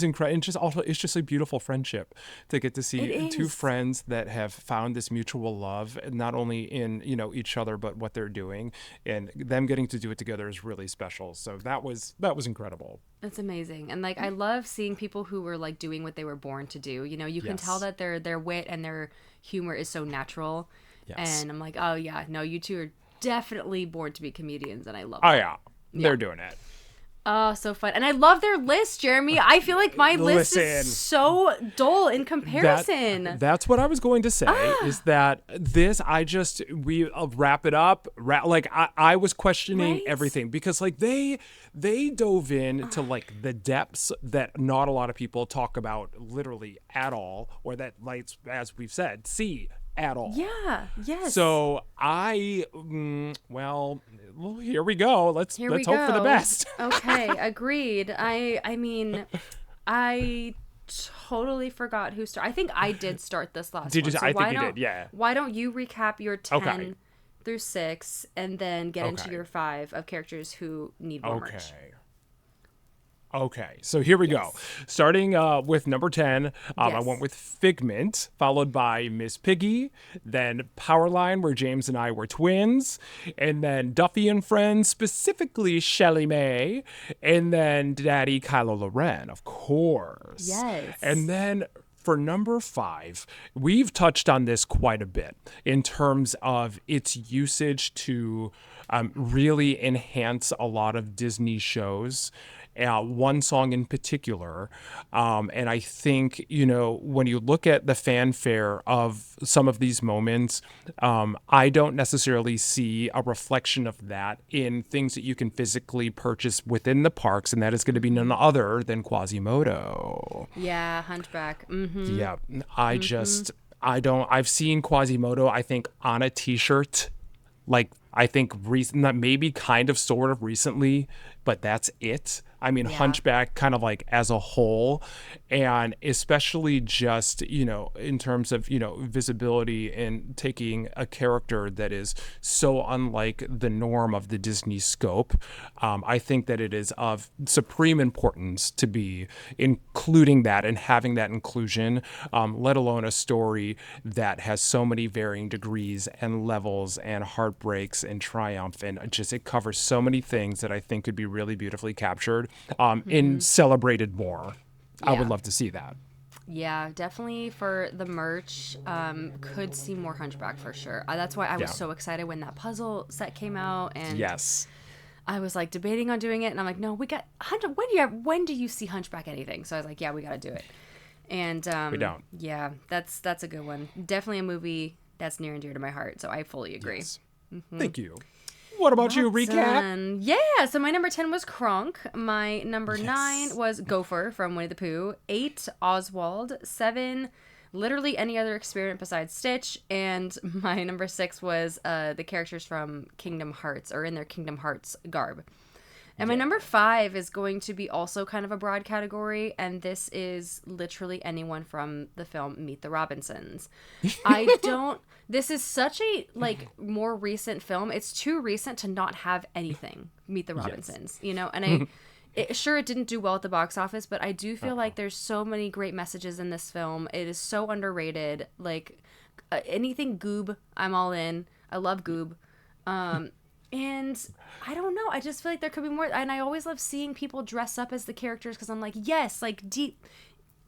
incredible. And just also, it's just a beautiful friendship to get to see It two is. friends that have found this mutual love, not only in, each other, but what they're doing, and them getting to do it together is really special. So that was incredible. It's amazing. And like I love seeing people who were like doing what they were born to do. You can tell Yes. that their wit and their humor is so natural. Yes. And I'm like, oh yeah, no, you two are definitely born to be comedians, and I love Oh that. yeah, they're doing it. Oh, so fun. And I love their list, Jeremy. I feel like my list Listen. is so dull in comparison. That's what I was going to say. Is that this? We wrap it up. I was questioning Right? everything because like they dove in to like the depths that not a lot of people talk about literally at all, or that like as we've said, see at all. Yeah, yes. So well, here we go. Let's Here we hope for the go. best. Okay, agreed. I mean, I totally forgot who started. I think I did start this last Did one. you? So I why think you don't- did. Yeah. Why don't you recap your 10 Okay. through 6 and then get into Okay. your 5 of characters who need more merch? Okay, so here we go. Starting with number 10, I Yes. went with Figment, followed by Miss Piggy, then Powerline, where James and I were twins, and then Duffy and Friends, specifically Shelly May, and then Daddy Kylo Loren, of course. Yes. And then for number 5, we've touched on this quite a bit in terms of its usage to really enhance a lot of Disney shows. One song in particular. And I think, when you look at the fanfare of some of these moments, I don't necessarily see a reflection of that in things that you can physically purchase within the parks. And that is going to be none other than Quasimodo. Yeah, Hunchback. Mm-hmm. Yeah. I've seen Quasimodo, I think, on a t-shirt. Like, I think maybe kind of sort of recently, but that's it. I mean, Yeah. Hunchback kind of like as a whole, and especially just, in terms of, visibility and taking a character that is so unlike the norm of the Disney scope. I think that it is of supreme importance to be including that and having that inclusion, let alone a story that has so many varying degrees and levels and heartbreaks and triumph, and it covers so many things that I think could be really beautifully captured and celebrated more. I would Yeah. love to see that. Yeah, definitely for the merch. Could see more Hunchback for sure. That's why I was Yeah. so excited when that puzzle set came out, and Yes. I was like debating on doing it, and I'm like, no, we got when do you see Hunchback anything? So I was like, yeah, we got to do it. And We don't. Yeah, that's a good one. Definitely a movie that's near and dear to my heart. So I fully agree. Yes. Thank you. What about you? Recap? Yeah, so my number 10 was Kronk. My number 9 was Gopher from Winnie the Pooh. 8, Oswald. 7, literally any other experiment besides Stitch. And my number 6 was the characters from Kingdom Hearts, or in their Kingdom Hearts garb. And my number 5 is going to be also kind of a broad category, and this is literally anyone from the film Meet the Robinsons. This is such a, more recent film. It's too recent to not have anything Meet the Robinsons, you know? And it didn't do well at the box office, but I do feel like there's so many great messages in this film. It is so underrated. Anything Goob, I'm all in. I love Goob. And I don't know. I just feel like there could be more. And I always love seeing people dress up as the characters because I'm like, yes, deep.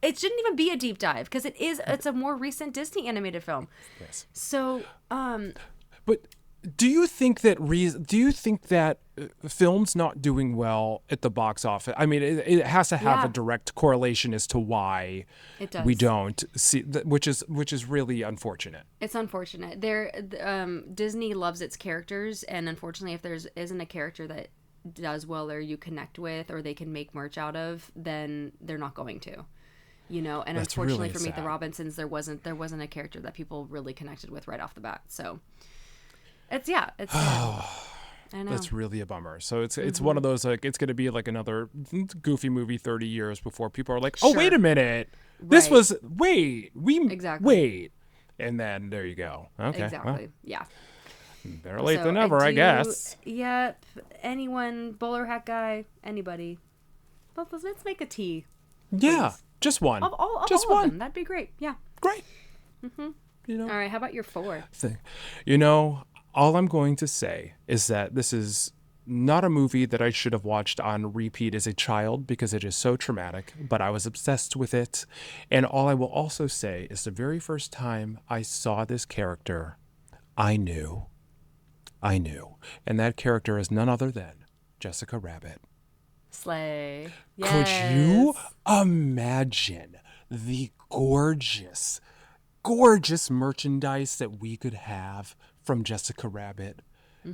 It shouldn't even be a deep dive because it's a more recent Disney animated film. Yes. So, But do you think that films not doing well at the box office? I mean, it has to have a direct correlation as to why it does. we don't see, which is really unfortunate. It's unfortunate. Disney loves its characters, and unfortunately, if there isn't a character that does well or you connect with or they can make merch out of, then they're not going to. You know, and That's unfortunately really for Meet the sad. Robinsons, there wasn't a character that people really connected with right off the bat. So it's sad. I know. That's really a bummer. So it's one of those, it's going to be like another Goofy movie 30 years before people are like, oh, wait a minute. This Right. was, Exactly. wait. And then there you go. Okay. Exactly. Yeah. Well, better late So than never, I guess. Yep. Anyone, bowler hat guy, anybody. Let's make a tea. Yeah. Please. Just one. Of Just all one. of them. That'd be great. Yeah. Great. You know, All right. How about your 4? all I'm going to say is that this is not a movie that I should have watched on repeat as a child because it is so traumatic, but I was obsessed with it. And all I will also say is the very first time I saw this character, I knew. And that character is none other than Jessica Rabbit. Slay. Could you imagine the gorgeous merchandise that we could have from Jessica Rabbit?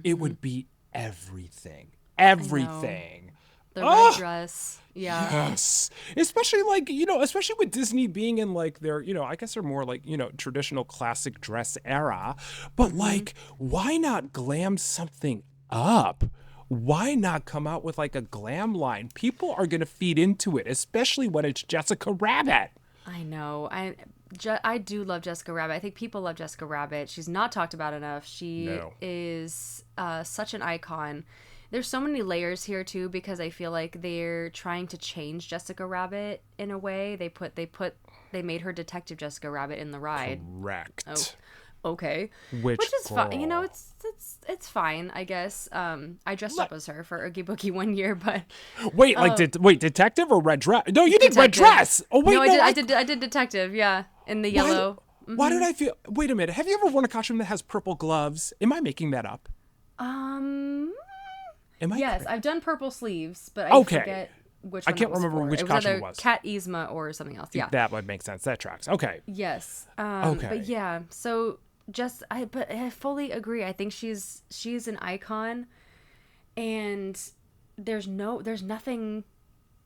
It would be everything. Everything. The red dress. Yeah. Yes. Especially especially with Disney being in their, I guess they're more traditional classic dress era. But why not glam something up? Why not come out with a glam line? People are going to feed into it, especially when it's Jessica Rabbit. I know. I do love Jessica Rabbit. I think people love Jessica Rabbit. She's not talked about enough. She is such an icon. There's so many layers here too because I feel like they're trying to change Jessica Rabbit in a way. They made her Detective Jessica Rabbit in the ride. Correct. Oh, okay. Which is fine. You know, girl? it's fine, I guess. I dressed up as her for Oogie Boogie one year, but wait, detective or red dress? No, you did red Detective. dress. Oh wait, no, I did detective. Yeah, in the yellow. Why did I feel? Wait a minute. Have you ever worn a costume that has purple gloves? Am I making that up? Am I? Yes, I've done purple sleeves, but I forget which one. I can't remember which costume it was. Cat Yzma or something else. Yeah, that would make sense. That tracks. Okay. Yes. Okay. But yeah, so but I fully agree. I think she's an icon, and there's nothing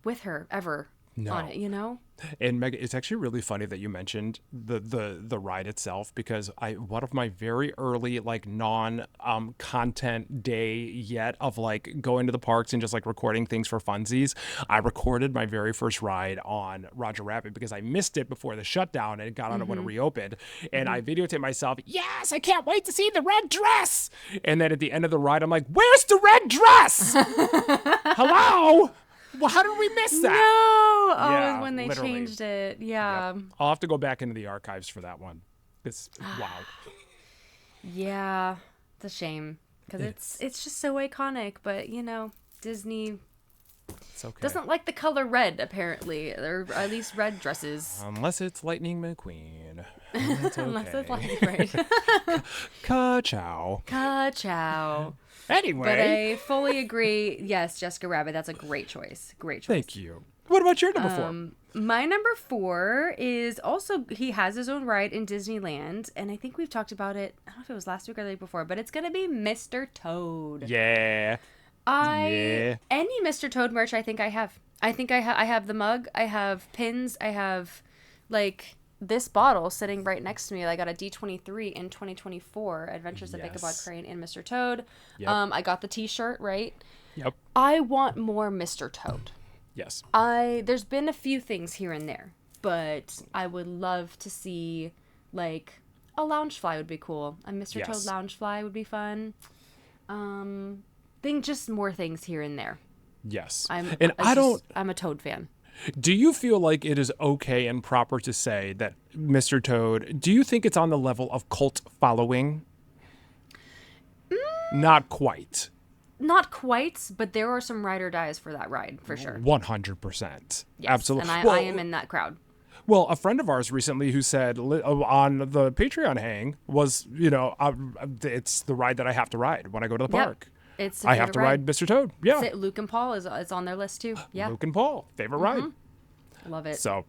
with her ever on it. You know. And Meg, it's actually really funny that you mentioned the ride itself because one of my very early non content day yet of going to the parks and just recording things for funsies, I recorded my very first ride on Roger Rabbit because I missed it before the shutdown and it got on it when it reopened, and I videotaped myself. Yes, I can't wait to see the red dress. And then at the end of the ride, I'm like, where's the red dress? Hello. Well, how did we miss that? No! Yeah, when they literally. changed it. Yeah. Yep. I'll have to go back into the archives for that one. It's wow. Yeah. It's a shame because it's just so iconic. But Disney, It's okay. Doesn't like the color red, apparently, or at least red dresses. Unless it's Lightning McQueen. It's okay. Unless it's like right. Ka-chow. Ka-chow. Anyway. But I fully agree. Yes, Jessica Rabbit. That's a great choice. Great choice. Thank you. What about your number 4? My number 4 is also, he has his own ride in Disneyland, and I think we've talked about it. I don't know if it was last week or the week before, but it's gonna be Mr. Toad. Yeah. Any Mr. Toad merch I think I have. I think I have the mug, I have pins, I have like this bottle sitting right next to me. I got a D23 in 2024, Adventures of Ichabod Crane and Mr. Toad. Yep. I got the t-shirt, right? Yep. I want more Mr. Toad. Yes. There's been a few things here and there, but I would love to see like a Loungefly would be cool. A Mr. Toad Loungefly would be fun. Think just more things here and there. Yes. I'm a Toad fan. Do you feel like it is okay and proper to say that Mr. Toad, do you think it's on the level of cult following? Not quite. Not quite, but there are some ride or dies for that ride, for sure. 100%. Yes, Absolutely. And I am in that crowd. Well, a friend of ours recently who said on the Patreon hang was, it's the ride that I have to ride when I go to the park. It's I have to ride Mr. Toad. Yeah. Luke and Paul is on their list too. Yeah. Luke and Paul, favorite ride. Love it. So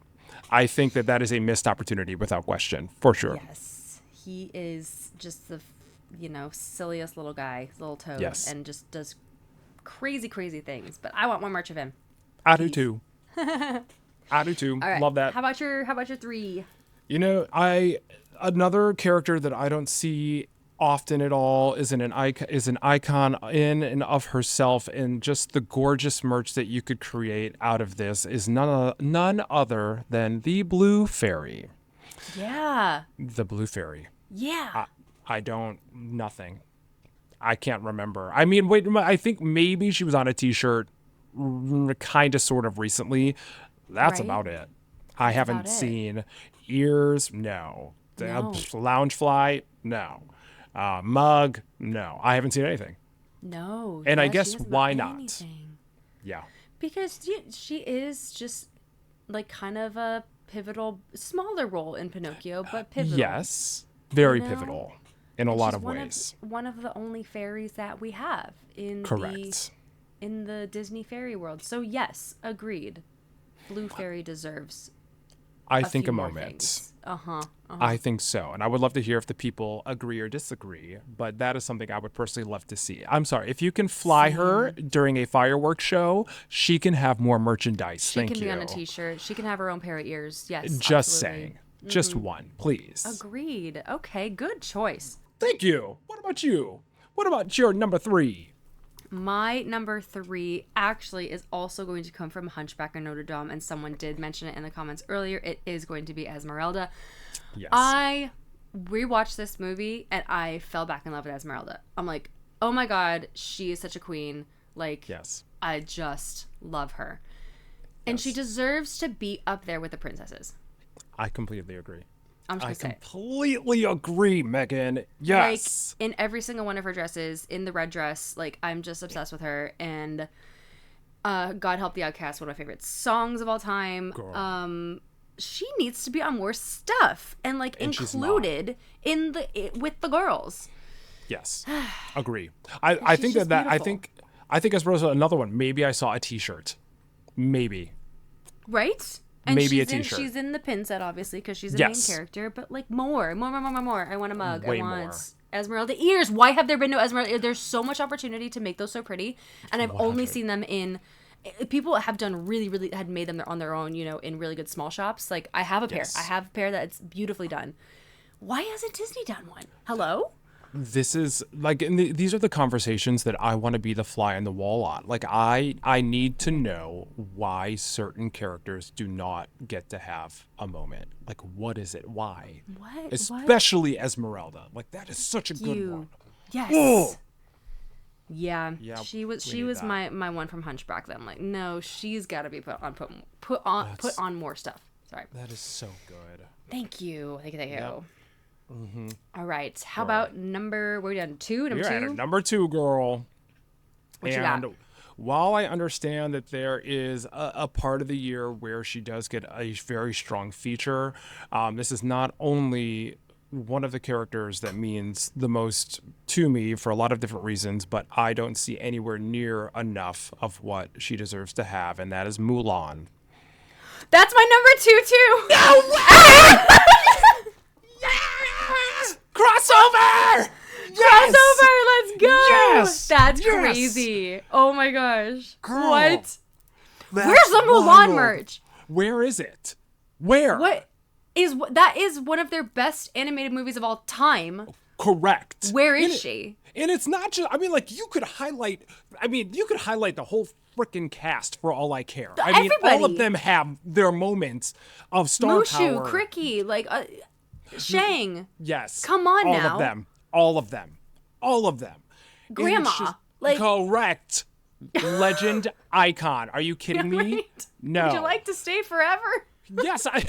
I think that is a missed opportunity without question, for sure. Yes. He is just the silliest little guy, little Toad, and just does crazy, crazy things. But I want more merch of him. I do too. I do too. All right. Love that. How about your 3? Another character that I don't see often at all is an icon in and of herself, and just the gorgeous merch that you could create out of this is none other than the Blue Fairy. Yeah. The Blue Fairy. Yeah. Nothing. I can't remember. I mean, wait, I think maybe she was on a t-shirt kind of sort of recently. That's about it. I haven't seen ears. No. Loungefly. No. Mug. No. I haven't seen anything. No. And I guess why not? Anything. Yeah. Because she is just like kind of a pivotal, smaller role in Pinocchio, but pivotal. Yes. Very pivotal. In a lot of one ways. One of the only fairies that we have in the Disney fairy world. So yes, agreed. Blue Fairy deserves I think a moment. Uh-huh. I think so. And I would love to hear if the people agree or disagree, but that is something I would personally love to see. I'm sorry, if you can fly her during a fireworks show, she can have more merchandise. She can be on a t-shirt. She can have her own pair of ears. Yes. Just absolutely. saying. Just one, please. Agreed. Okay, good choice. Thank you. What about you? What about your number 3? My number 3 actually is also going to come from Hunchback of Notre Dame, and someone did mention it in the comments earlier. It is going to be Esmeralda. Yes. I rewatched this movie, and I fell back in love with Esmeralda. I'm like, oh my god, she is such a queen. Like, yes. I just love her. And she deserves to be up there with the princesses. I completely agree. I'm just gonna say. Completely agree, Megan. Yes. Like, in every single one of her dresses, in the red dress, like, I'm just obsessed with her. And God Help the Outcast, one of my favorite songs of all time. Girl. She needs to be on more stuff and like included with the girls. Yes. Agree. I think that I think Esmeralda another one. Maybe I saw a t-shirt. Maybe. Right? And maybe a t-shirt. She's in the pin set, obviously, because she's a main character. But like more. I want a mug. Way I want more. Esmeralda ears. Why have there been no Esmeralda? There's so much opportunity to make those so pretty, and I've only seen them in. People have done really had made them on their own, in really good small shops. Like I have a pair. I have a pair that's beautifully done. Why hasn't Disney done one? Hello? This is like these are the conversations that I want to be the fly on the wall on. Like I need to know why certain characters do not get to have a moment. Like what is it? Why? What? Especially Esmeralda. Like that is such a good one. Yes. Oh! Yeah. She was my one from Hunchback. That I'm like, no, she's got to be put on more stuff. Sorry. That is so good. Thank you. Thank you. Yep. Mm-hmm. All right. How about we're done 2? We're at number 2, girl. What you got? while I understand that there is a part of the year where she does get a very strong feature, this is not only one of the characters that means the most to me for a lot of different reasons, but I don't see anywhere near enough of what she deserves to have, and that is Mulan. That's my number 2 too. No way! Yes! Crossover! Yes! Crossover, let's go. Yes! That's Yes! crazy. Oh my gosh. Girl, What? that's Where's the Mulan wild. merch? Where is it? Where? What is that is one of their best animated movies of all time. Correct. Where is she? And it's not just, I mean, like, you could highlight the whole freaking cast for all I care. I mean, all Everybody. of them have their moments of star Mushu, power. Cricky, like Shang, Yes. Come on all now. of them. All of them. All of them. And it's Grandma, just- like- correct. Legend icon. Are you kidding me? Right? No. Would you like to stay forever? Yes, I.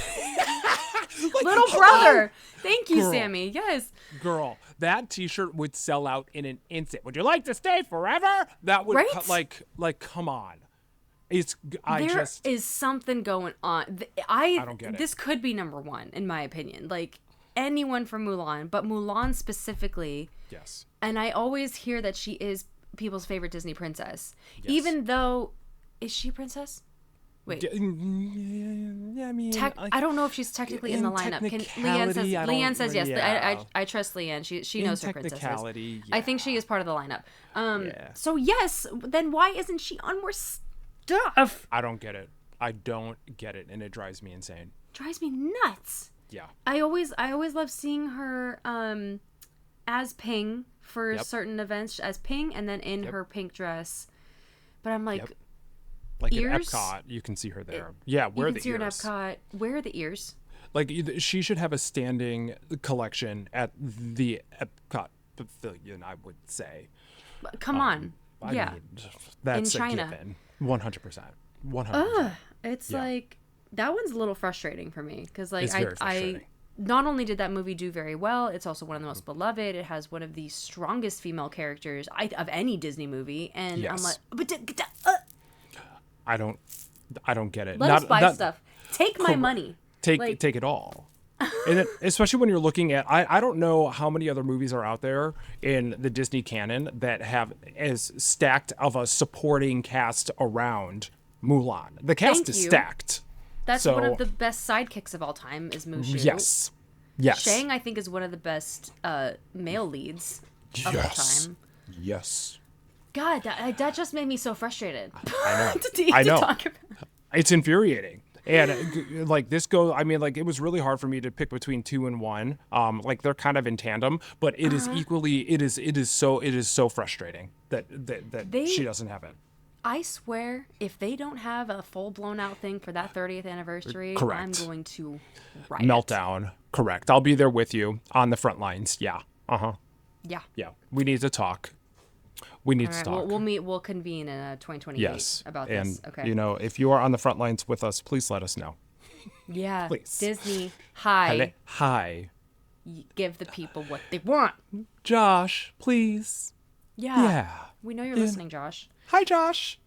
Like, Little hello? brother. Thank you, Girl. Sammy. Yes. Girl, that T-shirt would sell out in an instant. Would you like to stay forever? That would Right? like come on. It's There is something going on. I don't get it. This could be number 1 in my opinion. Like anyone from Mulan, but Mulan specifically. yes. And I always hear that she is people's favorite Disney princess, even though is she a princess? Wait, Yeah, I mean, I don't know if she's technically in the lineup. technicality, I Leanne don't- says yes. yeah. I trust Leanne. She In knows her princesses. technicality, I think she is part of the lineup. Yeah. So yes, then why isn't she on more stuff? I don't get it. I don't get it, and it drives me insane. Drives me nuts. Yeah. I always love seeing her as Ping for Yep. certain events as Ping, and then in her pink dress. But I'm like, Yep. Like ears? at Epcot, you can see her there. Yeah, where you the can see her in ears? Epcot. Where are the ears? Like she should have a standing collection at the Epcot pavilion, I would say. Come on. I Yeah. mean, that's In a China. given. 100%. 100%. It's Yeah. like that one's a little frustrating for me because like It's very I frustrating. not only did that movie do very well, it's also one of the most beloved. It has one of the strongest female characters of any Disney movie, and I'm Yes. like, but I don't get it. let us buy stuff. Take my money. Take Like- take it all. And especially when you're looking at, I don't know how many other movies are out there in the Disney canon that have as stacked of a supporting cast around Mulan. The cast Thank is you. stacked. That's So- one of the best sidekicks of all time. Is Mushu. Yes. Yes. Shang, I think, is one of the best male leads of all Yes. time. Yes. God, that just made me so frustrated. I know. to I know. talk about. It's infuriating. And like this goes, I mean, like it was really hard for me to pick between 2 and 1. Like they're kind of in tandem, but it is equally, it is so frustrating that she doesn't have it. I swear, if they don't have a full blown out thing for that 30th anniversary, Correct. I'm going to riot. Meltdown. Correct. I'll be there with you on the front lines. Yeah. Yeah. Yeah. We need to talk. We need All to right, talk. we'll meet. We'll convene in 2028 yes. about and, this. Okay. you know, if you are on the front lines with us, please let us know. yeah. please. Disney, hi. Hi. Give the people what they want. Josh, please. Yeah. Yeah. We know you're listening, Josh. Hi, Josh.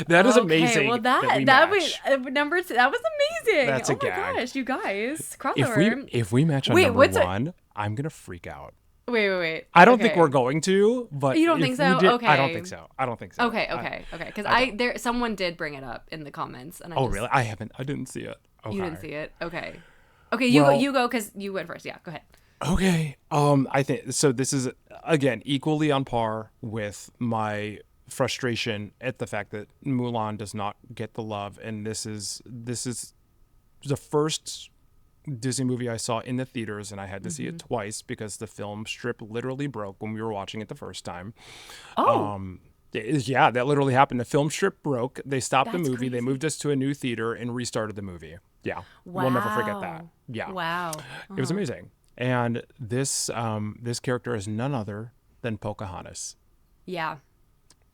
That is amazing. Well, we that match. was number 2. That was amazing. That's a oh my gag. gosh, you guys, If crossover. we match on Wait, number what's a- 1, I'm gonna freak out. Wait. I don't think Okay. we're going to, but You don't if think we so? did- Okay. I don't think so. Okay. Because someone did bring it up in the comments, and I Oh, just, really? I didn't see it. Okay. You didn't see it. Okay. Okay, you Well- you go because you went first. Yeah, go ahead. Okay. I think so. This is again equally on par with my frustration at the fact that Mulan does not get the love, and this is the first Disney movie I saw in the theaters, and I had to see it twice because the film strip literally broke when we were watching it the first time. Oh, Yeah, that literally happened. The film strip broke. They stopped the That's movie. They crazy. moved us to a new theater and restarted the movie. Yeah, we'll never forget that. Wow. Yeah, Wow. it was amazing. And this character is none other than Pocahontas. Yeah.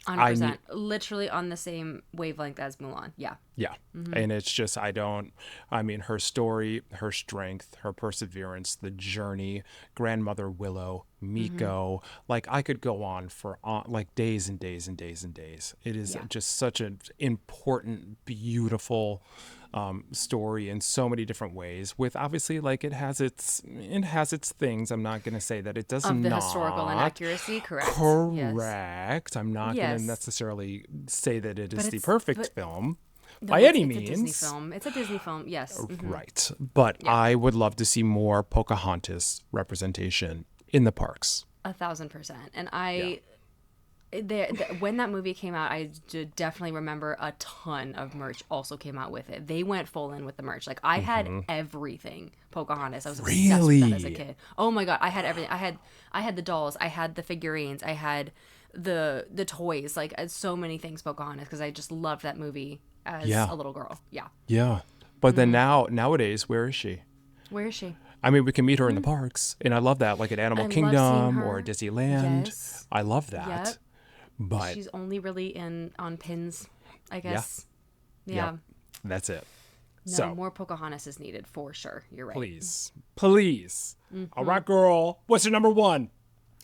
100%. Literally on the same wavelength as Mulan. Yeah. Yeah. And it's just, her story, her strength, her perseverance, the journey, grandmother Willow, Miko, like I could go on for like days and days and days and days. It is just such an important, beautiful story in so many different ways, with obviously like it has its things. I'm not going to say that it does Of the not. historical inaccuracy, correct. Correct. Yes. I'm not going Yes. to necessarily say that it is But the it's- perfect but- film. No, By it's- any it's means. a Disney film. It's a Disney film, yes. Right. But I would love to see more Pocahontas representation in the parks. 1,000%. And when that movie came out, I definitely remember a ton of merch also came out with it. They went full in with the merch. Like I had everything Pocahontas. I was obsessed with that as a kid. Oh my god, I had everything. I had the dolls. I had the figurines. I had the toys. Like so many things Pocahontas because I just loved that movie as a little girl. Yeah. Yeah. But then nowadays, where is she? Where is she? I mean, we can meet her in the parks, and I love that, like at Animal I love seeing Kingdom her. or Disneyland. Yes. I love that. Yep. But She's only really on pins, I guess. Yeah. Yep, that's it. No, So more Pocahontas is needed for sure. You're right. please. All right, girl. What's your number one?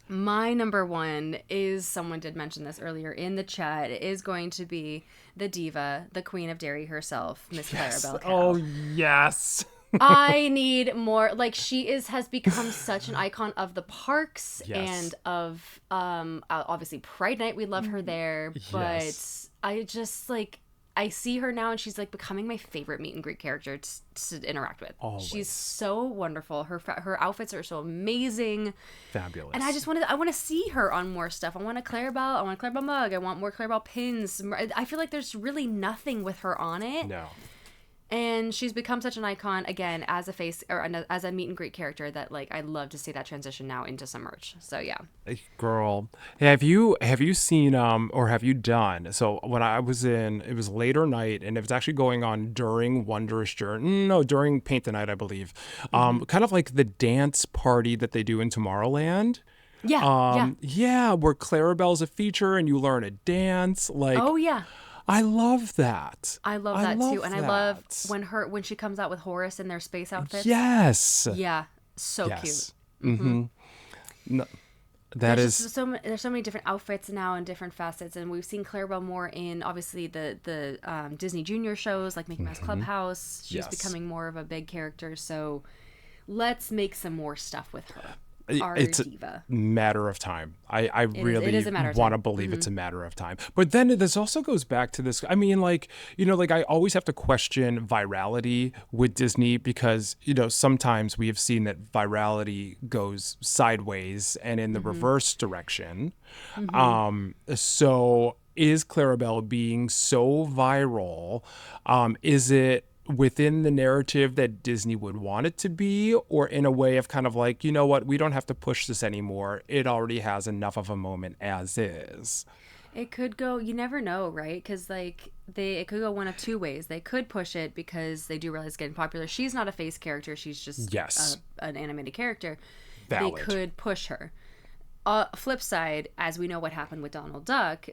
My number one is, someone did mention this earlier in the chat, is going to be the diva, the queen of dairy herself, Miss Clarabelle Cow. Oh, yes. I need more. Like, has become such an icon of the parks and of obviously Pride Night. We love her there, but Yes. I just like, I see her now and she's like becoming my favorite meet and greet character to interact with. Always. She's so wonderful. Her outfits are so amazing. Fabulous. And I want to see her on more stuff. I want a Clarabelle. I want a Clarabelle mug. I want more Clarabelle pins. I feel like there's really nothing with her on it. No. And she's become such an icon again as a face or as a meet and greet character that like I'd love to see that transition now into some merch. So yeah. Girl, have you seen or have you done? So when I was it was later night, and it was actually going on during Wondrous Journey. No, during Paint the Night, I believe. Kind of like the dance party that they do in Tomorrowland. Yeah. Yeah, where Clarabelle's a feature and you learn a dance. Like, Oh yeah. I love that. I love that too. And I love that. when she comes out with Horace in their space outfits. Yes. Yeah. So Yes. cute. Mm-hmm. No, There's so many different outfits now and different facets, and we've seen Clarabelle more in obviously the Disney Junior shows like Mickey Mouse Clubhouse. She's Yes. becoming more of a big character, so let's make some more stuff with her. Our it's diva. a matter of time. I really it is a matter of want to time. believe it's a matter of time. But then this also goes back to this. I mean, like, like I always have to question virality with Disney because, sometimes we have seen that virality goes sideways and in the reverse direction. So is Clarabelle being so viral? Is it within the narrative that Disney would want it to be, or in a way of kind of like, you know what, we don't have to push this anymore. It already has enough of a moment as is. It could go, you never know, right? Because like it could go one of two ways. They could push it because they do realize it's getting popular. She's not a face character. She's just an animated character. Valid. They could push her. Flip side, as we know what happened with Donald Duck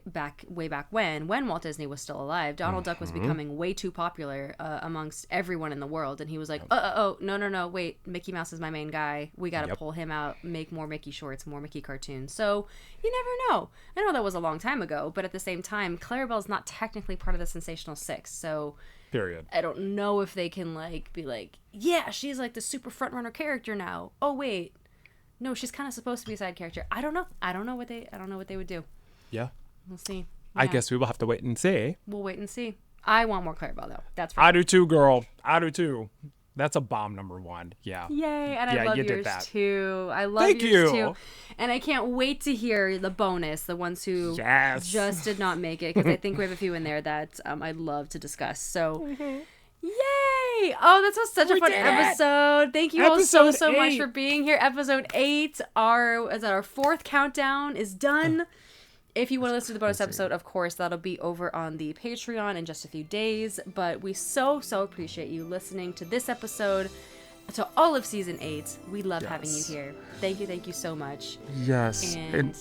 way back when Walt Disney was still alive, Donald Duck was becoming way too popular amongst everyone in the world, and he was like, no, wait, Mickey Mouse is my main guy. We got to pull him out, make more Mickey shorts, more Mickey cartoons. So you never know. I know that was a long time ago, but at the same time, Clarabelle's not technically part of the Sensational Six, so Period. I don't know if they can like be like, yeah, she's like the super front runner character now. Oh wait. No, she's kind of supposed to be a side character. I don't know. I don't know what they would do. Yeah. We'll see. I Yeah. guess we will have to wait and see. We'll wait and see. I want more Clarabelle though. That's for I sure. do too, girl. I do too. That's a bomb number one. Yeah. Yay! And I Yeah, love you did yours that. too. I love Thank yours you. too. And I can't wait to hear the bonus, the ones who Yes. just did not make it, because I think we have a few in there that I'd love to discuss. So. Yay! Oh, this was such a fun did it. episode. Thank you all so Episode much 8. for being here. Episode 8, our fourth countdown is done. If you want to listen to the bonus episode, of course, that'll be over on the Patreon in just a few days. But we so appreciate you listening to this episode to all of season 8. We love having you Yes. here. Thank you so much. Yes. And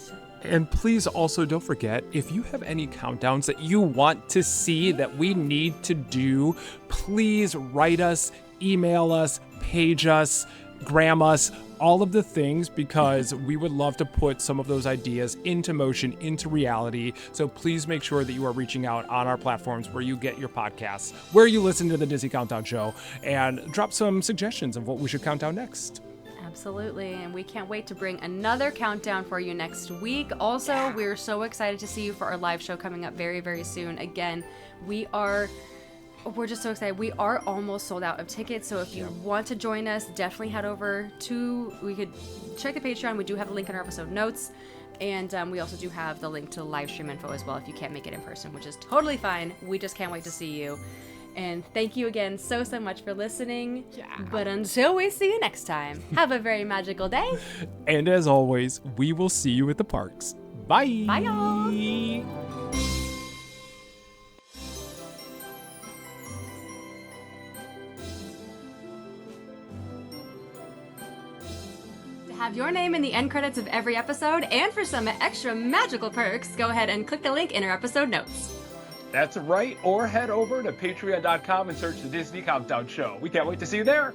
And please also don't forget, if you have any countdowns that you want to see that we need to do, please write us, email us, page us, gram us, all of the things, because we would love to put some of those ideas into motion, into reality. So please make sure that you are reaching out on our platforms where you get your podcasts, where you listen to the Disney Countdown Show, and drop some suggestions of what we should count down next. absolutely, and we can't wait to bring another countdown for you next week. Also, we're so excited to see you for our live show coming up very, very soon. Again, we're just so excited. We are almost sold out of tickets, so if you want to join us, definitely head over we could check the Patreon. We do have a link in our episode notes, and we also do have the link to the live stream info as well if you can't make it in person, which is totally fine. We just can't wait to see you. And thank you again so much for listening. Yeah. But until we see you next time, have a very magical day. And as always, we will see you at the parks. Bye. Bye, y'all. To have your name in the end credits of every episode and for some extra magical perks, go ahead and click the link in our episode notes. That's right, or head over to patreon.com and search the Disney Countdown Show. We can't wait to see you there.